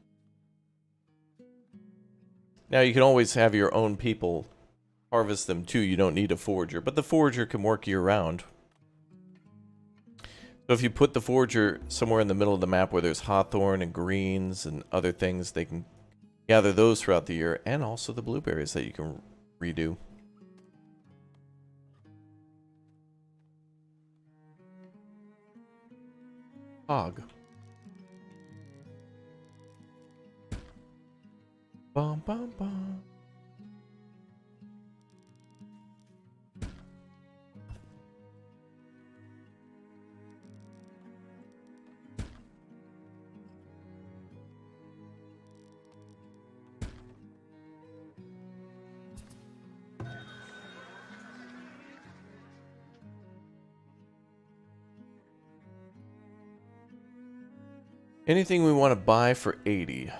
Now you can always have your own people harvest them too, you don't need a forager, but the forager can work year-round. So if you put the forager somewhere in the middle of the map where there's hawthorn and greens and other things, they can gather those throughout the year, and also the blueberries that you can redo. Hog. Bum, bum, bum. Anything we want to buy for 80?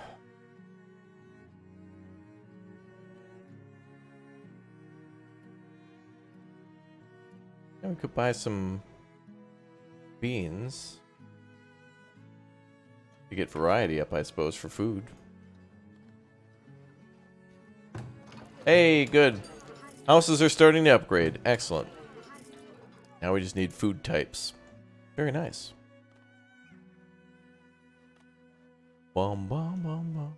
Yeah, we could buy some beans to get variety up, I suppose, for food. Hey, good. Houses are starting to upgrade. Excellent. Now we just need food types. Very nice. Bum, bum, bum, bum.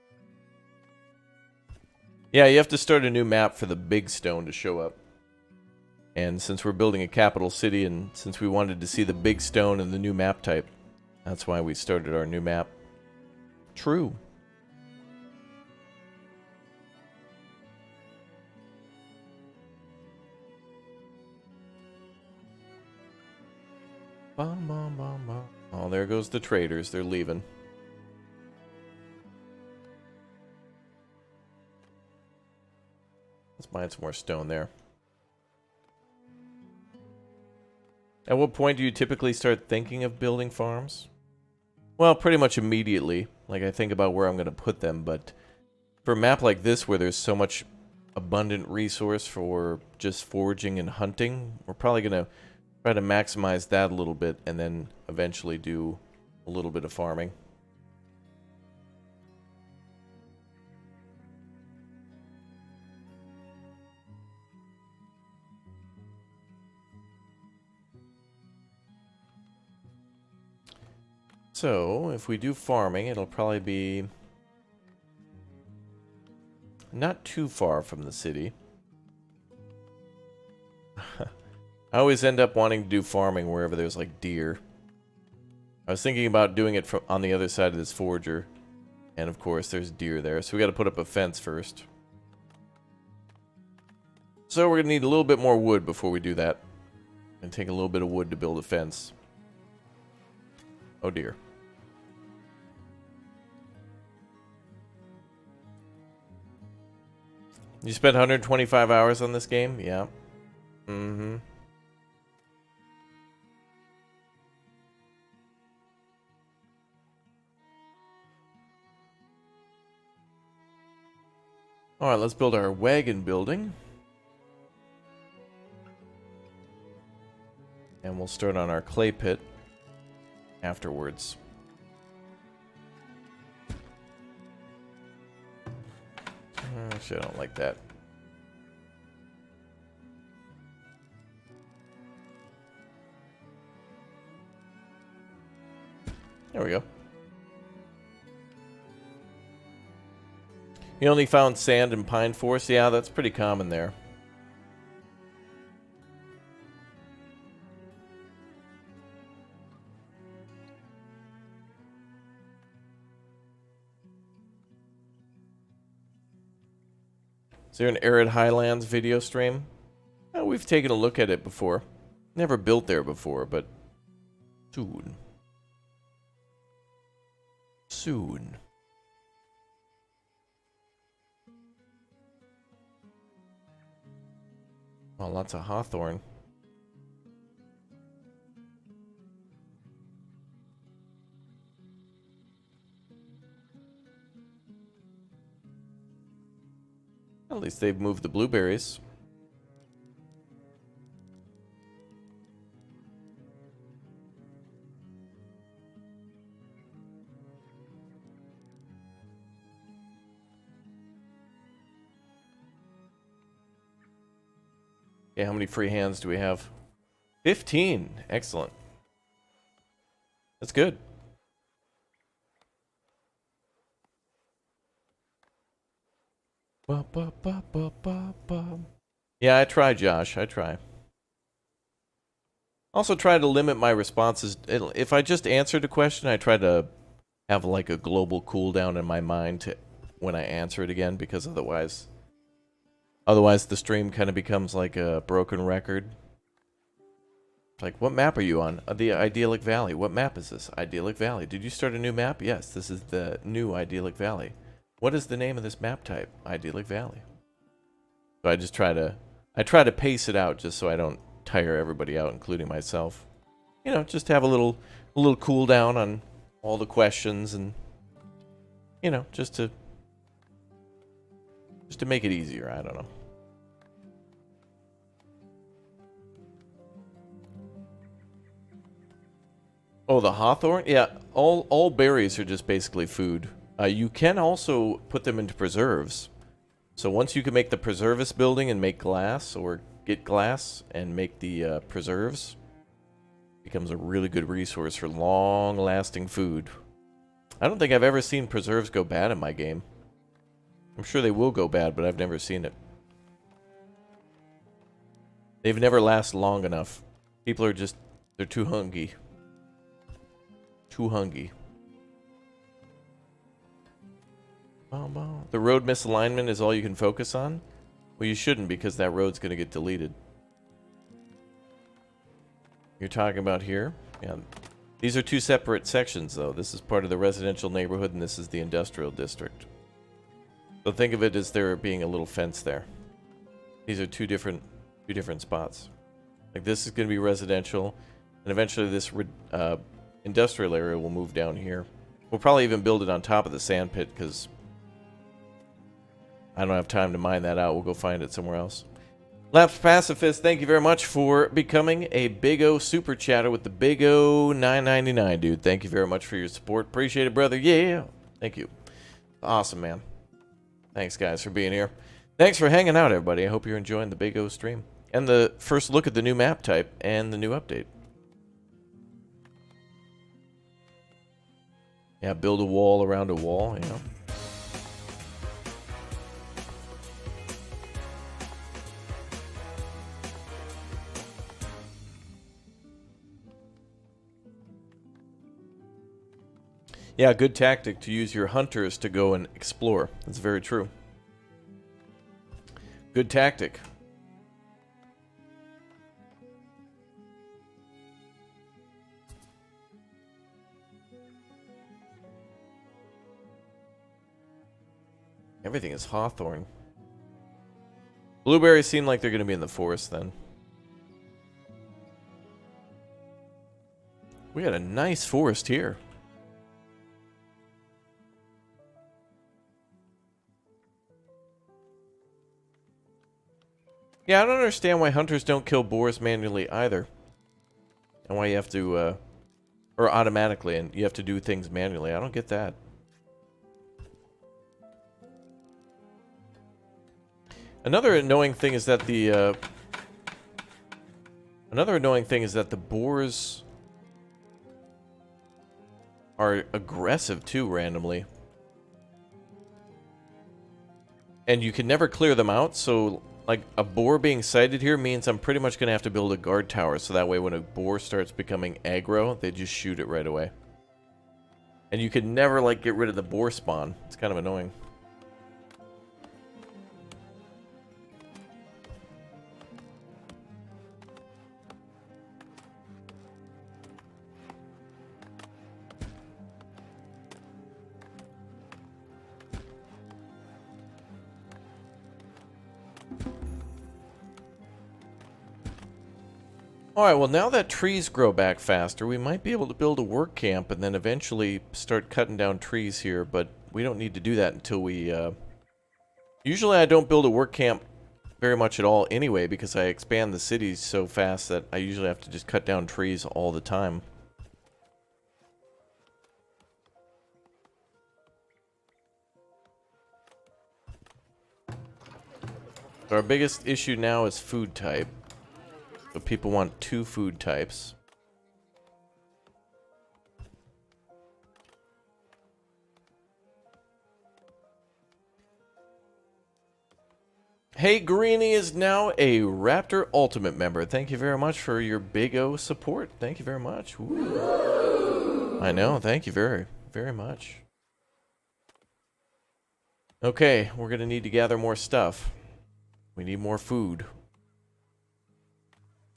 Yeah, you have to start a new map for the big stone to show up. And since we're building a capital city, and since we wanted to see the big stone and the new map type, that's why we started our new map. True. Bum, bum, bum, bum. Oh, there goes the traders. They're leaving. Let's mine some more stone there. At what point do you typically start thinking of building farms? Well, pretty much immediately. Like, I think about where I'm going to put them, but for a map like this where there's so much abundant resource for just foraging and hunting. We're probably going to try to maximize that a little bit and then eventually do a little bit of farming. So, if we do farming, it'll probably be not too far from the city. I always end up wanting to do farming wherever there's like deer. I was thinking about doing it from on the other side of this forager. And of course there's deer there, so we got to put up a fence first. So we're going to need a little bit more wood before we do that. And take a little bit of wood to build a fence. Oh dear. You spent 125 hours on this game? Yeah. Mm-hmm. Alright, let's build our wagon building. And we'll start on our clay pit afterwards. Actually, I don't like that. There we go. You only found sand in pine forest? Yeah, that's pretty common there. Is there an Arid Highlands video stream? We've taken a look at it before. Never built there before, but soon. Soon. Oh, lots of hawthorn. At least they've moved the blueberries. Yeah, how many free hands do we have? 15. Excellent. That's good. Ba, ba, ba, ba, ba, ba. Yeah, I try, Josh. I try. Also try to limit my responses. If I just answered a question, I try to have like a global cooldown in my mind to when I answer it again, because otherwise the stream kind of becomes like a broken record. Like, what map are you on? The Idyllic Valley. What map is this? Idyllic Valley. Did you start a new map? Yes, this is the new Idyllic Valley. What is the name of this map type? Idyllic Valley. So I just try to pace it out just so I don't tire everybody out, including myself. You know, just have a little cool down on all the questions, and you know, just to make it easier. I don't know. Oh, the hawthorn? Yeah, all berries are just basically food. You can also put them into preserves. So once you can make the preservist building and make glass, or get glass and make the preserves, it becomes a really good resource for long-lasting food. I don't think I've ever seen preserves go bad in my game. I'm sure they will go bad, but I've never seen it. They've never lasted long enough. People are just, they're too hungry. Too hungry. The road misalignment is all you can focus on? Well, you shouldn't, because that road's going to get deleted. You're talking about here? Yeah. These are two separate sections, though. This is part of the residential neighborhood, and this is the industrial district. So think of it as there being a little fence there. These are two different spots. Like, this is going to be residential, and eventually this industrial area will move down here. We'll probably even build it on top of the sand pit, because I don't have time to mine that out. We'll go find it somewhere else. Laps Pacifist, thank you very much for becoming a Big O Super Chatter with the Big O 999, dude. Thank you very much for your support. Appreciate it, brother. Yeah. Thank you. Awesome, man. Thanks, guys, for being here. Thanks for hanging out, everybody. I hope you're enjoying the Big O stream. And the first look at the new map type and the new update. Yeah, build a wall around a wall, you know. Yeah, good tactic to use your hunters to go and explore. That's very true. Good tactic. Everything is hawthorn. Blueberries seem like they're going to be in the forest then. We got a nice forest here. Yeah, I don't understand why hunters don't kill boars manually either. And why you have to, or automatically, and you have to do things manually. I don't get that. Another annoying thing is that the, boars are aggressive too, randomly. And you can never clear them out, so... Like, a boar being sighted here means I'm pretty much going to have to build a guard tower, so that way when a boar starts becoming aggro, they just shoot it right away. And you can never, like, get rid of the boar spawn. It's kind of annoying. Alright, well now that trees grow back faster, we might be able to build a work camp and then eventually start cutting down trees here, but we don't need to do that until we, Usually I don't build a work camp very much at all anyway, because I expand the cities so fast that I usually have to just cut down trees all the time. So our biggest issue now is food type. So people want 2 food types. Hey, Greenie is now a Raptor Ultimate member. Thank you very much for your Big O support. Thank you very much. Ooh. I know, thank you very, very much. Okay, we're gonna need to gather more stuff. We need more food.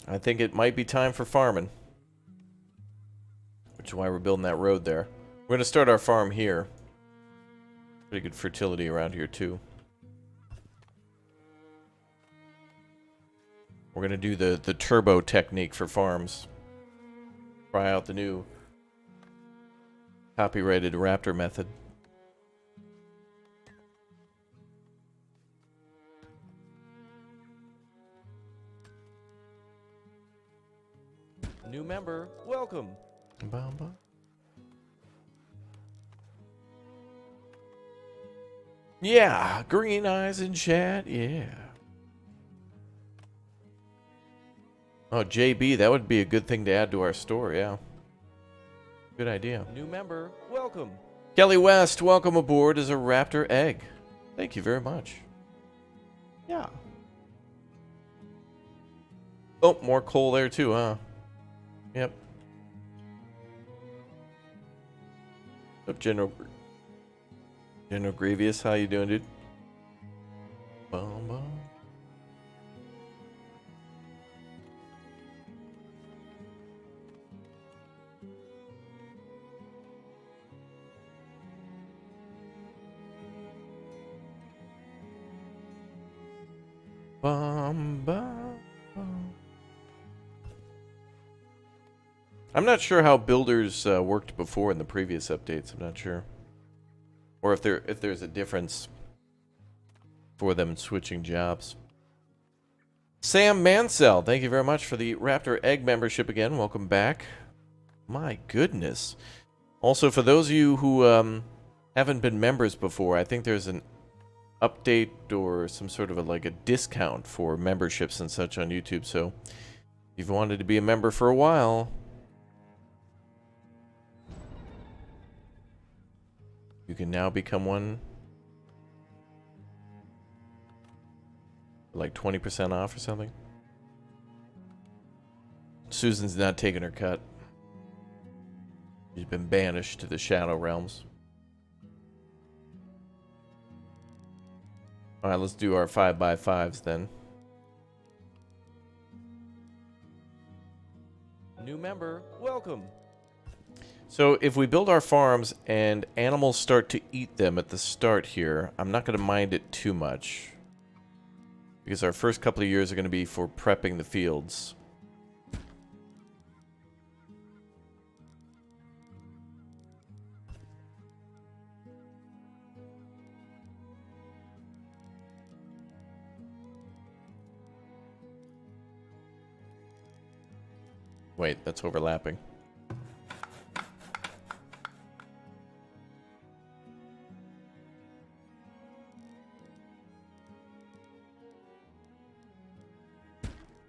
I think it might be time for farming. Which is why we're building that road there. We're going to start our farm here. Pretty good fertility around here too. We're going to do the turbo technique for farms. Try out the new copyrighted Raptor method. New member, welcome. Bamba. Yeah, green eyes in chat, yeah. Oh, JB, that would be a good thing to add to our store, yeah. Good idea. New member, welcome. Kelly West, welcome aboard as a Raptor egg. Thank you very much. Yeah. Oh, more coal there too, huh? Yep. Up, General Grievous, how you doing, dude? Boom, boom. Bum, bum, bum. I'm not sure how builders worked before in the previous updates. I'm not sure, or if there's a difference. for them switching jobs. Sam Mansell, thank you very much for the Raptor Egg membership again. Welcome back. My goodness. Also, for those of you who haven't been members before, I think there's an update or some sort of a discount for memberships and such on YouTube. So if you've wanted to be a member for a while, you can now become one. Like 20% off or something. Susan's not taking her cut. She's been banished to the Shadow Realms. Alright, let's do our 5x5s then. New member, welcome! So if we build our farms and animals start to eat them at the start here, I'm not going to mind it too much. Because our first couple of years are going to be for prepping the fields. Wait, that's overlapping.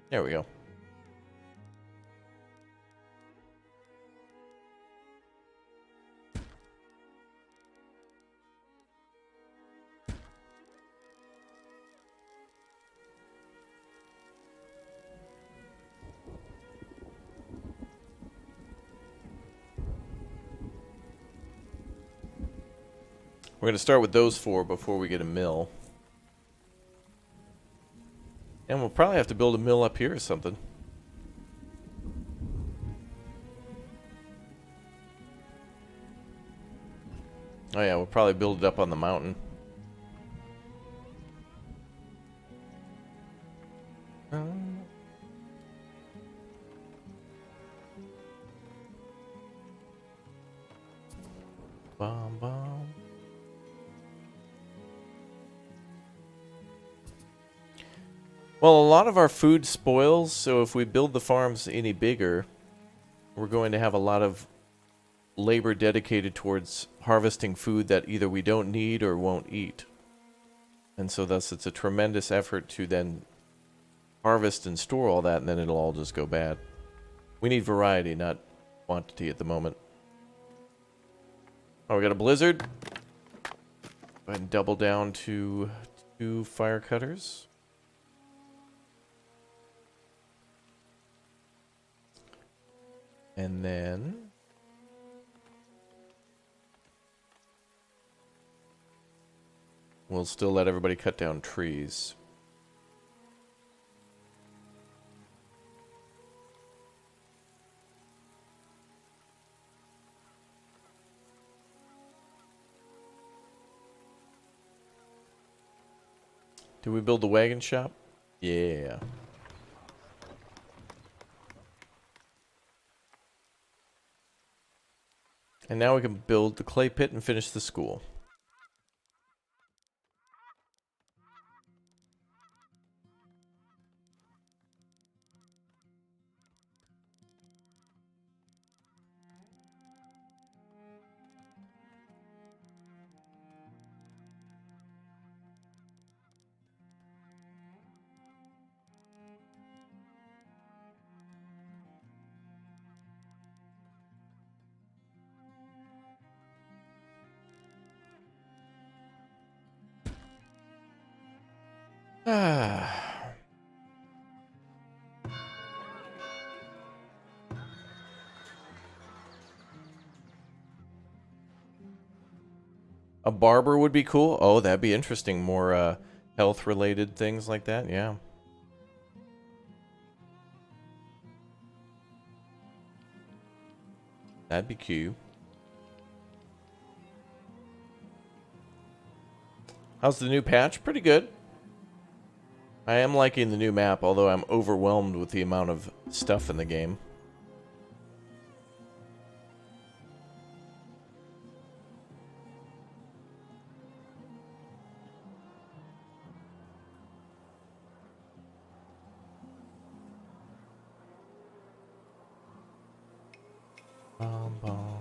There we go. We're going to start with those 4 before we get a mill. And we'll probably have to build a mill up here or something. Oh yeah, we'll probably build it up on the mountain. Bom, bom. Well, a lot of our food spoils, so if we build the farms any bigger, we're going to have a lot of labor dedicated towards harvesting food that either we don't need or won't eat. And so thus it's a tremendous effort to then harvest and store all that, and then it'll all just go bad. We need variety, not quantity at the moment. Oh, we got a blizzard. Go ahead and double down to 2 fire cutters. And then we'll still let everybody cut down trees. Did we build the wagon shop? Yeah. And now we can build the clay pit and finish the school. A barber would be cool. Oh, that'd be interesting. More health-related things like that. Yeah. That'd be cute. How's the new patch? Pretty good. I am liking the new map, although I'm overwhelmed with the amount of stuff in the game. bum.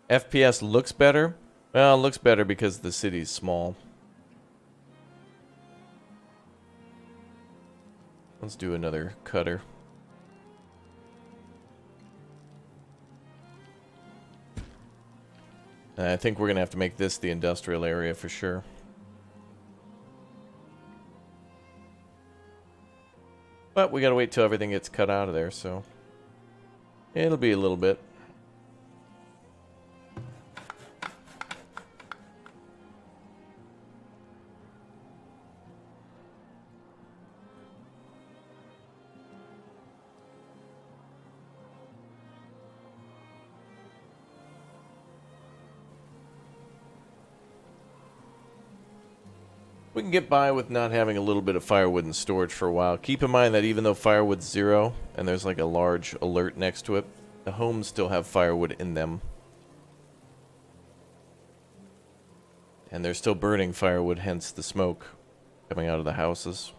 FPS looks better. Well, it looks better because the city's small. Let's do another cutter. And I think we're going to have to make this the industrial area for sure. But we got to wait till everything gets cut out of there, so it'll be a little bit. We can get by with not having a little bit of firewood in storage for a while. Keep in mind that even though firewood's 0 and there's like a large alert next to it, the homes still have firewood in them. And they're still burning firewood, hence the smoke coming out of the houses.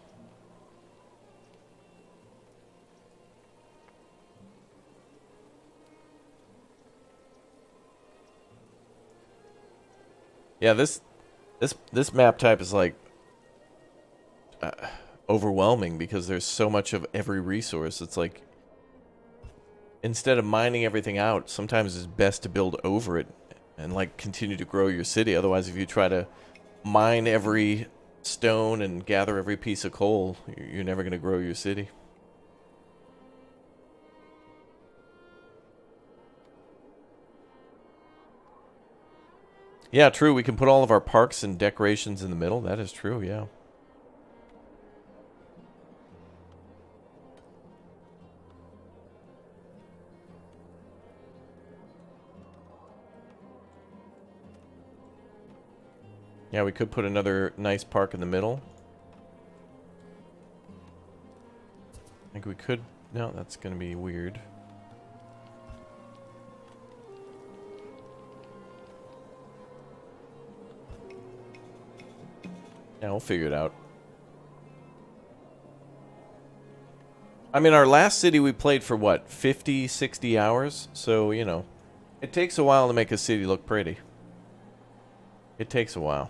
Yeah, this map type is like overwhelming because there's so much of every resource. It's like instead of mining everything out, sometimes it's best to build over it and like continue to grow your city. Otherwise, if you try to mine every stone and gather every piece of coal, you're never going to grow your city. Yeah, true. We can put all of our parks and decorations in the middle. That is true, yeah. Yeah, we could put another nice park in the middle. I think we could... No, that's going to be weird. Yeah, we'll figure it out. I mean, our last city we played for, what, 50, 60 hours? So, you know, it takes a while to make a city look pretty. It takes a while.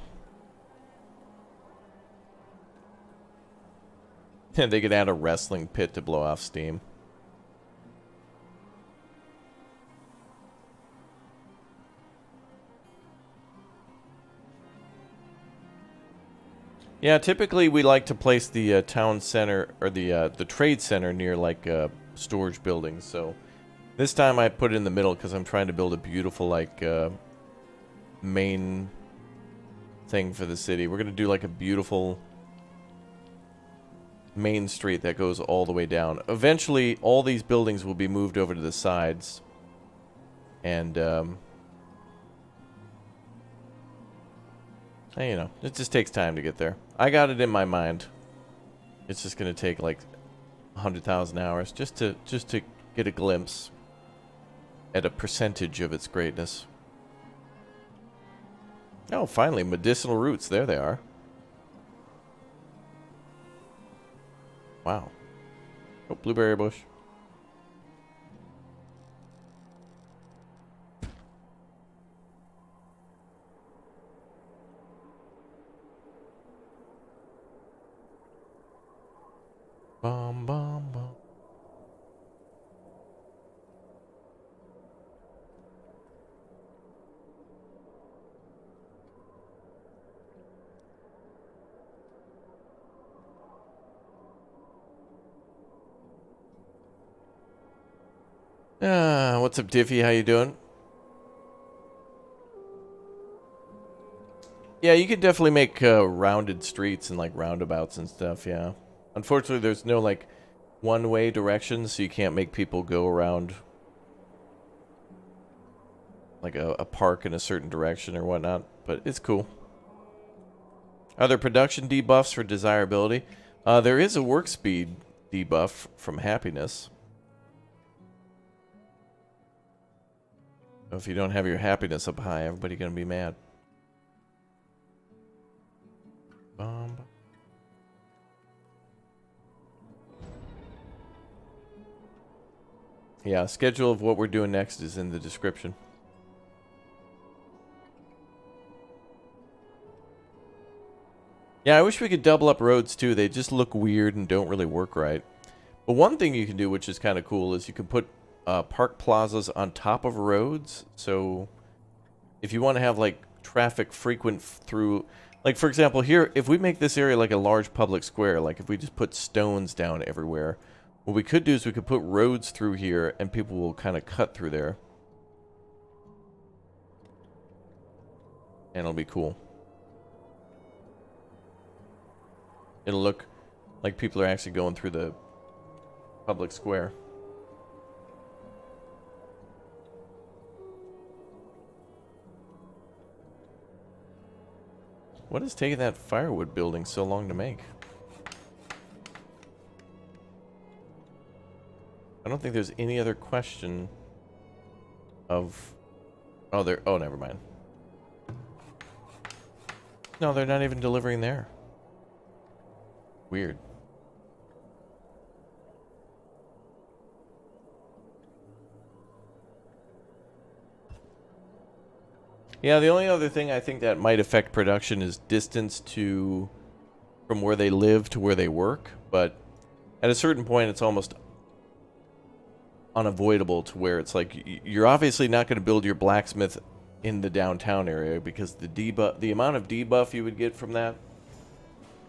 And they could add a wrestling pit to blow off steam. Yeah, typically we like to place the town center or the trade center near like storage buildings. So this time I put it in the middle because I'm trying to build a beautiful like main thing for the city. We're gonna do like a beautiful main street that goes all the way down. Eventually, all these buildings will be moved over to the sides, and you know, it just takes time to get there. I got it in my mind. It's just gonna take like 100,000 hours just to get a glimpse at a percentage of its greatness. Oh, finally, medicinal roots. There they are. Wow. Oh, blueberry bush. Bum, bum, bum. What's up, Diffie? How you doing? Yeah, you could definitely make rounded streets and like roundabouts and stuff, yeah. Unfortunately, there's no like one-way directions, so you can't make people go around like a park in a certain direction or whatnot, but it's cool. Are there production debuffs for desirability? There is a work speed debuff from happiness. If you don't have your happiness up high, everybody's gonna be mad. Yeah, schedule of what we're doing next is in the description. Yeah, I wish we could double up roads too. They just look weird and don't really work right. But one thing you can do, which is kind of cool, is you can put park plazas on top of roads. So if you want to have like traffic frequent through, like for example here, if we make this area like a large public square, like if we just put stones down everywhere, what we could do is we could put roads through here and people will kind of cut through there. And it'll be cool. It'll look like people are actually going through the public square. What is taking that firewood building so long to make? I don't think there's any other question of... Oh, there... Oh, never mind. No, they're not even delivering there. Weird. Yeah, the only other thing I think that might affect production is distance to from where they live to where they work, but at a certain point it's almost unavoidable to where it's like you're obviously not going to build your blacksmith in the downtown area because the amount of debuff you would get from that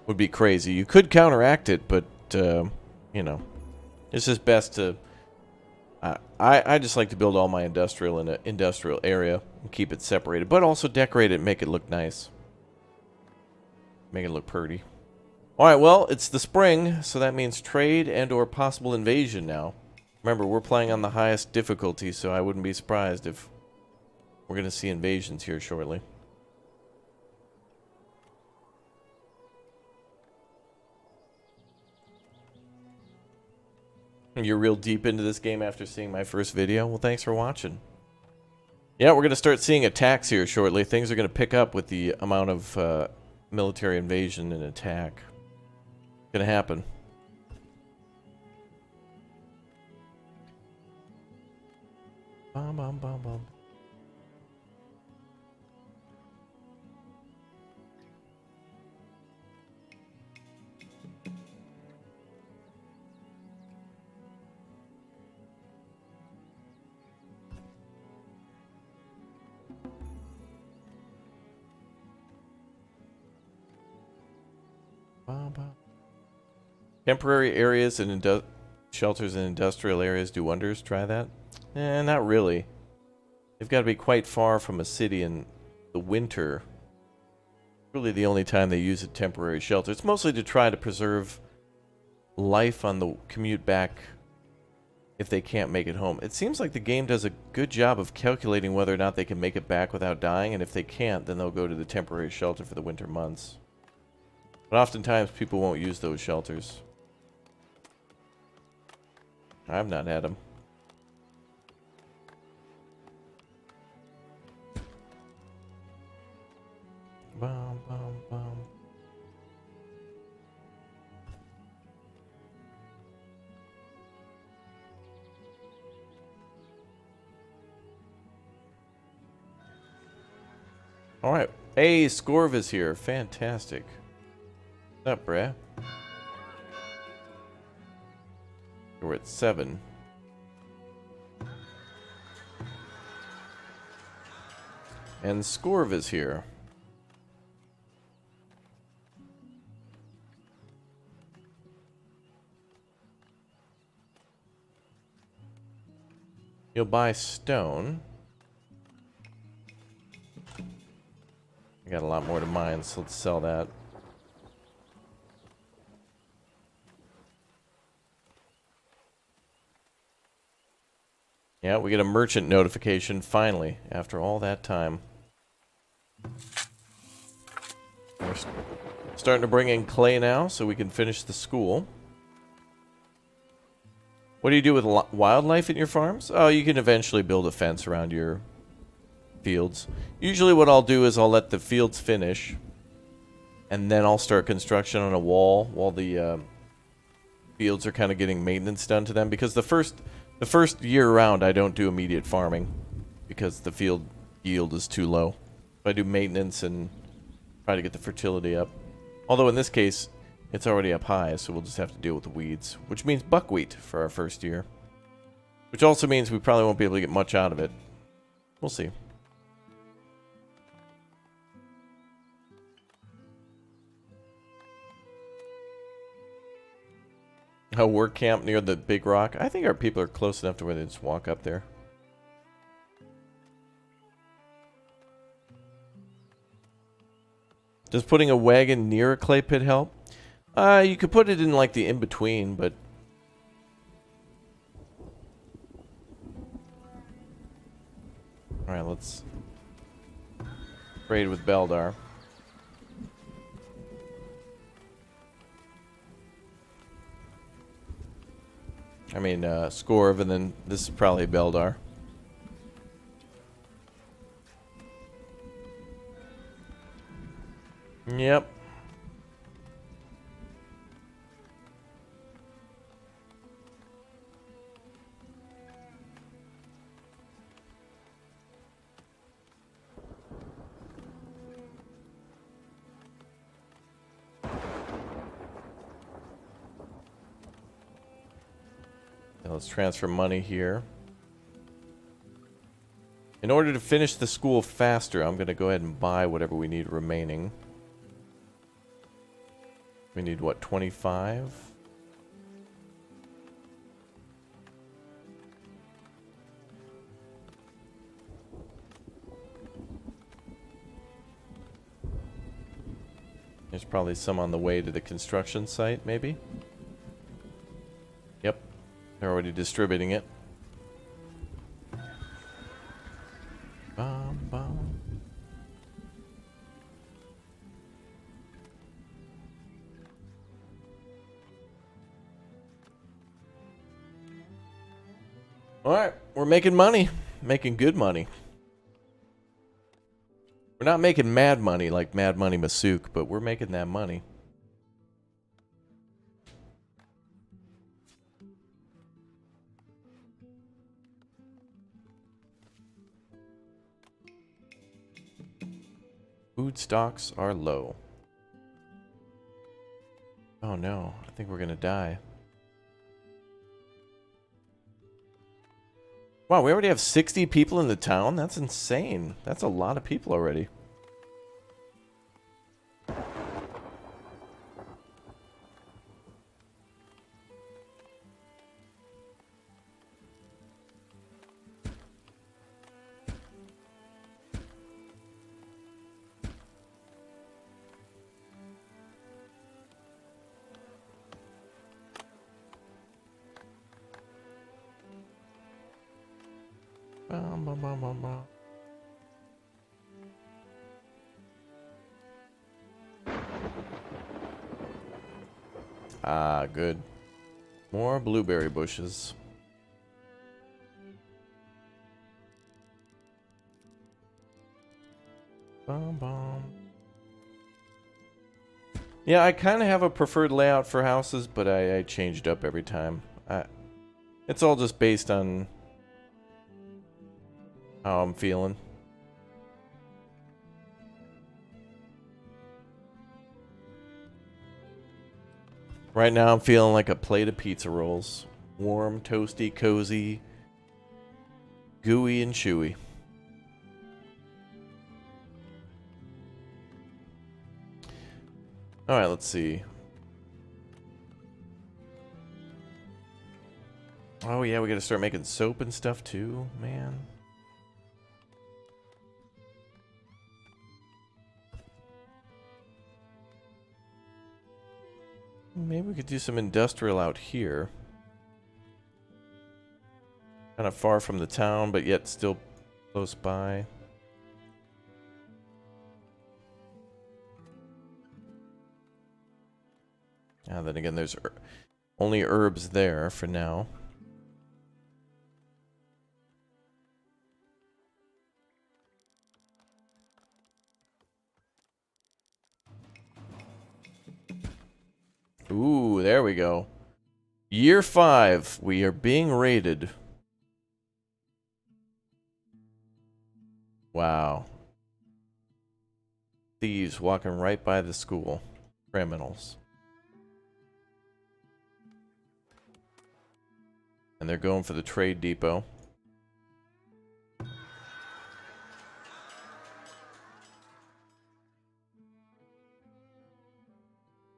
would be crazy. You could counteract it, but you know, it's just best to I just like to build all my industrial in an industrial area and keep it separated, but also decorate it and make it look nice. Make it look pretty. Alright, well, it's the spring, so that means trade and or possible invasion now. Remember, we're playing on the highest difficulty, so I wouldn't be surprised if we're going to see invasions here shortly. You're real deep into this game after seeing my first video? Well, thanks for watching. Yeah, we're going to start seeing attacks here shortly. Things are going to pick up with the amount of military invasion and attack. It's going to happen. Bum, bum, bum, bum. Temporary areas and shelters in industrial areas do wonders. Try that. Not really. They've got to be quite far from a city in the winter. Really the only time they use a temporary shelter. It's mostly to try to preserve life on the commute back if they can't make it home. It seems like the game does a good job of calculating whether or not they can make it back without dying, and if they can't, then they'll go to the temporary shelter for the winter months. But oftentimes people won't use those shelters. I've not had them. Bum, bum, bum. All right. Hey, Scorv is here. Fantastic. What's up, bruh? We're at 7. And Scorv is here. You'll buy stone. I got a lot more to mine, so let's sell that. Yeah, we get a merchant notification finally after all that time. We're starting to bring in clay now so we can finish the school. What do you do with wildlife in your farms? Oh, you can eventually build a fence around your fields. Usually what I'll do is I'll let the fields finish, and then I'll start construction on a wall while the fields are kind of getting maintenance done to them, because the first The first year around, I don't do immediate farming because the field yield is too low. I do maintenance and try to get the fertility up. Although in this case, it's already up high, so we'll just have to deal with the weeds, which means buckwheat for our first year. Which also means we probably won't be able to get much out of it. We'll see. A work camp near the big rock. I think our people are close enough to where they just walk up there. Does putting a wagon near a clay pit help? You could put it in like the in-between, but... Alright, let's trade with Beldar. I mean, Scorv, and then this is probably Beldar. Yep. Now let's transfer money here. In order to finish the school faster, I'm going to go ahead and buy whatever we need remaining. We need, what, 25? There's probably some on the way to the construction site, maybe? Yep. They're already distributing it. Bum, bum. Alright, we're making money. Making good money. We're not making mad money like Mad Money Masook, but we're making that money. Food stocks are low. Oh no, I think we're gonna die. Wow, we already have 60 people in the town? That's insane. That's a lot of people already. Ah, good. More blueberry bushes. Bum, bum. Yeah, I kind of have a preferred layout for houses, but I changed up every time. It's all just based on how I'm feeling. Right now I'm feeling like a plate of pizza rolls. Warm, toasty, cozy, gooey, and chewy. Alright, let's see. Oh yeah, we gotta start making soap and stuff too, man. Maybe we could do some industrial out here. Kind of far from the town, but yet still close by. Then again, there's only herbs there for now. Ooh, there we go. Year 5. We are being raided. Wow. Thieves walking right by the school. Criminals. And they're going for the trade depot.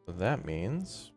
So that means...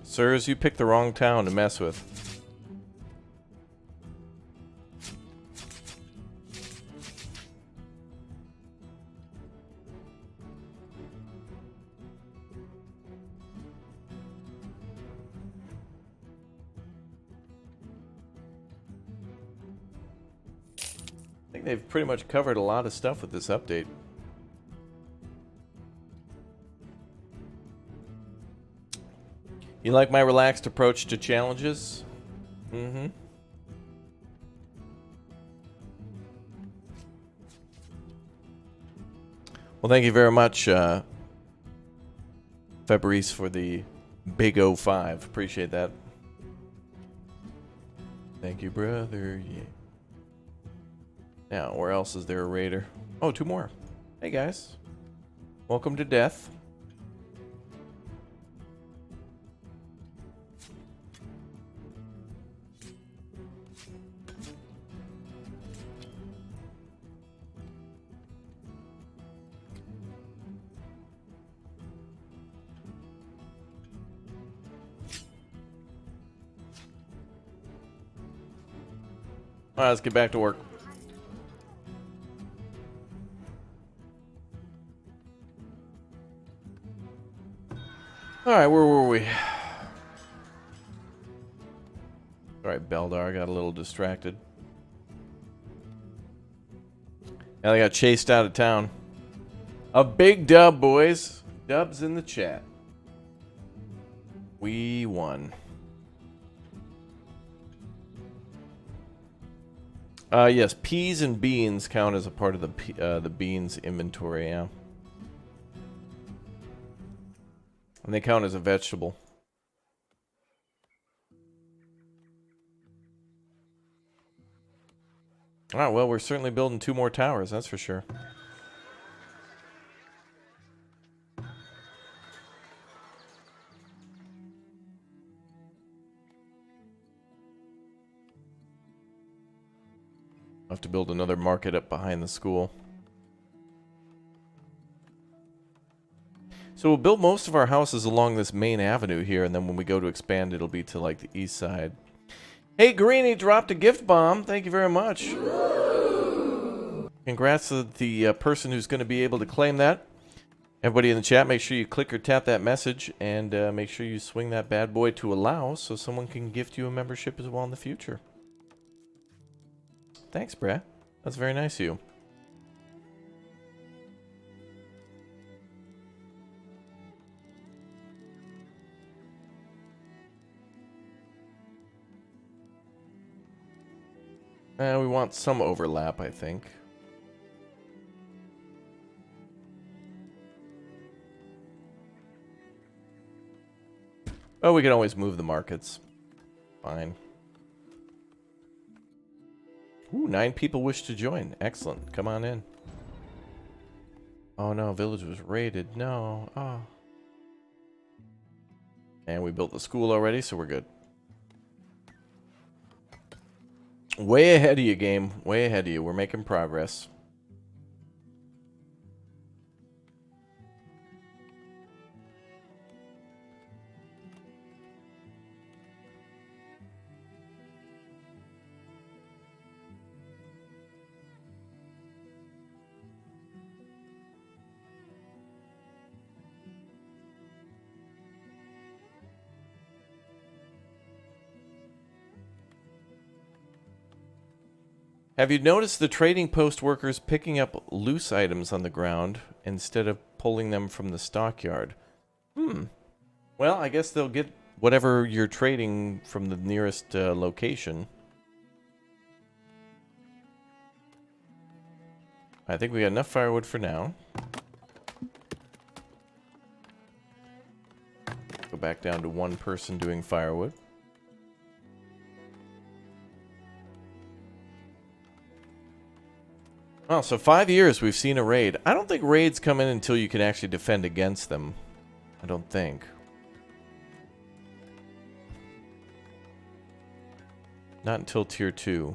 Sirs, you picked the wrong town to mess with. I think they've pretty much covered a lot of stuff with this update. You like my relaxed approach to challenges? Mm-hmm. Well, thank you very much, Fabrice, for the big 05. Appreciate that. Thank you, brother. Yeah. Now, where else is there a raider? Oh, two more. Hey, guys. Welcome to death. All right, let's get back to work. All right, where were we? All right, Beldar got a little distracted. Now they got chased out of town. A big dub, boys. Dubs in the chat. We won. Yes, peas and beans count as a part of the beans inventory, yeah. And they count as a vegetable. Alright, well, we're certainly building 2 more towers, that's for sure. I'll have to build another market up behind the school. So we'll build most of our houses along this main avenue here, and then when we go to expand, it'll be to, like, the east side. Hey, Greenie dropped a gift bomb. Thank you very much. Congrats to the person who's going to be able to claim that. Everybody in the chat, make sure you click or tap that message, and make sure you swing that bad boy to allow so someone can gift you a membership as well in the future. Thanks, Brad. That's very nice of you. We want some overlap, I think. Oh, we can always move the markets. Fine. Ooh, 9 people wish to join. Excellent. Come on in. Oh no, village was raided. No. Oh. And we built the school already, so we're good. Way ahead of you, game. Way ahead of you. We're making progress. Have you noticed the trading post workers picking up loose items on the ground instead of pulling them from the stockyard? Well, I guess they'll get whatever you're trading from the nearest location. I think we got enough firewood for now. Go back down to one person doing firewood. Oh, so 5 years we've seen a raid. I don't think raids come in until you can actually defend against them. I don't think. Not until tier 2.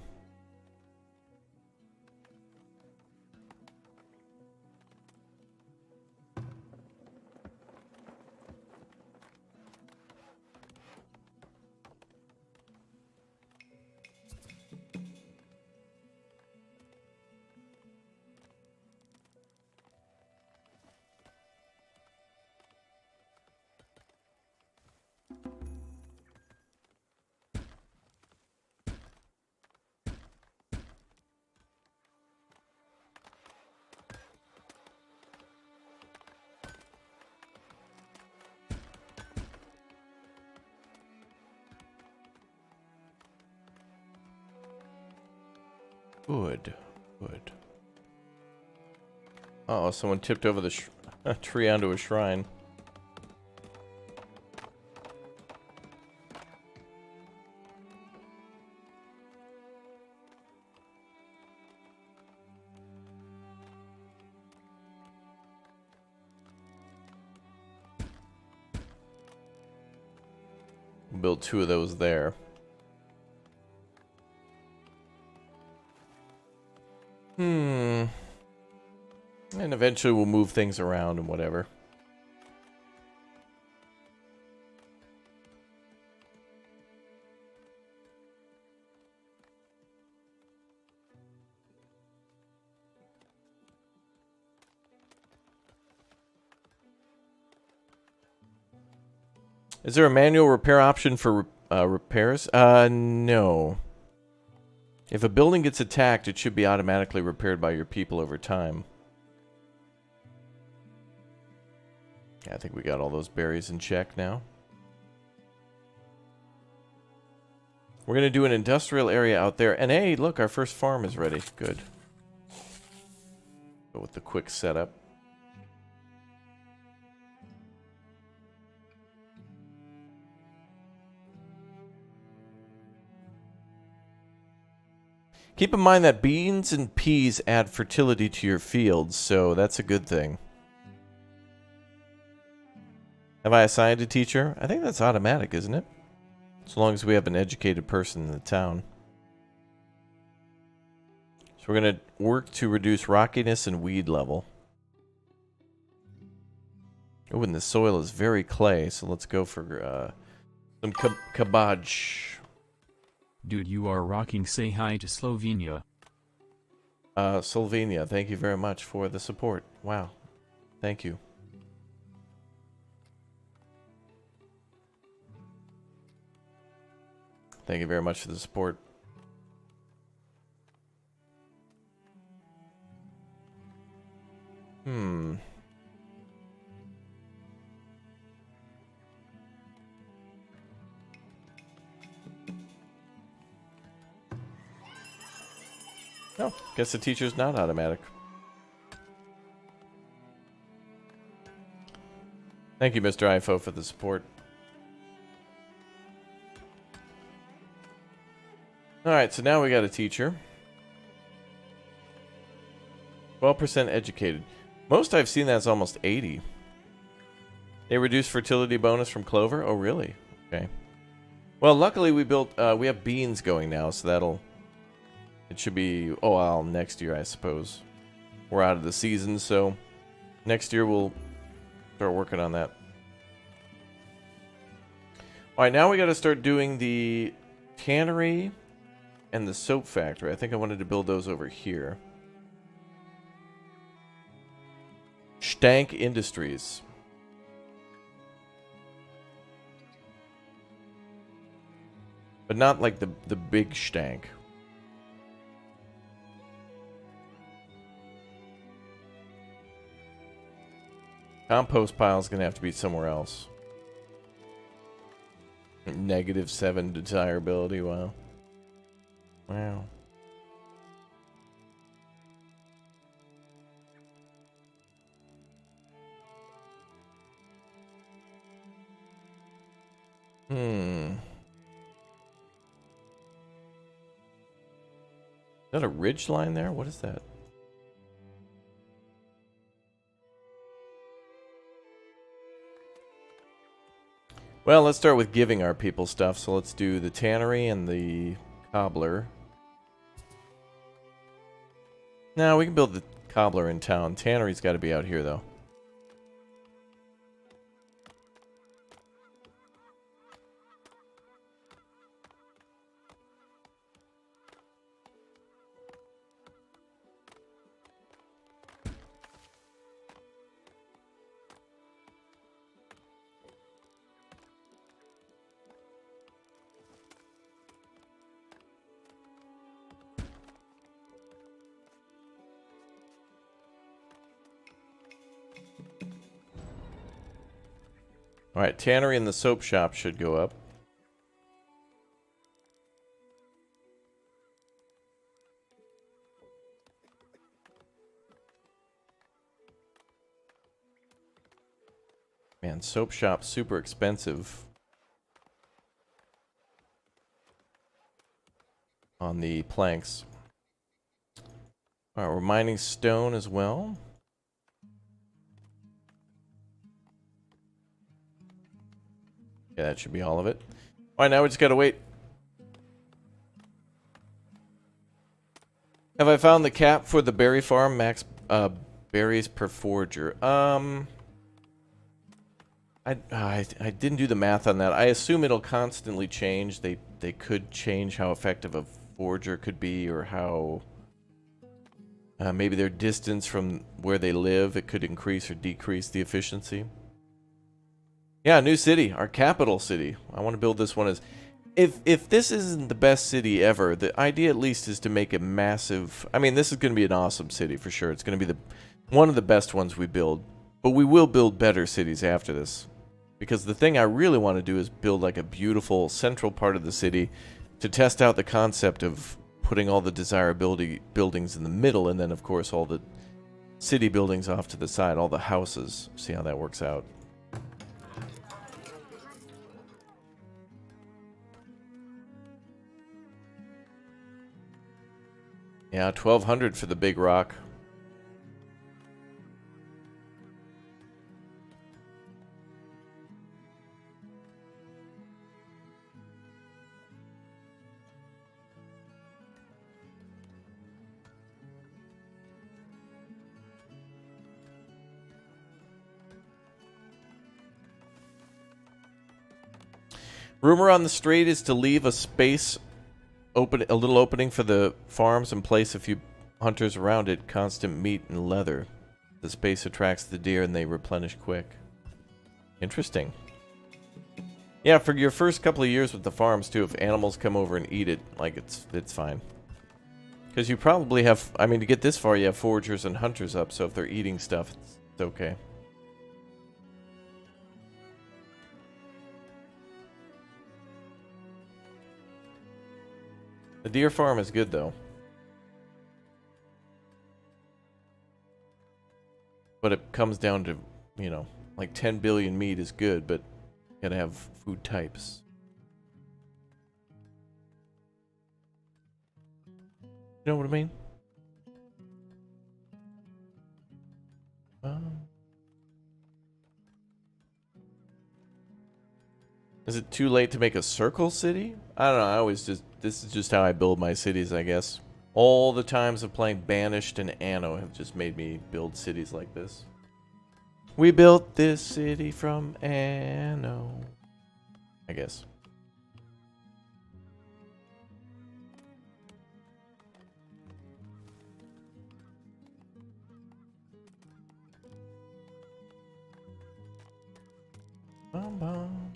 Good. Good. Uh oh, someone tipped over the tree onto a shrine. Build 2 of those there. And eventually we'll move things around and whatever. Is there a manual repair option for repairs? No. If a building gets attacked, it should be automatically repaired by your people over time. Yeah, I think we got all those berries in check now. We're going to do an industrial area out there. And hey, look, our first farm is ready. Good. Go with the quick setup. Keep in mind that beans and peas add fertility to your fields, so that's a good thing. Have I assigned a teacher? I think that's automatic, isn't it? As long as we have an educated person in the town. So we're going to work to reduce rockiness and weed level. Oh, and the soil is very clay, so let's go for some cabbage. Dude, you are rocking. Say hi to Slovenia. Slovenia, thank you very much for the support. Wow. Thank you. Thank you very much for the support. Oh, guess the teacher's not automatic. Thank you, Mr. IFO, for the support. Alright, so now we got a teacher. 12% educated. Most I've seen that's almost 80. They reduced fertility bonus from clover? Oh, really? Okay. Well, luckily we built, we have beans going now, so that'll... It should be, oh, well, next year, I suppose. We're out of the season, so next year we'll start working on that. Alright, now we got to start doing the tannery and the soap factory. I think I wanted to build those over here. Stank Industries. But not like the big stank. Compost pile's gonna have to be somewhere else. -7 desirability, wow. Wow. Is that a ridge line there? What is that? Well, let's start with giving our people stuff. So let's do the tannery and the cobbler. No, we can build the cobbler in town. Tannery's got to be out here, though. Alright, tannery and the soap shop should go up. Man, soap shop super expensive on the planks. Alright, we're mining stone as well. Yeah, that should be all of it. Alright, now we just gotta wait. Have I found the cap for the berry farm? Max berries per forager. I didn't do the math on that. I assume it'll constantly change. They could change how effective a forager could be, or how maybe their distance from where they live, it could increase or decrease the efficiency. Yeah, new city, our capital city. I want to build this one as... If this isn't the best city ever, the idea at least is to make a massive... I mean, this is going to be an awesome city for sure. It's going to be one of the best ones we build. But we will build better cities after this. Because the thing I really want to do is build like a beautiful central part of the city to test out the concept of putting all the desirability buildings in the middle, and then of course all the city buildings off to the side, all the houses. See how that works out. Yeah, 1,200 for the big rock. Rumor on the street is to leave a space open, a little opening for the farms, and place a few hunters around it. Constant meat and leather. The space attracts the deer and they replenish quick. Interesting. Yeah, for your first couple of years with the farms too, if animals come over and eat it, like it's fine. Because you probably have, I mean, to get this far, you have foragers and hunters up, so if they're eating stuff, it's okay. The deer farm is good, though. But it comes down to, you know, like 10 billion meat is good, but you gotta have food types. You know what I mean? Is it too late to make a circle city? I don't know, I always just... This is just how I build my cities, I guess. All the times of playing Banished and Anno have just made me build cities like this. We built this city from Anno, I guess. Bum, bum.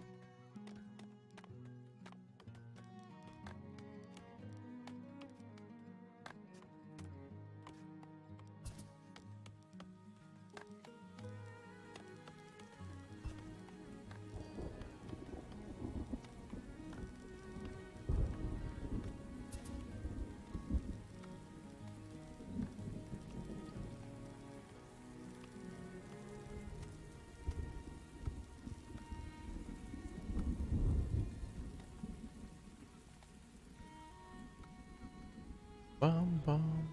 Bum, bum.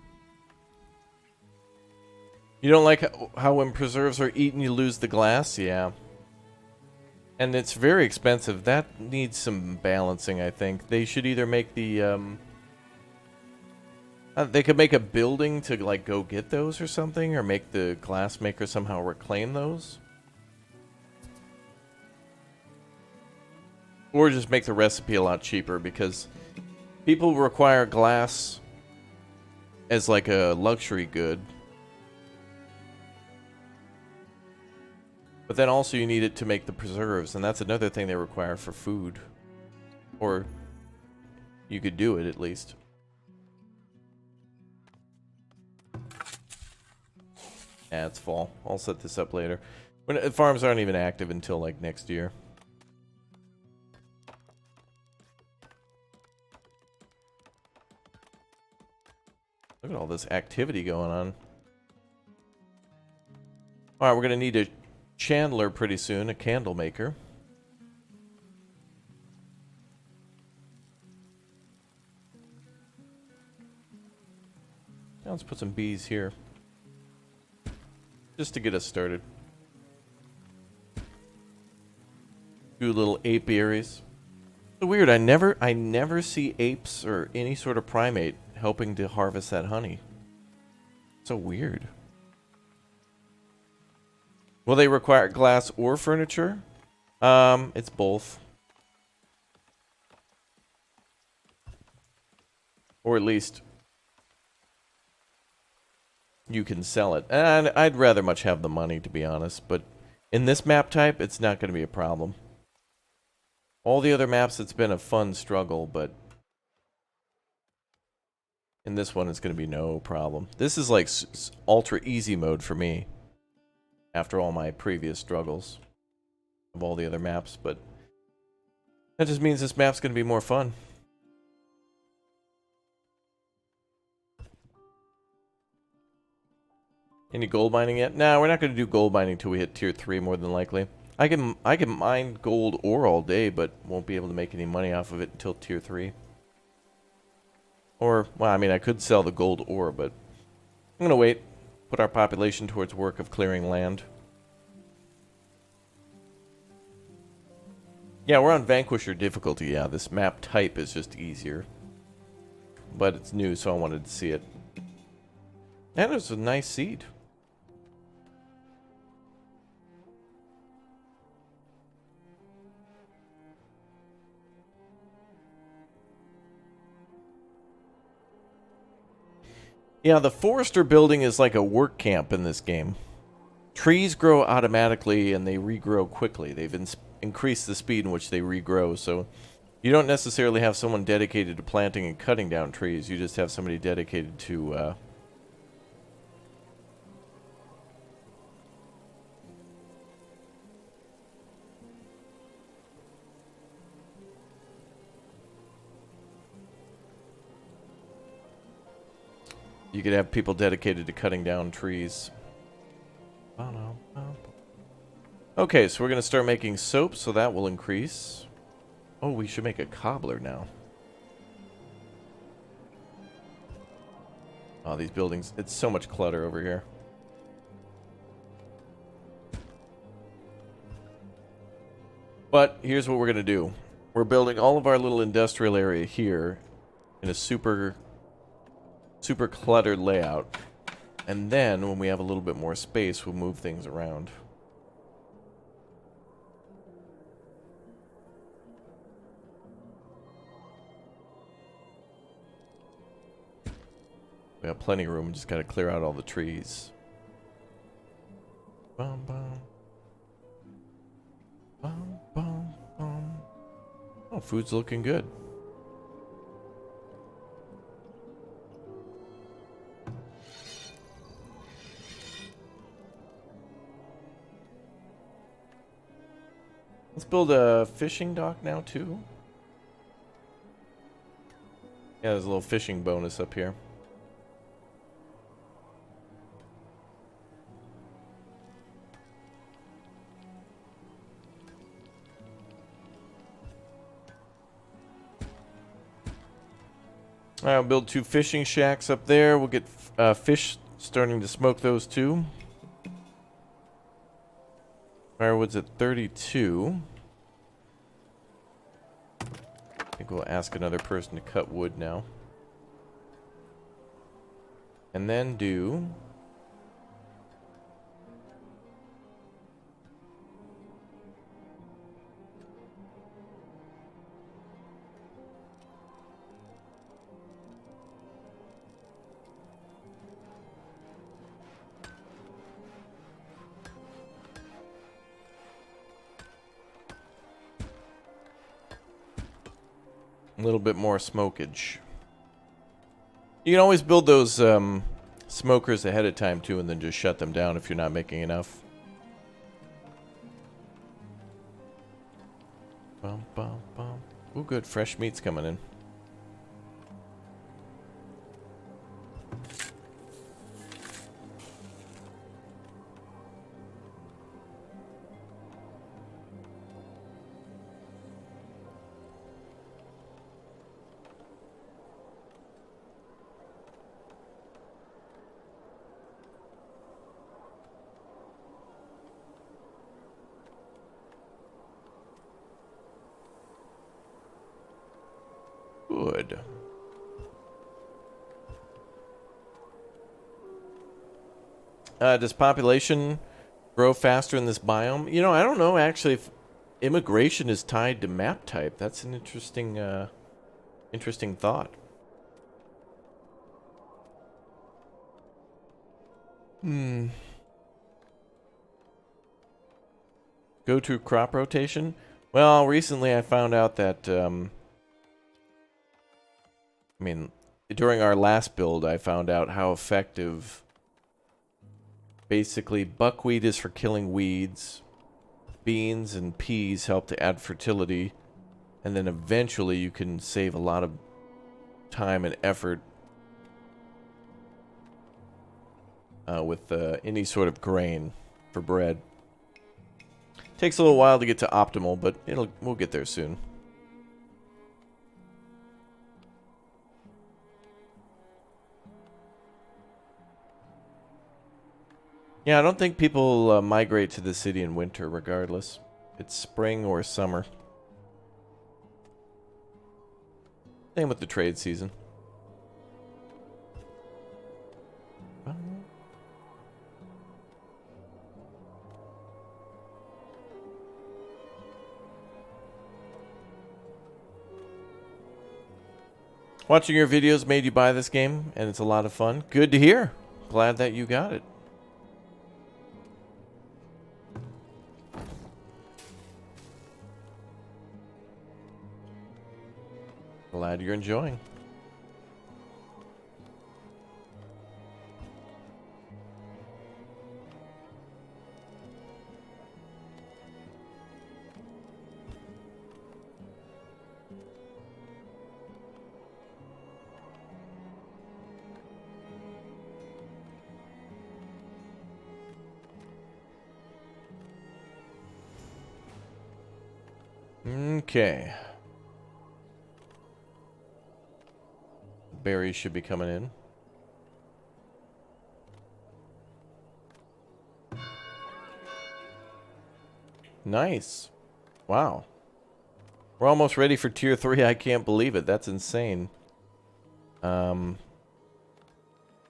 You don't like how when preserves are eaten you lose the glass? Yeah. And it's very expensive. That needs some balancing, I think. They should either make the, they could make a building to, like, go get those or something, or make the glass maker somehow reclaim those. Or just make the recipe a lot cheaper, because people require glass as, like, a luxury good. But then also you need it to make the preserves, and that's another thing they require for food. Or you could do it, at least. Yeah, it's fall. I'll set this up later. Farms aren't even active until, like, next year. Look at all this activity going on. Alright, we're going to need a chandler pretty soon, a candle maker. Now let's put some bees here. Just to get us started. Do little apiaries. So weird, I never see apes or any sort of primate helping to harvest that honey. So weird. Will they require glass or furniture? It's both. Or at least you can sell it. And I'd rather much have the money, to be honest, but in this map type, it's not going to be a problem. All the other maps, it's been a fun struggle, but in this one, it's going to be no problem. This is like ultra easy mode for me, after all my previous struggles of all the other maps, but that just means this map's going to be more fun. Any gold mining yet? Nah, we're not going to do gold mining until we hit tier 3, more than likely. I can mine gold ore all day, but won't be able to make any money off of it until tier 3. Or, well, I mean, I could sell the gold ore, but I'm going to wait. Put our population towards work of clearing land. Yeah, we're on Vanquisher difficulty. Yeah, this map type is just easier. But it's new, so I wanted to see it. And it's a nice seed. Yeah, the Forester building is like a work camp in this game. Trees grow automatically and they regrow quickly. They've increased the speed in which they regrow, so you don't necessarily have someone dedicated to planting and cutting down trees. You just have somebody dedicated to you could have people dedicated to cutting down trees. Okay, so we're going to start making soap, so that will increase. Oh, we should make a cobbler now. Oh, these buildings, it's so much clutter over here. But here's what we're going to do. We're building all of our little industrial area here in a super cluttered layout. And then, when we have a little bit more space, we'll move things around. We have plenty of room, we just gotta clear out all the trees. Bum, bum. Bum, bum, bum. Oh, food's looking good. Let's build a fishing dock now, too. Yeah, there's a little fishing bonus up here. I'll build 2 fishing shacks up there. We'll get fish starting to smoke those too. Firewood's at 32. I think we'll ask another person to cut wood now. And then do... a little bit more smokage. You can always build those smokers ahead of time too, and then just shut them down if you're not making enough. Bum, bum, bum. Ooh, good. Fresh meat's coming in. Good. Does population grow faster in this biome? You know, I don't know actually if immigration is tied to map type. That's an interesting interesting thought. Go to crop rotation? Well, recently I found out that I mean, during our last build, I found out how effective basically buckwheat is for killing weeds, beans and peas help to add fertility, and then eventually you can save a lot of time and effort with any sort of grain for bread. Takes a little while to get to optimal, but we'll get there soon. Yeah, I don't think people migrate to the city in winter regardless. It's spring or summer. Same with the trade season. Watching your videos made you buy this game, and it's a lot of fun. Good to hear. Glad that you got it. Glad you're enjoying. Okay. Berries should be coming in. Nice. Wow. We're almost ready for tier 3. I can't believe it. That's insane.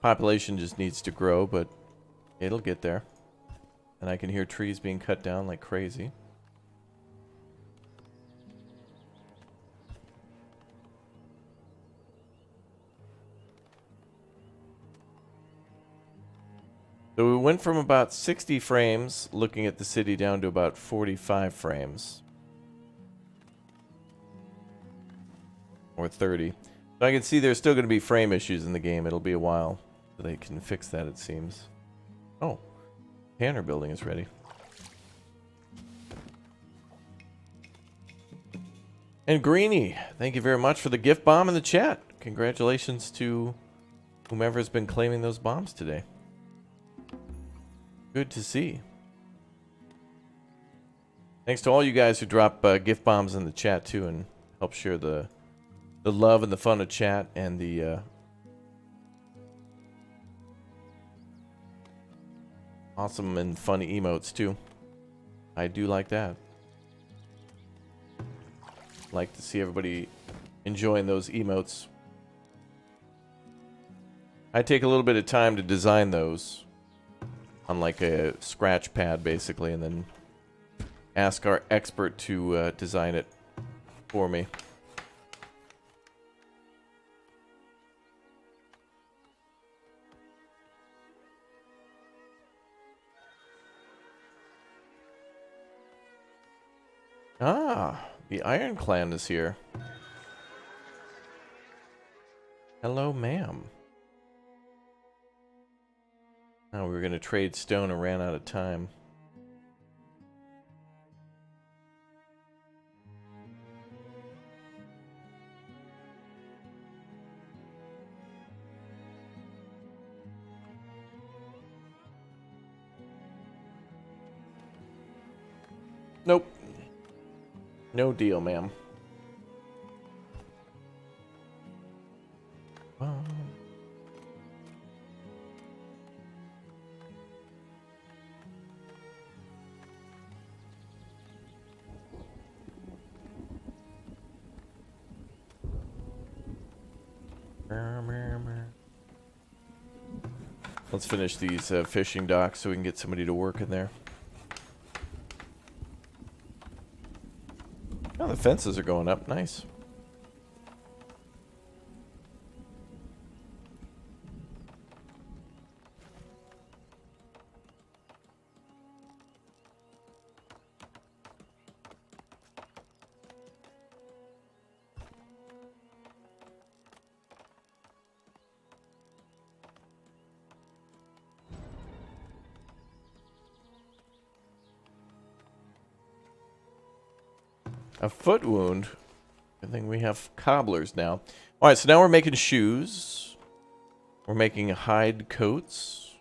Population just needs to grow, but it'll get there. And I can hear trees being cut down like crazy. So we went from about 60 frames looking at the city down to about 45 frames. Or 30. So I can see there's still going to be frame issues in the game. It'll be a while so they can fix that, it seems. Oh, Tanner building is ready. And Greenie, thank you very much for the gift bomb in the chat. Congratulations to whomever's been claiming those bombs today. Good to see. Thanks to all you guys who drop gift bombs in the chat too and help share the the love and the fun of chat and the awesome and fun emotes too. I do like that. Like to see everybody enjoying those emotes. I take a little bit of time to design those on like a scratch pad basically, and then ask our expert to design it for me. Ah, the Iron Clan is here. Hello, ma'am. Oh, we were going to trade stone and ran out of time. Nope. No deal, ma'am. Let's finish these fishing docks so we can get somebody to work in there. Oh, the fences are going up. Nice. A foot wound. I think we have cobblers now. Alright, so now we're making shoes. We're making hide coats.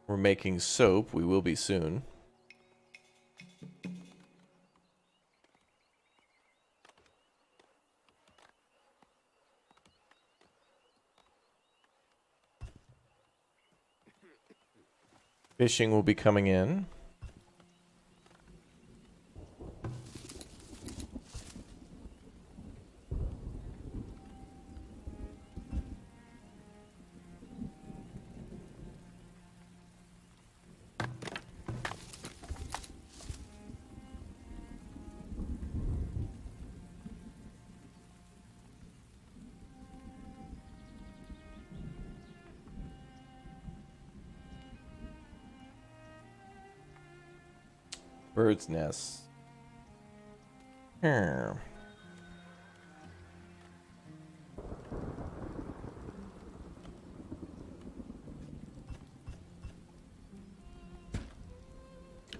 We're making soap. We will be soon. Fishing will be coming in. Bird's nest. Here.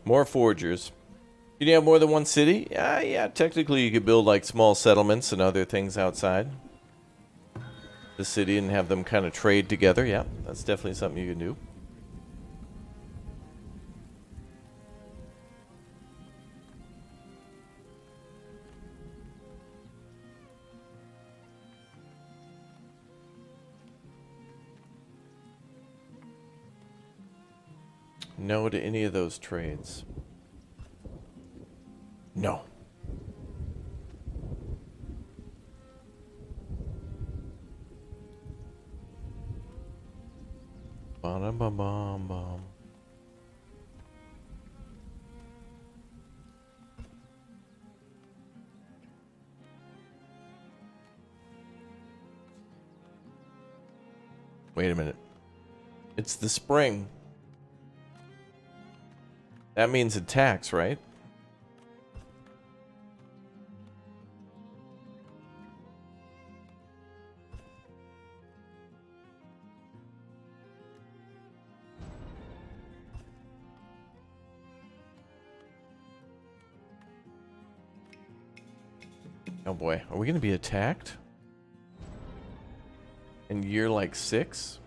More forgers. Can you have more than one city? Yeah, technically you could build like small settlements and other things outside the city and have them kind of trade together. Yeah, that's definitely something you can do. No to any of those trades. No. Ba-dum-bum-bum-bum. Wait a minute. It's the spring. That means attacks, right? Oh boy, are we gonna be attacked? In year like 6?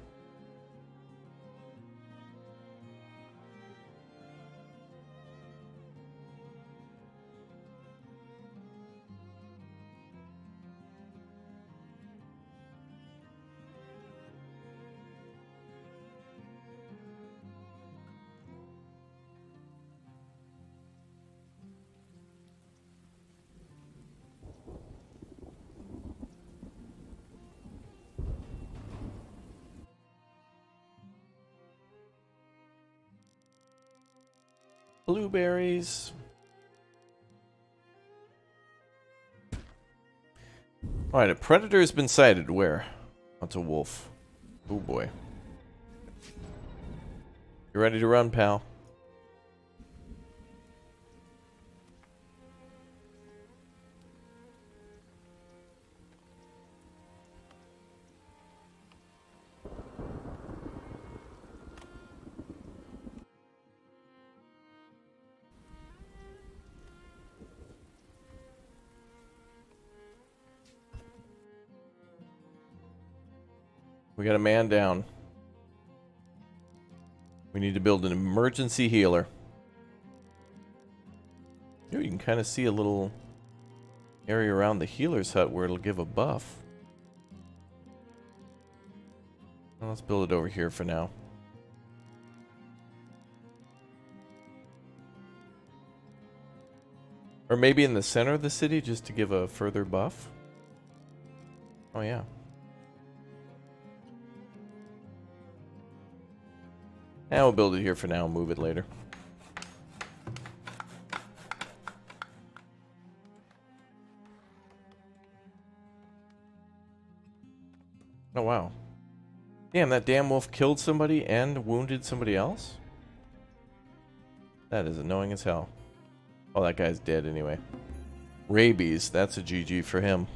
Blueberries. Alright, a predator has been sighted. Where? That's a wolf. Oh boy. You ready to run, pal? We got a man down. We need to build an emergency healer. Here you can kind of see a little area around the healer's hut where it'll give a buff. Well, let's build it over here for now. Or maybe in the center of the city just to give a further buff. Oh yeah. And we'll build it here for now and move it later. Oh wow. Damn, that damn wolf killed somebody and wounded somebody else? That is annoying as hell. Oh, that guy's dead anyway. Rabies, that's a GG for him.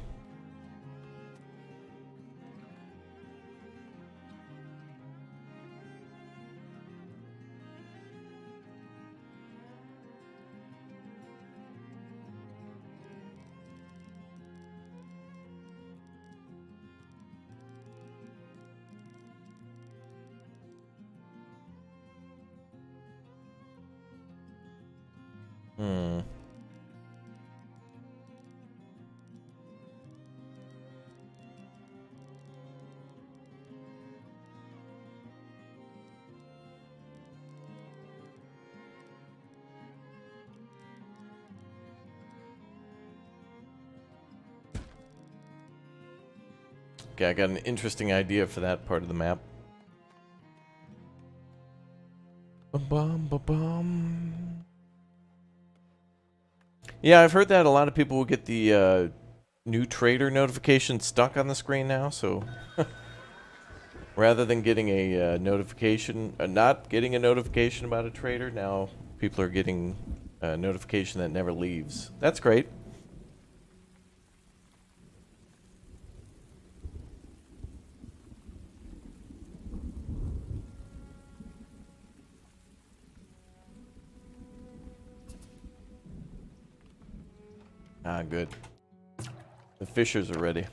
Okay, I got an interesting idea for that part of the map. Ba-bum, ba-bum. Yeah, I've heard that a lot of people will get the new trader notification stuck on the screen now, so rather than getting a notification, not getting a notification about a trader, now people are getting a notification that never leaves. That's great. Ah, good. The fishers are ready.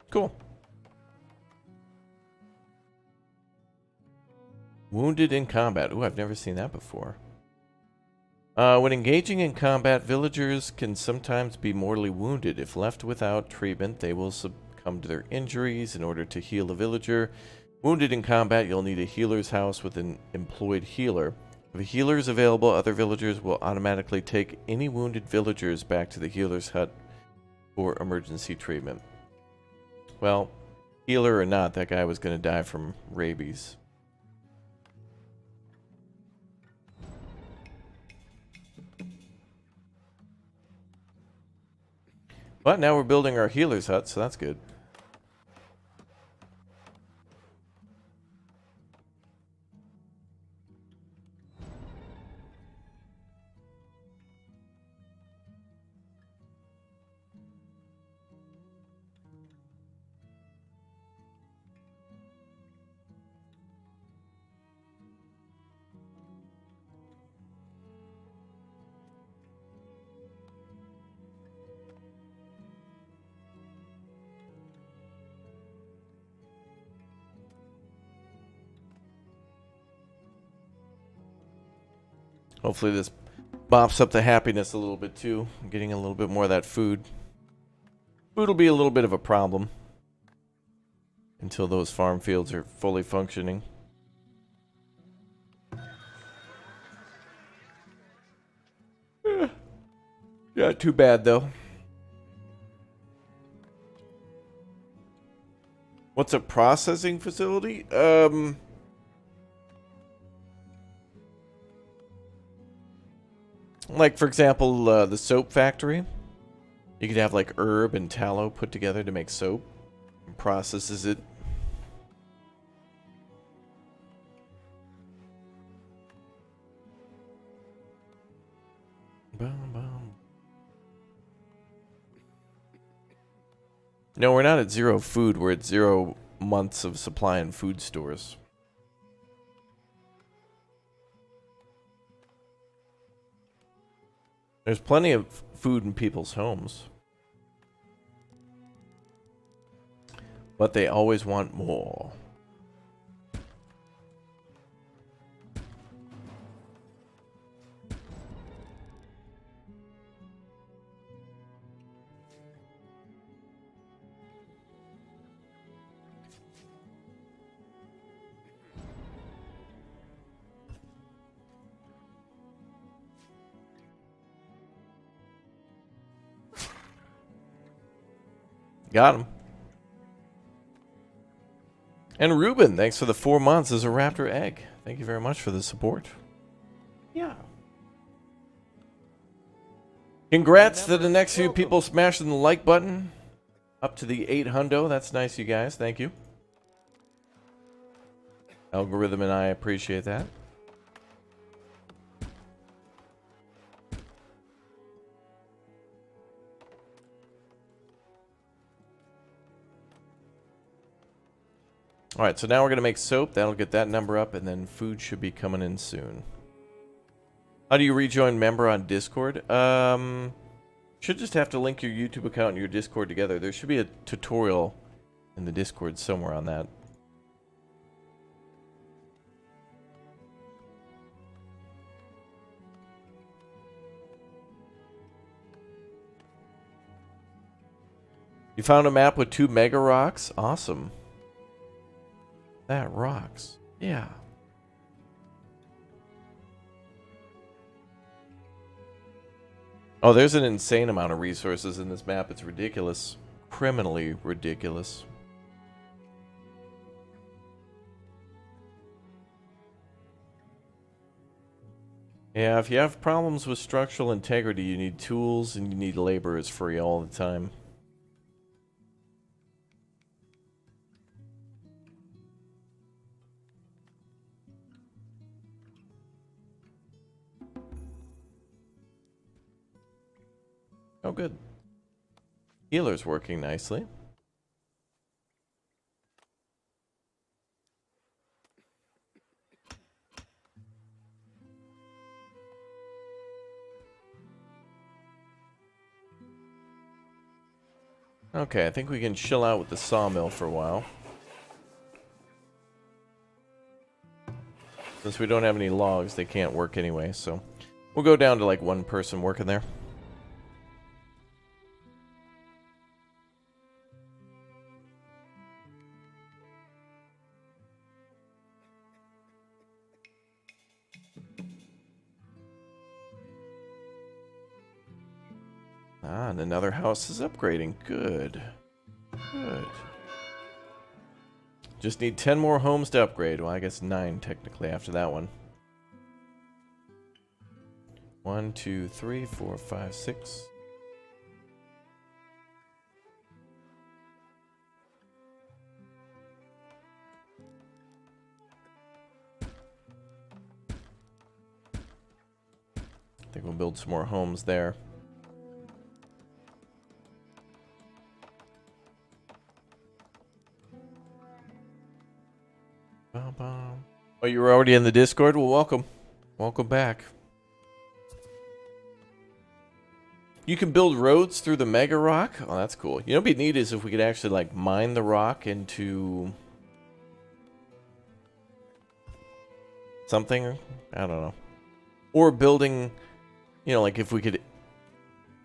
Cool. Wounded in combat. Ooh, I've never seen that before. When engaging in combat, villagers can sometimes be mortally wounded. If left without treatment, they will succumb to their injuries. In order to heal a villager wounded in combat, you'll need a healer's house with an employed healer. If a healer is available, other villagers will automatically take any wounded villagers back to the healer's hut for emergency treatment. Well, healer or not, that guy was going to die from rabies. But now we're building our healer's hut, so that's good. Hopefully this bops up the happiness a little bit too. I'm getting a little bit more of that food. Food will be a little bit of a problem until those farm fields are fully functioning. Yeah, too bad though. What's a processing facility? Like for example, the soap factory. You could have like herb and tallow put together to make soap. And processes it. Boom, boom. No, we're not at 0 food. We're at 0 months of supply in food stores. There's plenty of food in people's homes. But they always want more. Got him. And Ruben, thanks for the 4 months as a raptor egg. Thank you very much for the support. Yeah. Congrats to the next few people smashing the like button. Up to the 800. That's nice, you guys. Thank you. Algorithm and I appreciate that. Alright, so now we're going to make soap. That'll get that number up, and then food should be coming in soon. How do you rejoin member on Discord? Should just have to link your YouTube account and your Discord together. There should be a tutorial in the Discord somewhere on that. You found a map with 2 mega rocks? Awesome. That rocks. Yeah. Oh, there's an insane amount of resources in this map. It's ridiculous. Criminally ridiculous. Yeah, if you have problems with structural integrity, you need tools and you need laborers free all the time. Oh, good. Healer's working nicely. Okay, I think we can chill out with the sawmill for a while. Since we don't have any logs, they can't work anyway, so we'll go down to like 1 person working there. Ah, and another house is upgrading. Good. Good. Just need 10 more homes to upgrade. Well, I guess 9 technically after that one. 1, 2, 3, 4, 5, 6. I think we'll build some more homes there. Oh, you were already in the Discord? Well, welcome. Welcome back. You can build roads through the mega rock? Oh, that's cool. You know what would be neat is if we could actually, like, mine the rock into something? I don't know. Or building, you know, like if we could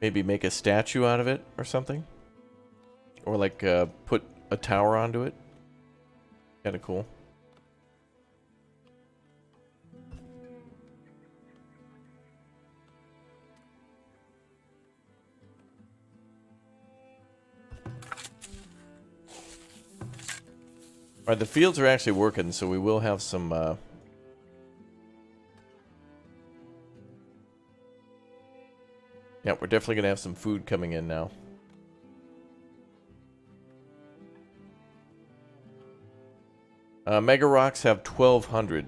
maybe make a statue out of it or something. Or, like, put a tower onto it. Kind of cool. Alright, the fields are actually working, so we will have some, yeah, we're definitely going to have some food coming in now. Mega Rocks have 1,200.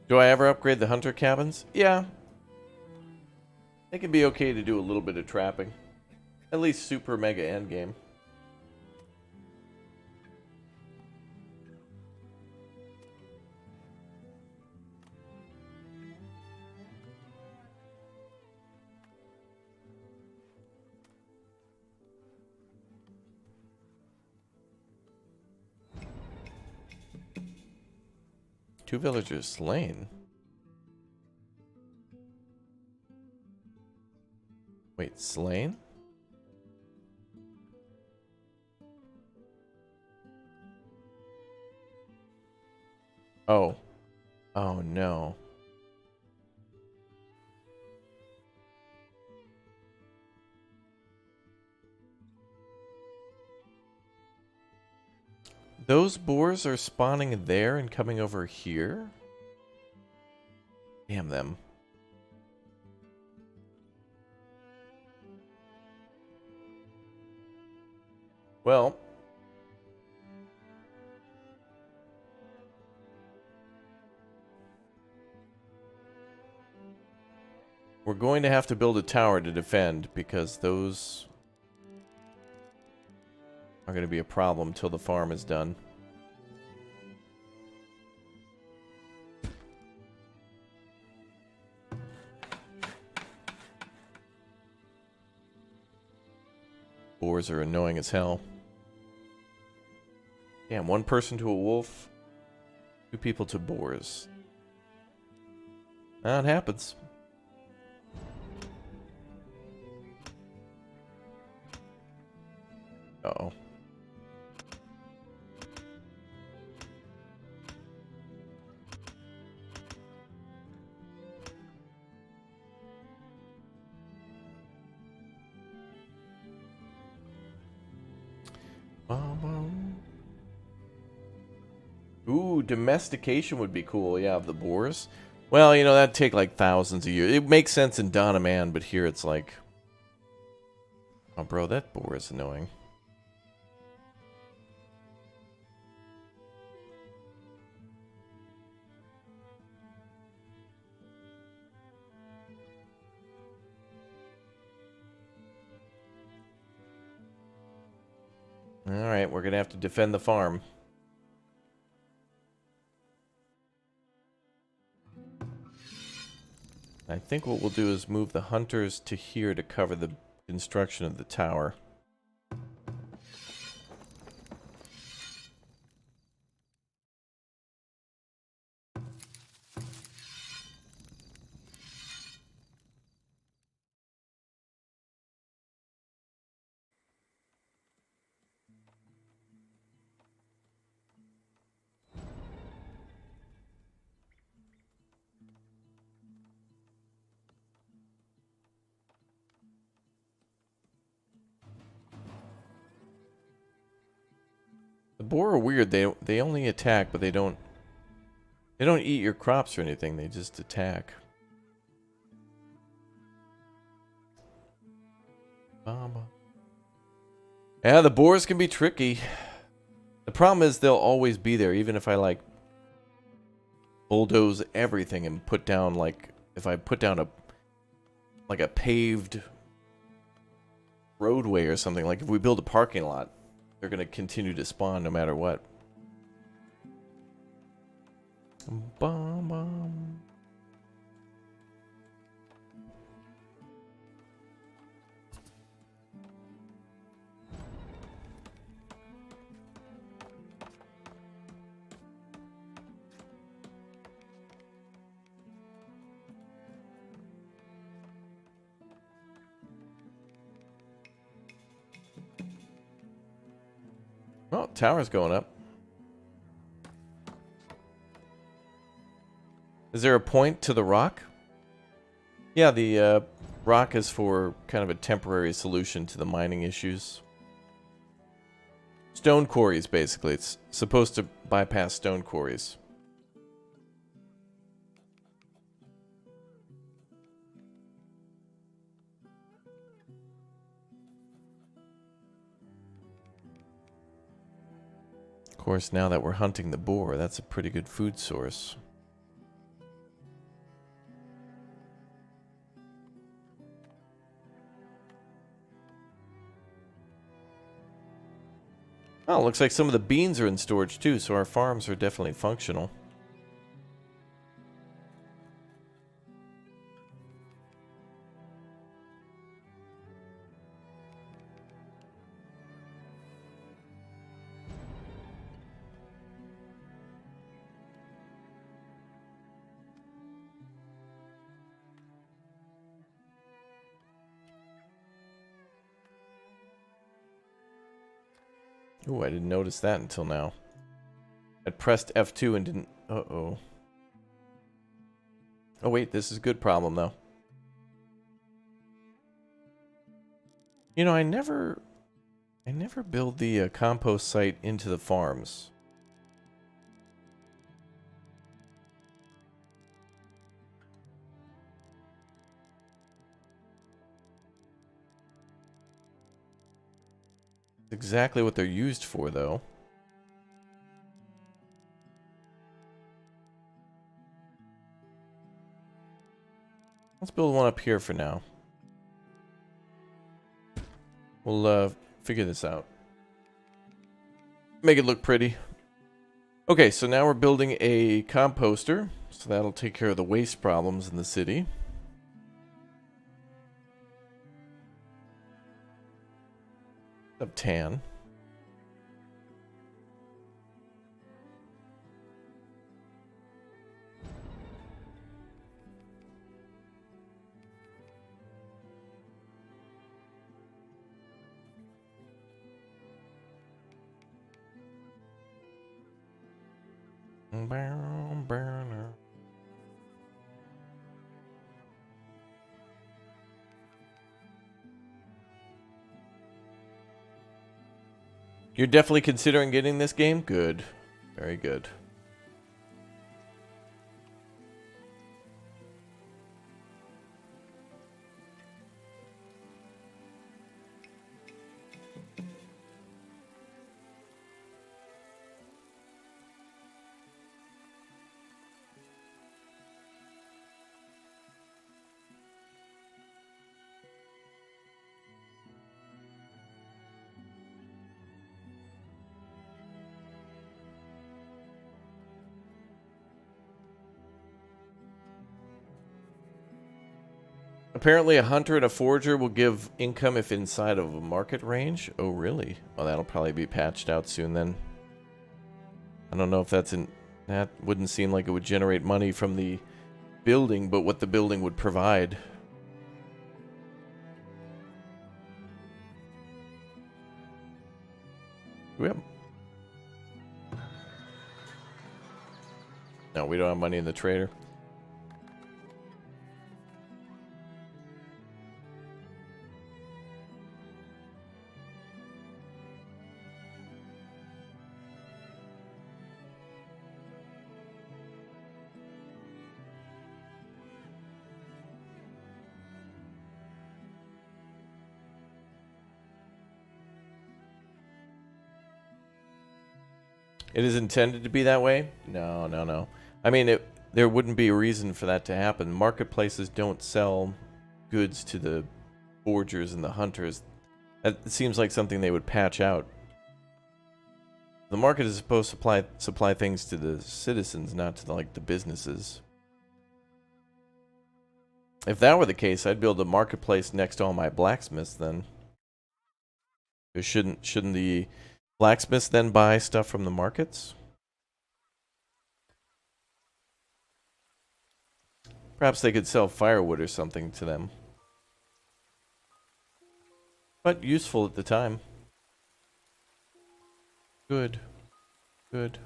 Do I ever upgrade the hunter cabins? Yeah. It can be okay to do a little bit of trapping. At least super mega endgame. Two villagers slain. Wait, slain? Oh. Oh no. Those boars are spawning there and coming over here? Damn them. Well. We're going to have to build a tower to defend because those are going to be a problem till the farm is done. Boars are annoying as hell. Damn, one person to a wolf, two people to boars. That happens. Uh-oh. Ooh, domestication would be cool, yeah, of the boars. Well, you know, that'd take like thousands of years. It makes sense in Dawn of Man, but here it's like... Oh, bro, that boar is annoying. Alright, we're gonna have to defend the farm. I think what we'll do is move the hunters to here to cover the construction of the tower. The boar are weird. They only attack, but they don't eat your crops or anything. They just attack. Yeah, the boars can be tricky. The problem is they'll always be there, even if I like bulldoze everything and put down like if I put down a paved roadway or something. Like if we build a parking lot, they're going to continue to spawn no matter what. Bum, bum. Oh, tower's going up. Is there a point to the rock? Yeah, the Rock is for kind of a temporary solution to the mining issues. Stone quarries, basically. It's supposed to bypass stone quarries. Of course, now that we're hunting the boar, that's a pretty good food source. Oh, looks like some of the beans are in storage too, so our farms are definitely functional. Oh, I didn't notice that until now. I pressed F2 and didn't... Uh-oh. Oh wait, this is a good problem though. You know, I never build the compost site into the farms. Exactly what they're used for, though. Let's build one up here for now. We'll figure this out. Make it look pretty. Okay, so now we're building a composter, so that'll take care of the waste problems in the city. Of tan. Burner. You're definitely considering getting this game? Good. Very good. Apparently a hunter and a forager will give income if inside of a market range. Oh, really? Well, that'll probably be patched out soon then. I don't know if that's in... That wouldn't seem like it would generate money from the building, but what the building would provide. Yep. No, we don't have money in the trader. It is intended to be that way? No, no, no. I mean, there wouldn't be a reason for that to happen. Marketplaces don't sell goods to the foragers and the hunters. That seems like something they would patch out. The market is supposed to supply things to the citizens, not to the businesses. If that were the case, I'd build a marketplace next to all my blacksmiths then. Shouldn't the blacksmiths then buy stuff from the markets? Perhaps they could sell firewood or something to them. But useful at the time. Good. Good.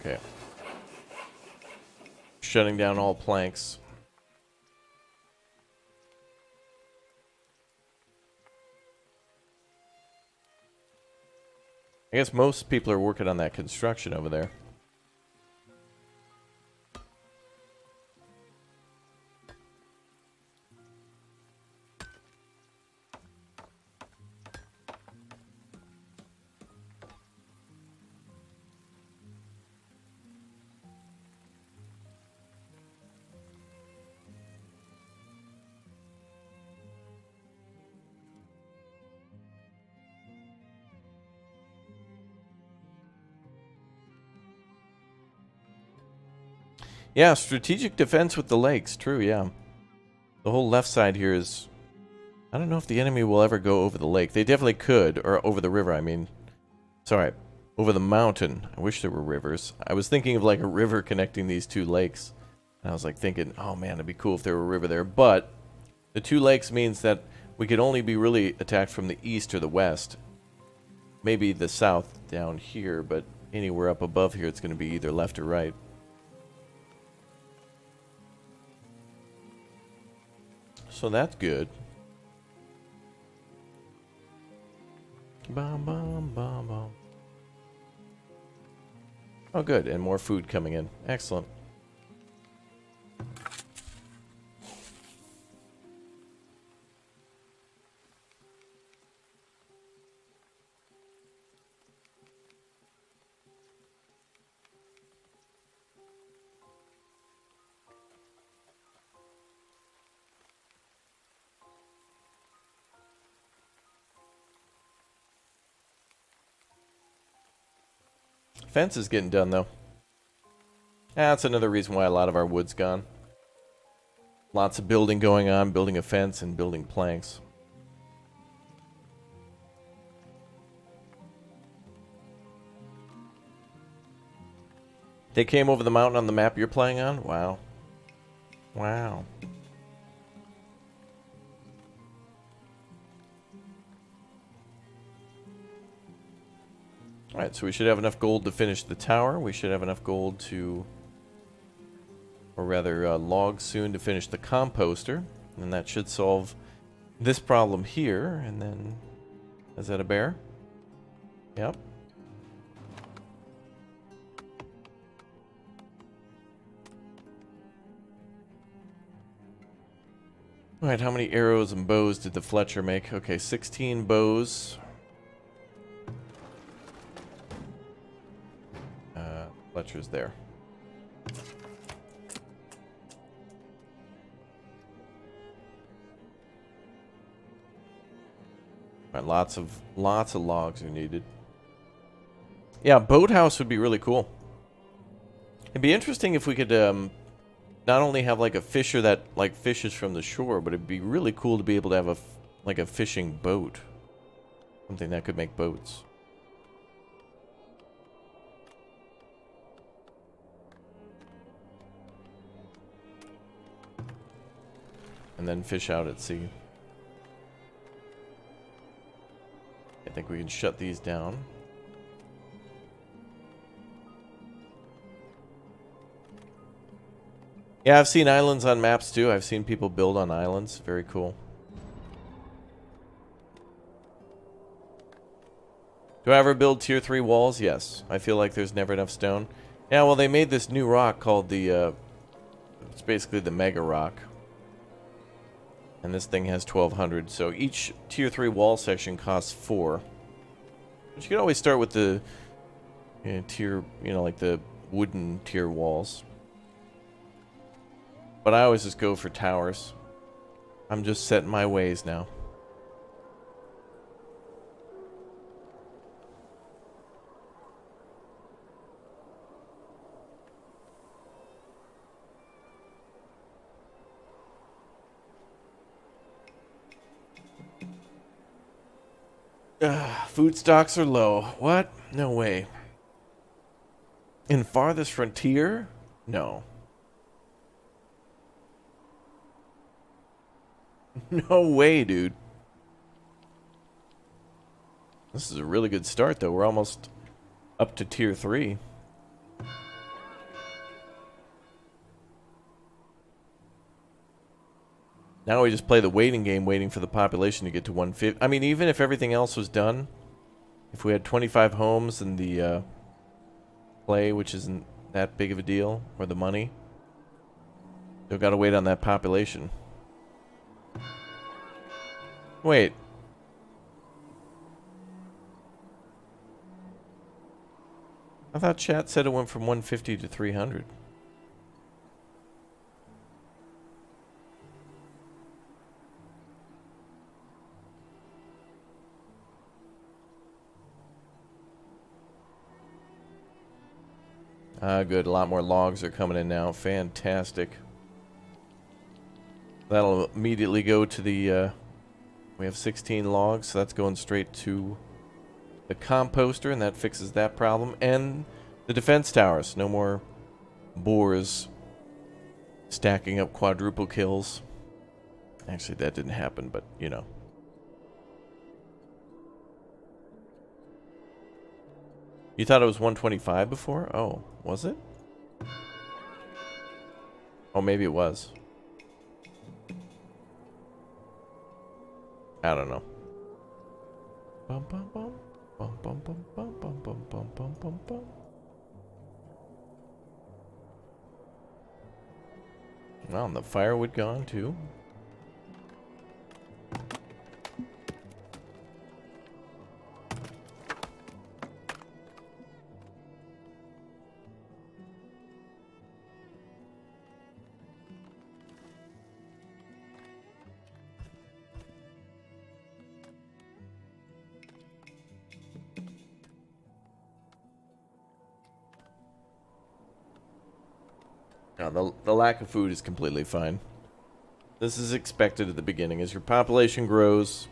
Okay. Shutting down all planks. I guess most people are working on that construction over there. Yeah, strategic defense with the lakes. True, yeah. The whole left side here is... I don't know if the enemy will ever go over the lake. They definitely could, or over the river, I mean. Sorry, over the mountain. I wish there were rivers. I was thinking of like a river connecting these two lakes. And I was like thinking, oh man, it'd be cool if there were a river there. But the two lakes means that we could only be really attacked from the east or the west. Maybe the south down here, but anywhere up above here it's going to be either left or right. So that's good. Bum, bum, bum, bum. Oh, good. And more food coming in. Excellent. Fence is getting done, though. That's another reason why a lot of our wood's gone. Lots of building going on, building a fence and building planks. They came over the mountain on the map you're playing on? Wow. Wow. Alright, so we should have enough gold to finish the tower. We should have enough gold to... or rather, logs soon to finish the composter. And that should solve this problem here. And then... is that a bear? Yep. Alright, how many arrows and bows did the Fletcher make? Okay, 16 bows. Fletcher's there. Alright, lots of logs are needed. Yeah, boathouse would be really cool. It'd be interesting if we could not only have like a fisher that like fishes from the shore, but it'd be really cool to be able to have like a fishing boat. Something that could make boats. And then fish out at sea. I think we can shut these down. Yeah, I've seen islands on maps too. I've seen people build on islands. Very cool. Do I ever build tier 3 walls? Yes. I feel like there's never enough stone. Yeah, well, they made this new rock called the... it's basically the Mega Rock. And this thing has 1,200. So each tier 3 wall section costs 4. But you can always start with the tier... you know, like the wooden tier walls. But I always just go for towers. I'm just set in my ways now. Food stocks are low. What? No way. In Farthest Frontier? No. No way, dude. This is a really good start, though. We're almost up to tier 3. Now we just play the waiting game, waiting for the population to get to 150. I mean, even if everything else was done, if we had 25 homes and the play, which isn't that big of a deal, or the money, still got to wait on that population. Wait. I thought chat said it went from 150 to 300. Good. A lot more logs are coming in now. Fantastic. That'll immediately go to the... we have 16 logs, so that's going straight to the composter, and that fixes that problem. And the defense towers. No more boars stacking up quadruple kills. Actually, that didn't happen, but, you know. You thought it was 125 before? Oh, was it? Oh, maybe it was. I don't know. Bum bum bum bum bum bum bum bum bum bum bum bum bum. Well, and the firewood gone too. No, the lack of food is completely fine. This is expected at the beginning. As your population grows,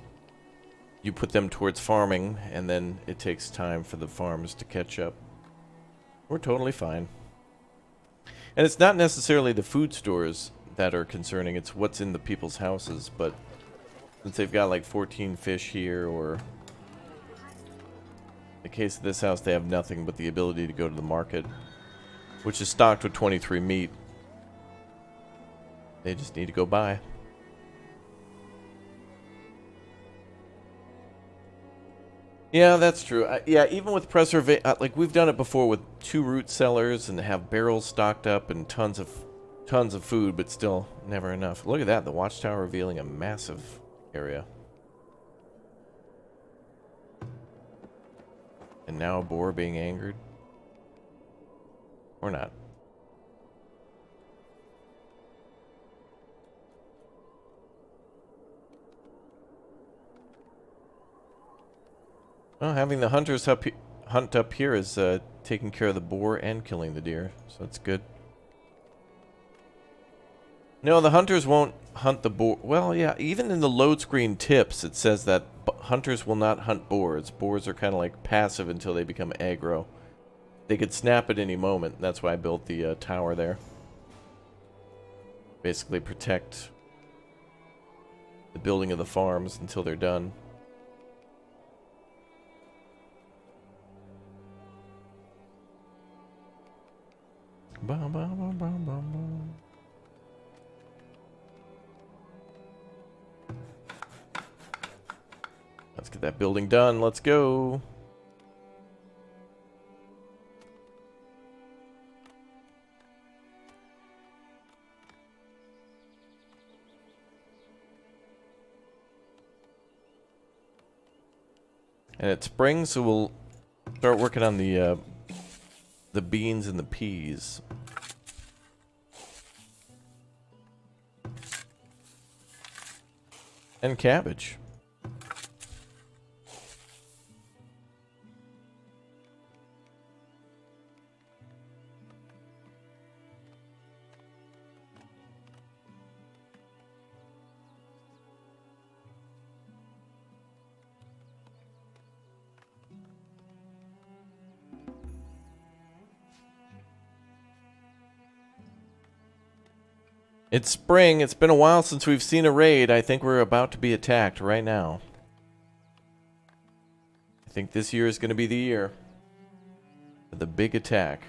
you put them towards farming, and then it takes time for the farms to catch up. We're totally fine. And it's not necessarily the food stores that are concerning, it's what's in the people's houses, but since they've got like 14 fish here, or in the case of this house, they have nothing but the ability to go to the market, which is stocked with 23 meat. They just need to go buy. Yeah, that's true. Yeah, even with preservation, like we've done it before with 2 root cellars and have barrels stocked up and tons of food, but still never enough. Look at that, the watchtower revealing a massive area. And now a boar being angered. Or not. Well, having the hunters hunt up here is taking care of the boar and killing the deer, so that's good. No, the hunters won't hunt the boar. Well, yeah, even in the load screen tips, it says that hunters will not hunt boars. Boars are kind of like passive until they become aggro. They could snap at any moment. That's why I built the tower there. Basically protect the building of the farms until they're done. Bum, bum, bum, bum, bum, bum. Let's get that building done. Let's go. And it's spring, so we'll start working on the beans and the peas. And cabbage. It's spring. It's been a while since we've seen a raid. I think we're about to be attacked right now. I think this year is going to be the year for the big attack.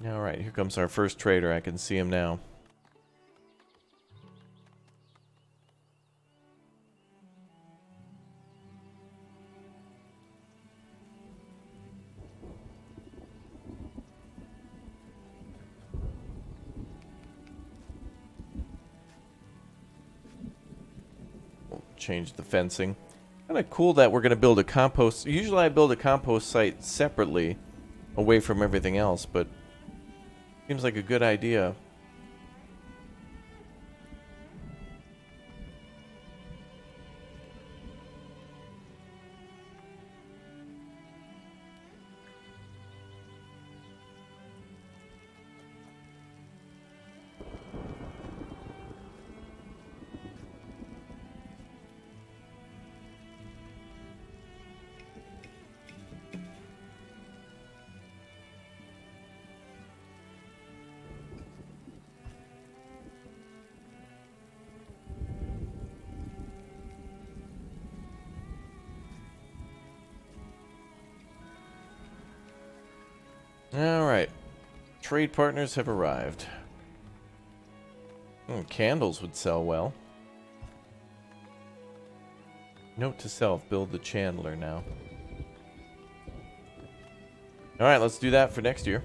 All right, here comes our first trader. I can see him now. We'll change the fencing. Kind of cool that we're going to build a compost. Usually I build a compost site separately away from everything else, but seems like a good idea. Alright. Trade partners have arrived. Candles would sell well. Note to self, build the chandler now. Alright, let's do that for next year.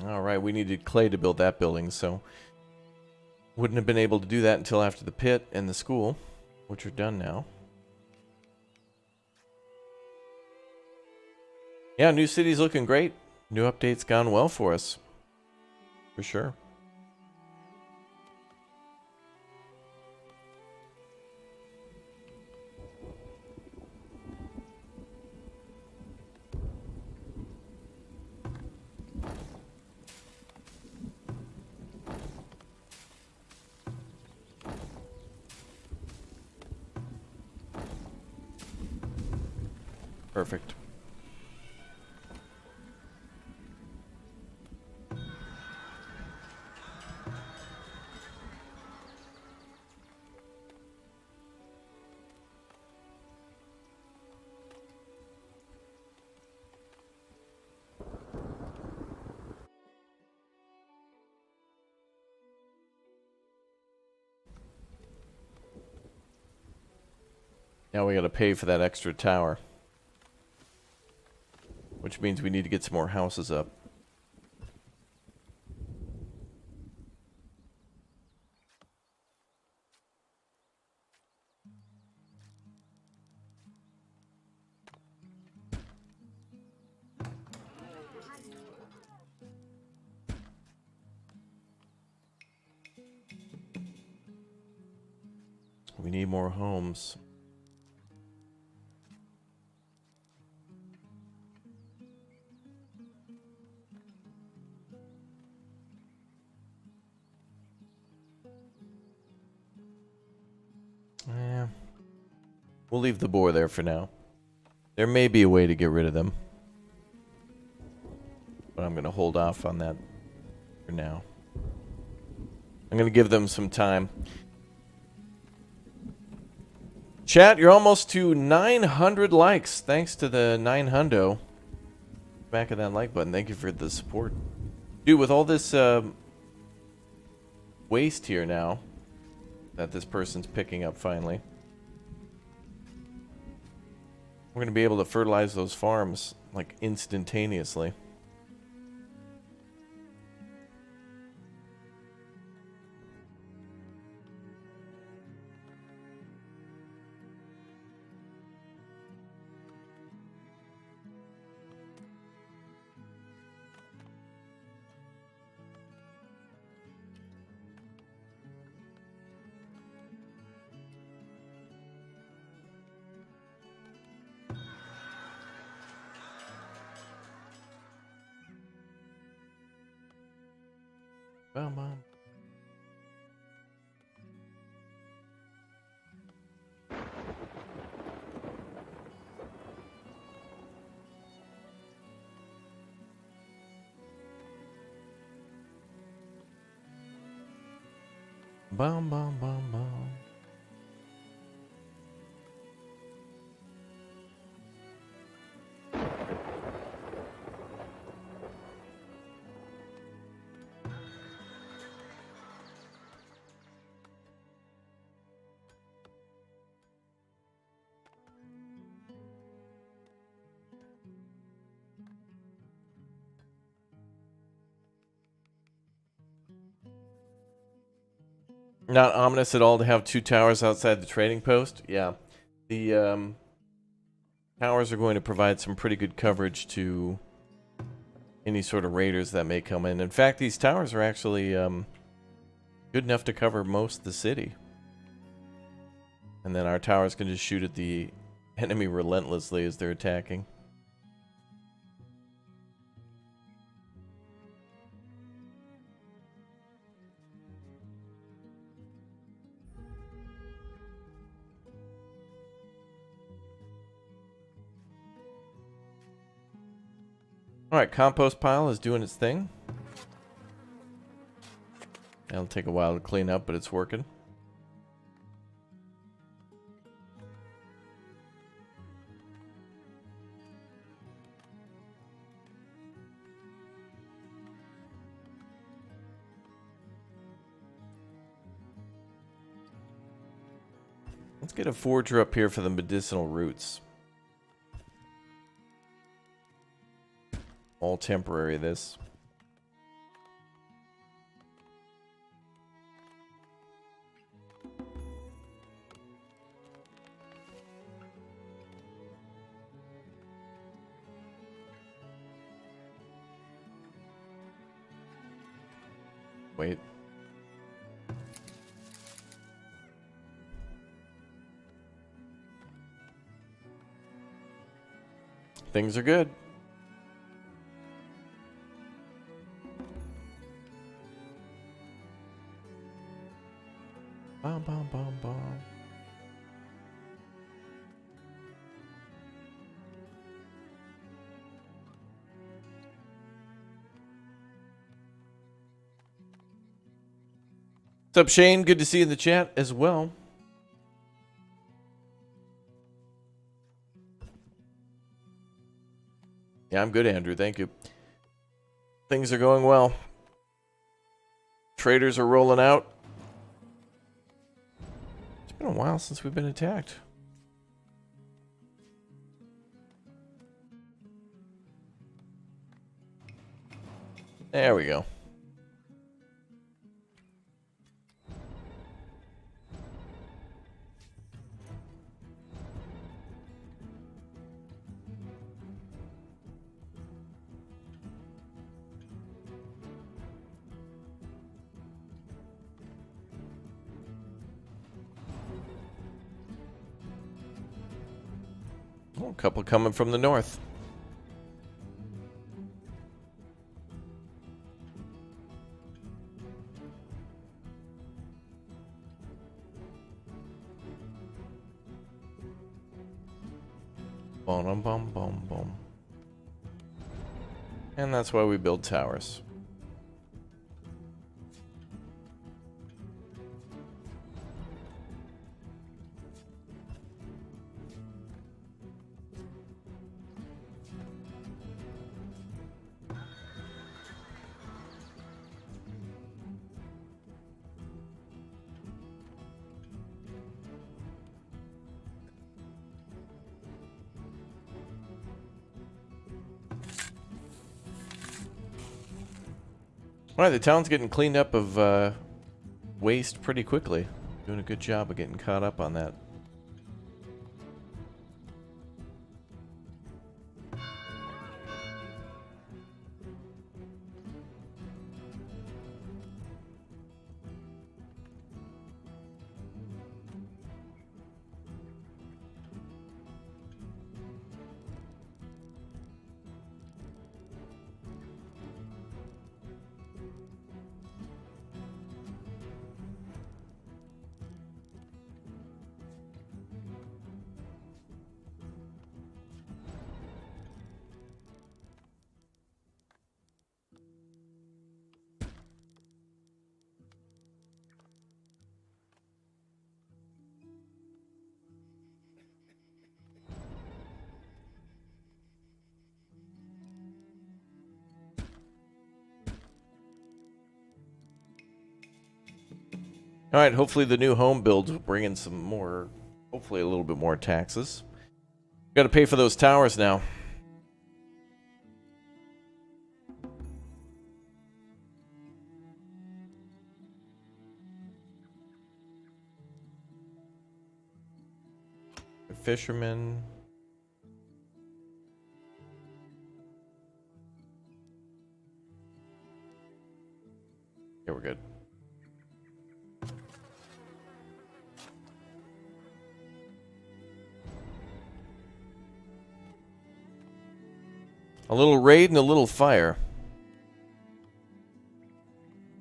Alright, we needed clay to build that building, so wouldn't have been able to do that until after the pit and the school, which are done now. Yeah, new city's looking great. New update's gone well for us. For sure. Perfect. Now we gotta pay for that extra tower. Which means we need to get some more houses up. We need more homes. Yeah. We'll leave the boar there for now. There may be a way to get rid of them. But I'm going to hold off on that for now. I'm going to give them some time. Chat, you're almost to 900 likes. Thanks to the 900. Back of that like button. Thank you for the support. Dude, with all this waste here now that this person's picking up finally, we're going to be able to fertilize those farms like instantaneously. Well, Mom. bum, bum, bum, bum. Not ominous at all to have two towers outside the trading post. Yeah. The towers are going to provide some pretty good coverage to any sort of raiders that may come in. In fact, these towers are actually good enough to cover most of the city. And then our towers can just shoot at the enemy relentlessly as they're attacking. Alright, compost pile is doing its thing. It'll take a while to clean up, but it's working. Let's get a forger up here for the medicinal roots. All temporary, this. Wait. Things are good. Bum, bum, bum, bum. What's up, Shane? Good to see you in the chat as well. Yeah, I'm good, Andrew. Thank you. Things are going well. Traders are rolling out. It's been a while since we've been attacked. There we go. Oh, a couple coming from the north. Bum, bum, bum, bum. And that's why we build towers. Alright, the town's getting cleaned up of waste pretty quickly. Doing a good job of getting caught up on that. All right, hopefully the new home builds will bring in some more, hopefully a little bit more taxes. Got to pay for those towers now. Fishermen. Yeah, we're good. A little raid and a little fire.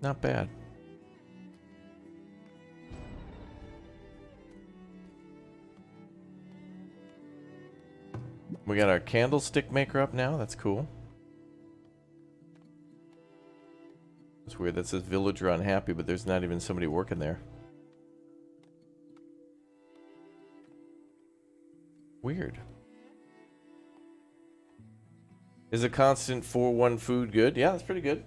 Not bad. We got our candlestick maker up now. That's cool. It's weird. That says villager unhappy, but there's not even somebody working there. Weird. Is a constant 4-1 food good? Yeah, that's pretty good.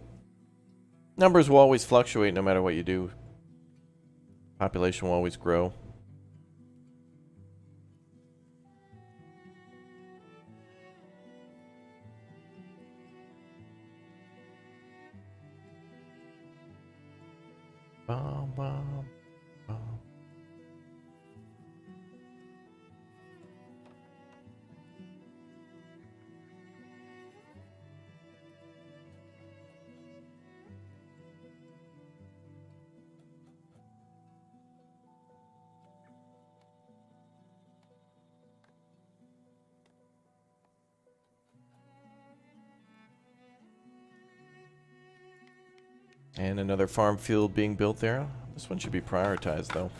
Numbers will always fluctuate no matter what you do. Population will always grow. Bum, bum, bum. And another farm field being built there. This one should be prioritized, though.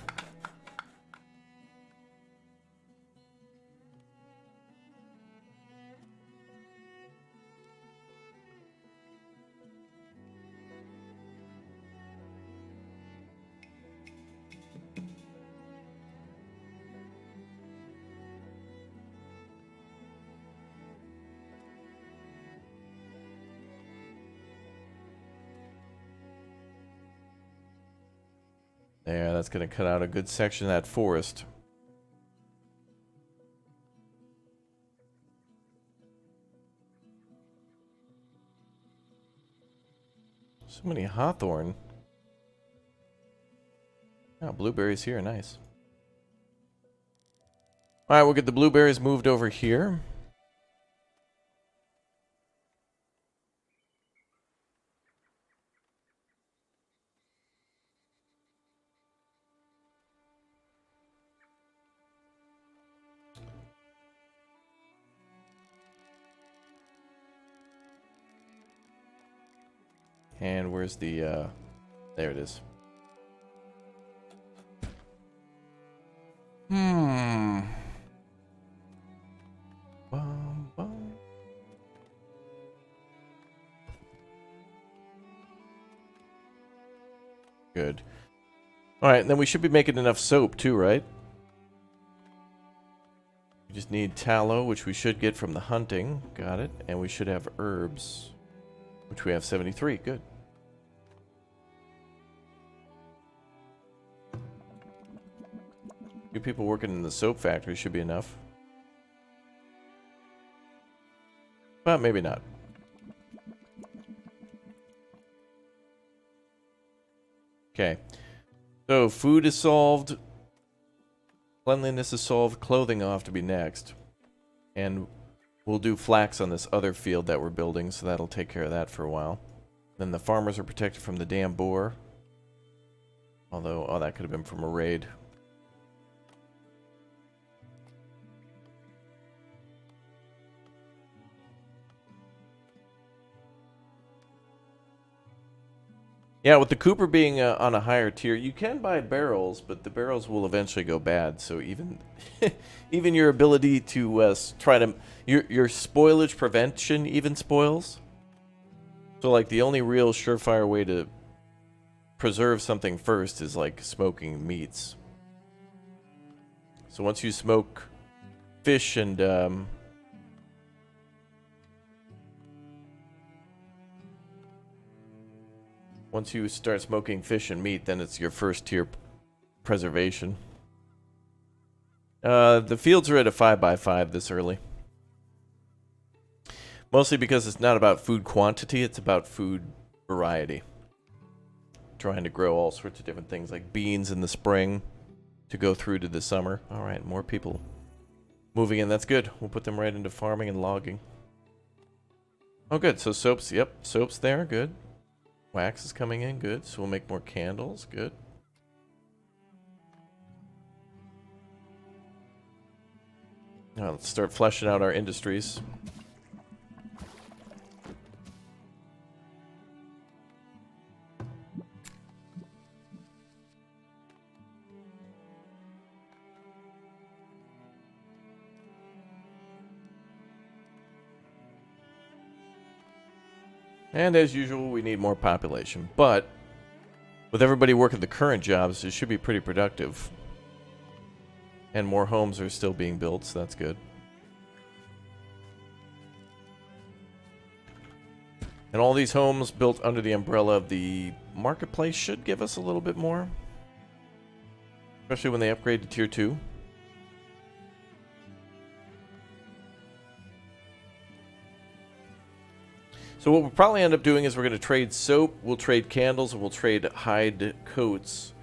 There, that's going to cut out a good section of that forest. So many hawthorn. Oh, blueberries here, nice. Alright, we'll get the blueberries moved over here. And where's the, there it is. Bum, bum. Good. Alright, then we should be making enough soap too, right? We just need tallow, which we should get from the hunting. Got it. And we should have herbs, which we have 73. Good. Few people working in the soap factory should be enough. But maybe not. Okay. So food is solved. Cleanliness is solved. Clothing will have to be next. And we'll do flax on this other field that we're building, so that'll take care of that for a while. Then the farmers are protected from the damn boar. Although, oh, that could have been from a raid. Yeah, with the Cooper being on a higher tier, you can buy barrels, but the barrels will eventually go bad. So even even your ability to try to your spoilage prevention even spoils. So like the only real surefire way to preserve something first is like smoking meats. So once you smoke fish and once you start smoking fish and meat, then it's your first tier preservation. The fields are at a 5x5 this early. Mostly because it's not about food quantity, it's about food variety. Trying to grow all sorts of different things like beans in the spring to go through to the summer. Alright, more people moving in. That's good. We'll put them right into farming and logging. Oh, good. So soap's, yep, soap's there. Good. Wax is coming in. Good. So we'll make more candles. Good. Now let's start fleshing out our industries. And as usual, we need more population. But with everybody working the current jobs, it should be pretty productive. And more homes are still being built, so that's good. And all these homes built under the umbrella of the marketplace should give us a little bit more. Especially when they upgrade to tier 2. So what we'll probably end up doing is we're going to trade soap, we'll trade candles, and we'll trade hide coats.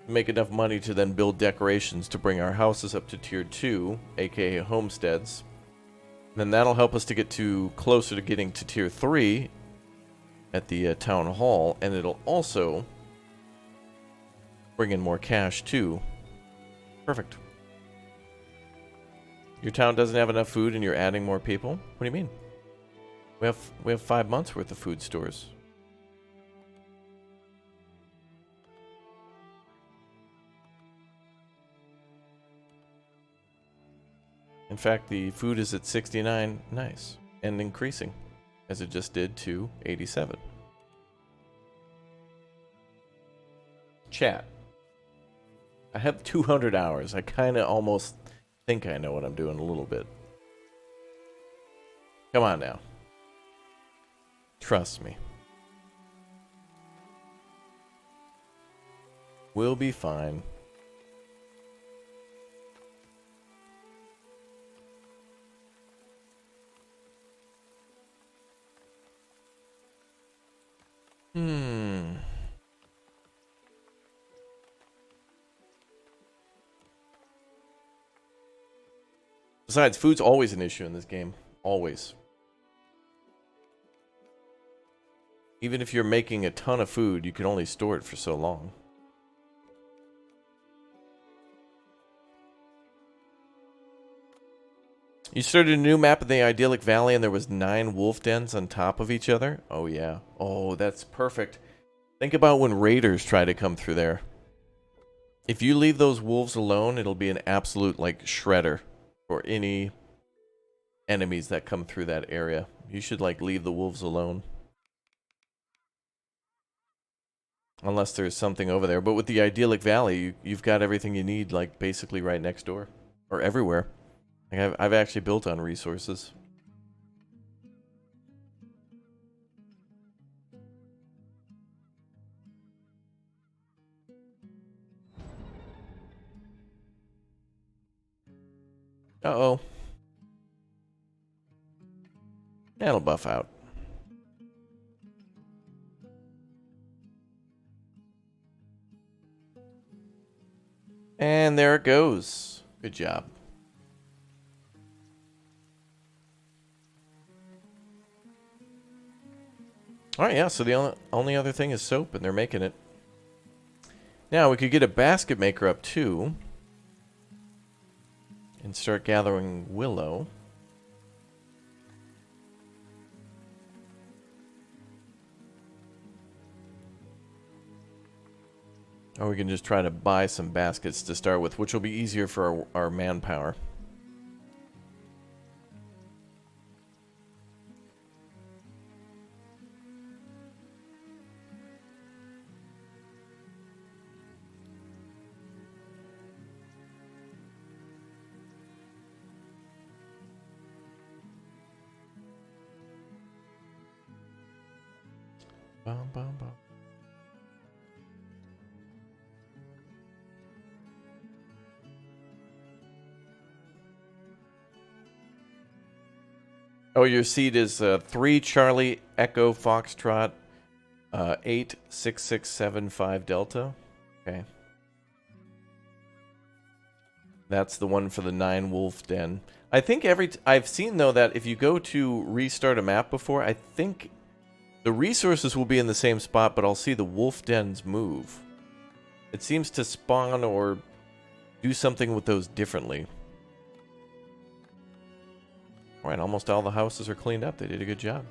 Make enough money to then build decorations to bring our houses up to tier 2, aka homesteads. And then that'll help us to get to closer to getting to tier 3 at the town hall, and it'll also bring in more cash too. Perfect. Your town doesn't have enough food and you're adding more people? What do you mean? We have 5 months worth of food stores. In fact, the food is at 69. Nice. And increasing, as it just did to 87. Chat. I have 200 hours. I kind of almost think I know what I'm doing a little bit. Come on now. Trust me. We'll be fine. Besides, food's always an issue in this game. Always. Even if you're making a ton of food, you can only store it for so long. You started a new map in the idyllic valley and there was 9 wolf dens on top of each other? Oh yeah. Oh, that's perfect. Think about when raiders try to come through there. If you leave those wolves alone, it'll be an absolute, like, shredder for any enemies that come through that area. You should, like, leave the wolves alone. Unless there's something over there. But with the idyllic valley, you've got everything you need, like, basically right next door. Or everywhere. Like, I've actually built on resources. Uh-oh. That'll buff out. And there it goes. Good job. Alright, yeah, so the only other thing is soap, and they're making it. Now, we could get a basket maker up, too. And start gathering willow. Or we can just try to buy some baskets to start with, which will be easier for our manpower. Bum, bum, bum. Oh, your seed is 3 Charlie Echo Foxtrot 86675 Delta. Okay. That's the one for the 9 Wolf Den. I think I've seen though that if you go to restart a map before, I think the resources will be in the same spot, but I'll see the wolf dens move. It seems to spawn or do something with those differently. Alright, almost all the houses are cleaned up. They did a good job.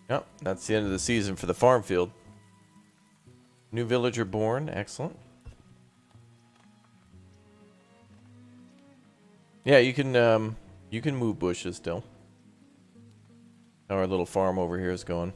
Yep, that's the end of the season for the farm field. New villager born, excellent. Yeah, you can move bushes still. How our little farm over here is going.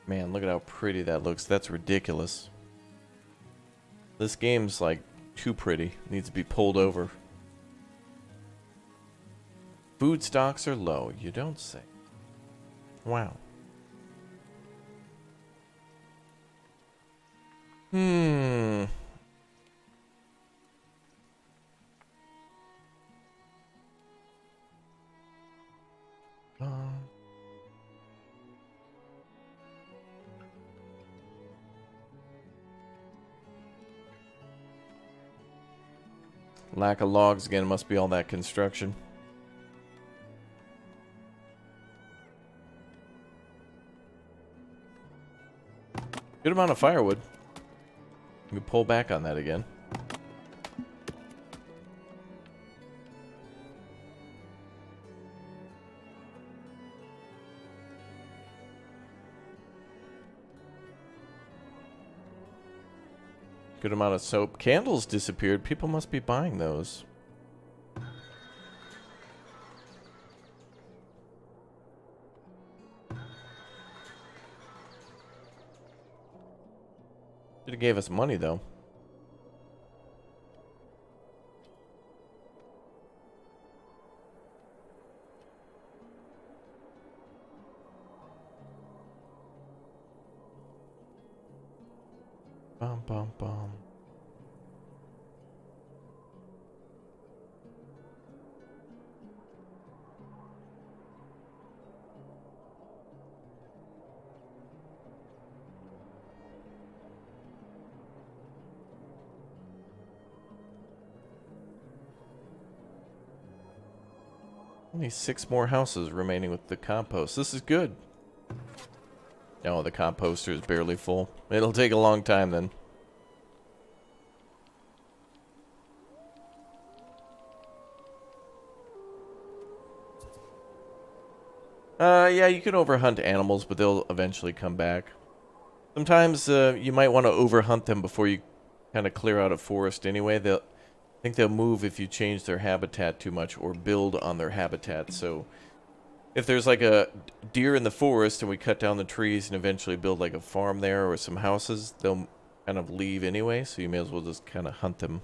Man, look at how pretty that looks. That's ridiculous. This game's like too pretty. Needs to be pulled over. Food stocks are low. You don't say. Wow. Lack of logs again. Must be all that construction. Good amount of firewood. We can pull back on that again. Good amount of soap. Candles disappeared. People must be buying those. Should have gave us money though. Bum bum bum. Only 6 more houses remaining with the compost. This is good. Oh, the composter is barely full. It'll take a long time then. Yeah, you can overhunt animals, but they'll eventually come back. Sometimes you might want to overhunt them before you kind of clear out a forest anyway. I think they'll move if you change their habitat too much or build on their habitat. So if there's like a deer in the forest and we cut down the trees and eventually build like a farm there or some houses, they'll kind of leave anyway. So you may as well just kind of hunt them.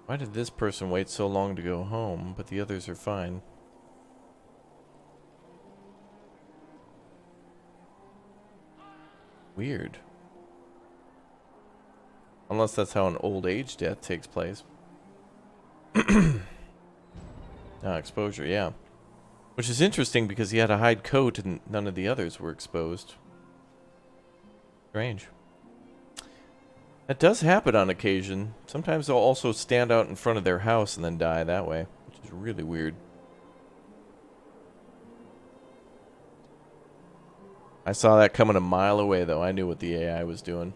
Why did this person wait so long to go home, but the others are fine? Weird. Unless that's how an old age death takes place. Exposure, yeah. Which is interesting because he had a hide coat and none of the others were exposed. Strange. That does happen on occasion. Sometimes they'll also stand out in front of their house and then die that way, which is really weird. I saw that coming a mile away, though. I knew what the AI was doing.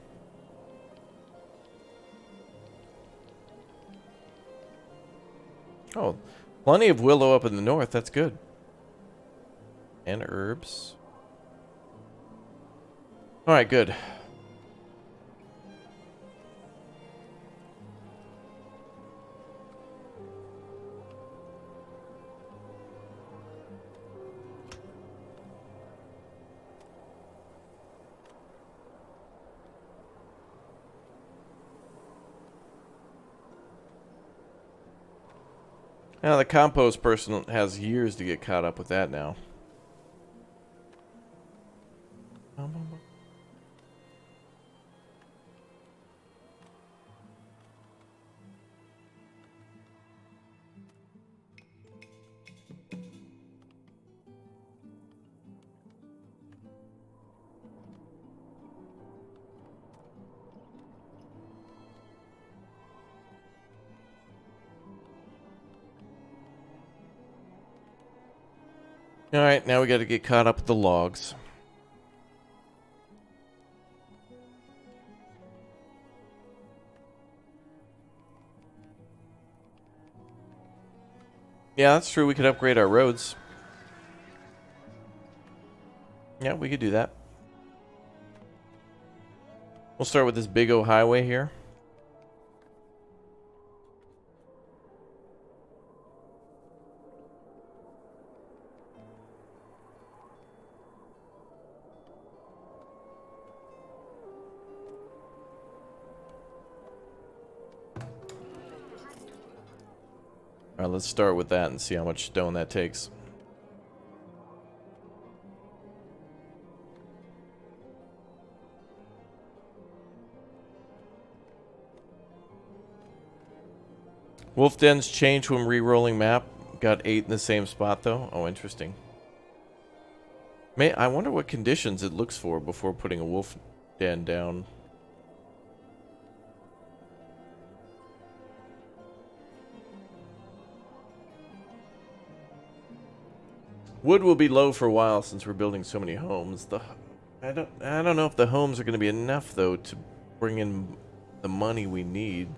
Oh, plenty of willow up in the north. That's good. And herbs. Alright, good. Now, the compost person has years to get caught up with that now. Alright, now we gotta get caught up with the logs. Yeah, that's true. We could upgrade our roads. Yeah, we could do that. We'll start with this big O highway here. Alright, let's start with that and see how much stone that takes. Wolf dens changed when re-rolling map. Got 8 in the same spot though. Oh, interesting. I wonder what conditions it looks for before putting a wolf den down. Wood will be low for a while since we're building so many homes. I don't know if the homes are going to be enough though to bring in the money we need.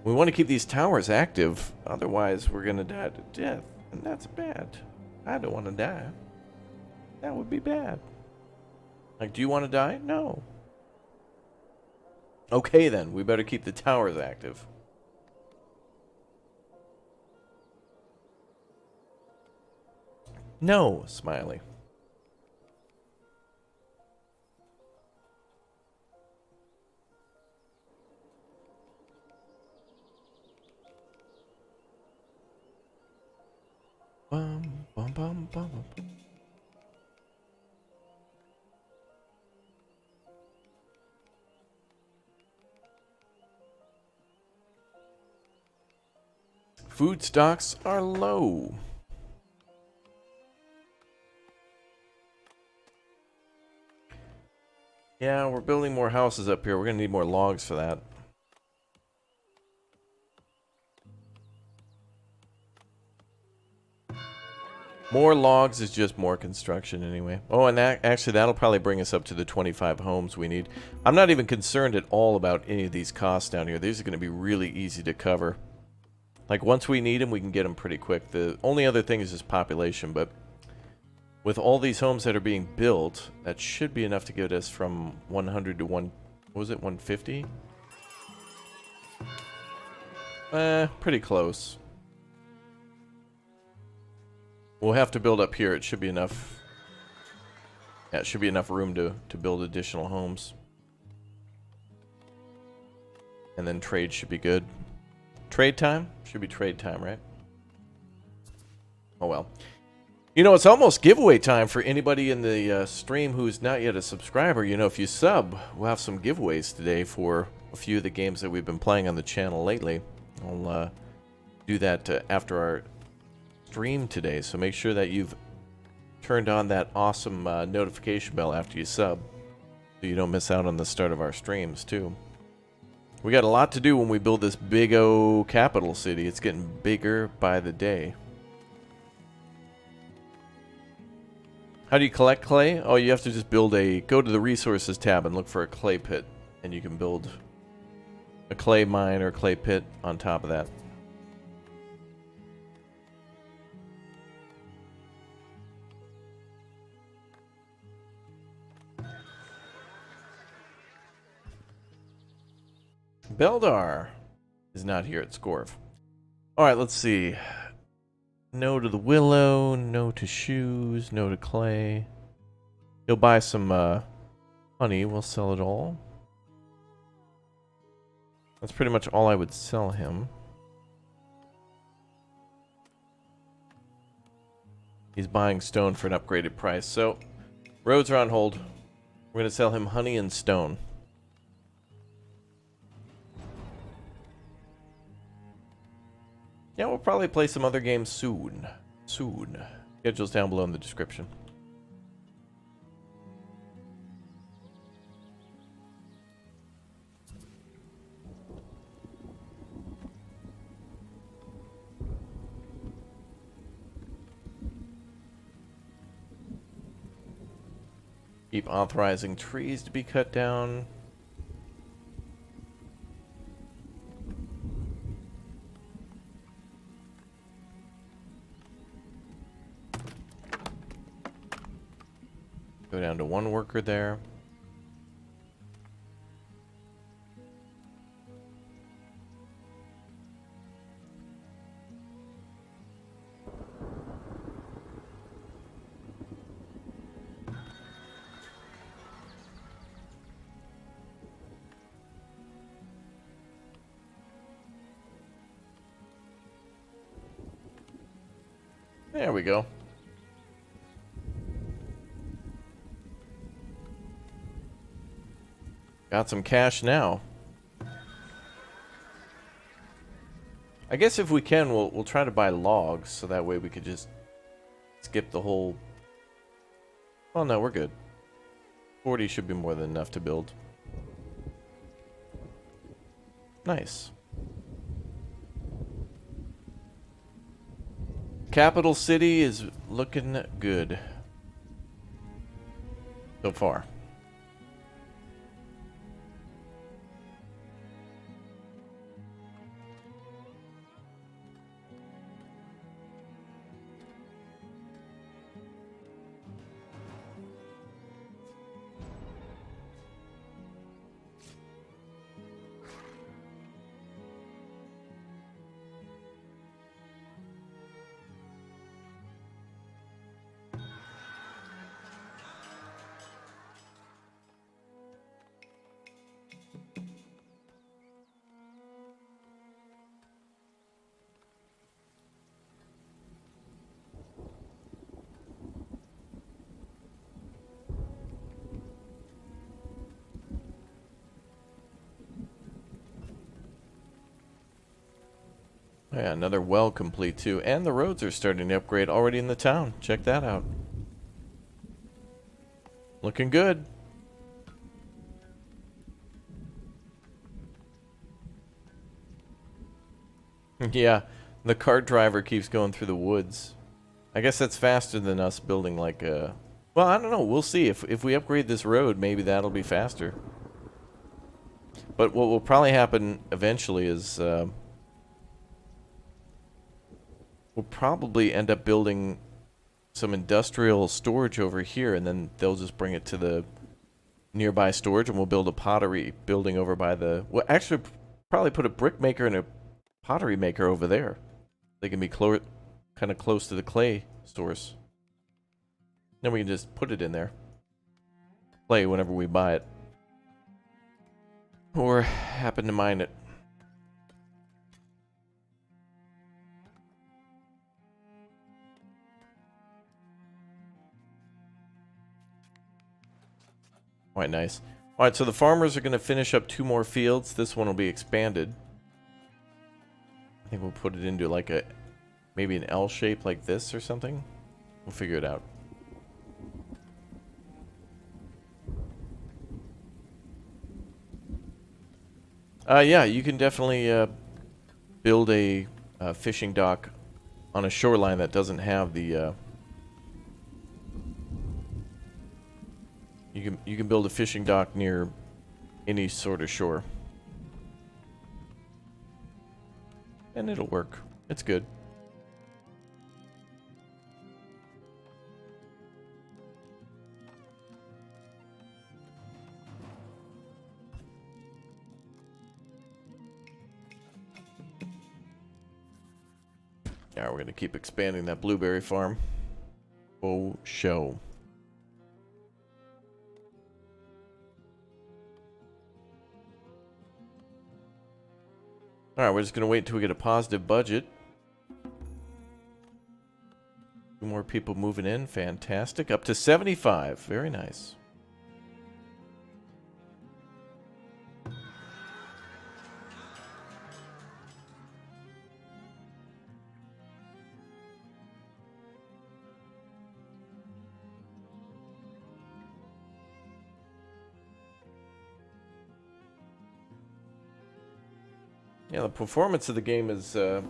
We want to keep these towers active, otherwise we're going to die to death, and that's bad. I don't want to die. That would be bad. Like, do you want to die? No. Okay then, we better keep the towers active. No, Smiley. Bum, bum, bum, bum, bum. Food stocks are low. Yeah, we're building more houses up here. We're gonna need more logs for that. More logs is just more construction anyway. Oh, and actually that'll probably bring us up to the 25 homes we need. I'm not even concerned at all about any of these costs down here. These are going to be really easy to cover. Like, once we need them, we can get them pretty quick. The only other thing is just population, but with all these homes that are being built, that should be enough to get us from 100 to 150? Pretty close. We'll have to build up here. It should be enough. Yeah, it should be enough room to build additional homes. And then trade should be good. Trade time? Should be trade time, right? Oh well. You know, it's almost giveaway time for anybody in the stream who's not yet a subscriber. You know, if you sub, we'll have some giveaways today for a few of the games that we've been playing on the channel lately. I'll do that after our stream today, so make sure that you've turned on that awesome notification bell after you sub, so you don't miss out on the start of our streams, too. We got a lot to do when we build this big O capital city. It's getting bigger by the day. How do you collect clay? Oh, you have to just go to the resources tab and look for a clay pit, and you can build a clay mine or clay pit on top of that. Beldar is not here at Scorv. Alright, let's see. No to the willow, no to shoes, no to clay. He'll buy some honey, we'll sell it all. That's pretty much all I would sell him. He's buying stone for an upgraded price, so roads are on hold. We're going to sell him honey and stone. Yeah, we'll probably play some other games soon. Soon. Schedule's down below in the description. Keep authorizing trees to be cut down. Go down to one worker there. There we go. Got some cash now. I guess if we can, we'll try to buy logs, so that way we could just skip the whole... Oh no, we're good. 40 should be more than enough to build. Nice. Capital City is looking good so far. Yeah, another well complete too. And the roads are starting to upgrade already in the town. Check that out. Looking good. Yeah, the cart driver keeps going through the woods. I guess that's faster than us building like a... Well, I don't know. We'll see. If we upgrade this road, maybe that'll be faster. But what will probably happen eventually is... we'll probably end up building some industrial storage over here, and then they'll just bring it to the nearby storage, and we'll build a pottery building over by the... Well, actually, probably put a brick maker and a pottery maker over there. They can be kind of close to the clay source. Then we can just put it in there. Clay whenever we buy it. Or happen to mine it. Alright, nice. Alright, so the farmers are going to finish up 2 more fields. This one will be expanded. I think we'll put it into like a, maybe an L shape like this or something. We'll figure it out. Yeah, you can definitely build a fishing dock on a shoreline that doesn't have the... You can build a fishing dock near any sort of shore. And it'll work. It's good. Yeah, we're going to keep expanding that blueberry farm. Oh, show. Alright, we're just going to wait until we get a positive budget. 2 more people moving in. Fantastic. Up to 75. Very nice. Yeah, the performance of the game is still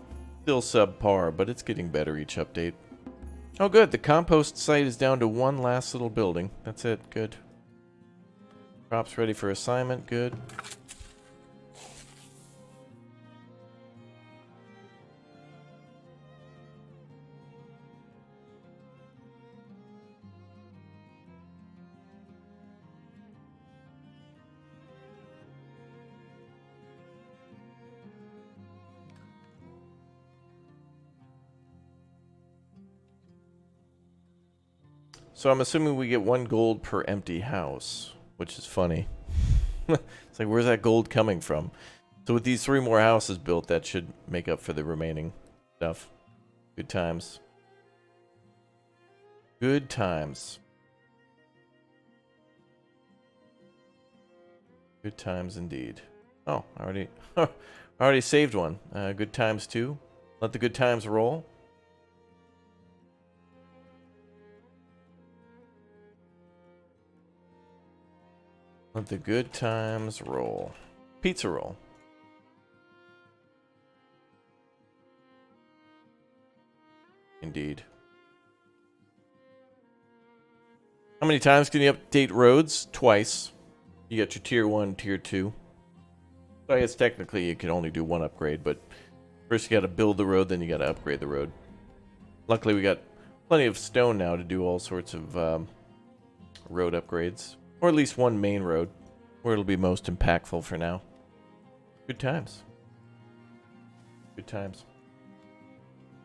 subpar, but it's getting better each update. Oh, good. The compost site is down to 1 last little building. That's it. Good. Crops ready for assignment. Good. So I'm assuming we get 1 gold per empty house, which is funny. It's like, where's that gold coming from? So with these 3 more houses built, that should make up for the remaining stuff. Good times. Good times. Good times indeed. Oh, I already saved one. Good times too. Let the good times roll. Let the good times roll. Pizza roll. Indeed. How many times can you update roads? Twice. You got your tier 1, tier 2. So I guess technically you can only do 1 upgrade, but first you got to build the road, then you got to upgrade the road. Luckily we got plenty of stone now to do all sorts of road upgrades. Or at least 1 main road, where it'll be most impactful for now. Good times. Good times.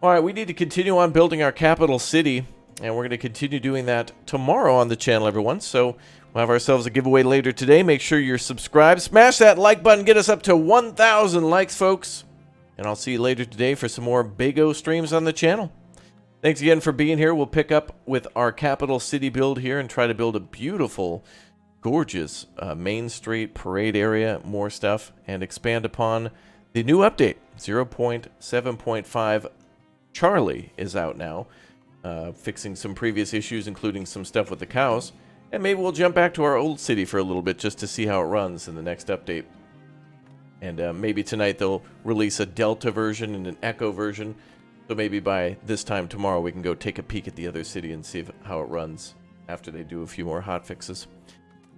Alright, we need to continue on building our capital city, and we're going to continue doing that tomorrow on the channel, everyone. So we'll have ourselves a giveaway later today. Make sure you're subscribed. Smash that like button. Get us up to 1,000 likes, folks. And I'll see you later today for some more Big O streams on the channel. Thanks again for being here. We'll pick up with our capital city build here and try to build a beautiful, gorgeous Main Street parade area, more stuff, and expand upon the new update. 0.7.5 Charlie is out now, fixing some previous issues, including some stuff with the cows. And maybe we'll jump back to our old city for a little bit just to see how it runs in the next update. And maybe tonight they'll release a Delta version and an Echo version. So maybe by this time tomorrow we can go take a peek at the other city and see how it runs after they do a few more hotfixes.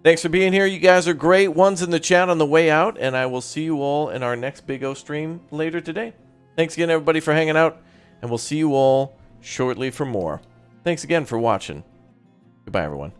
Thanks for being here. You guys are great. One's in the chat on the way out, and I will see you all in our next Big O stream later today. Thanks again, everybody, for hanging out, and we'll see you all shortly for more. Thanks again for watching. Goodbye, everyone.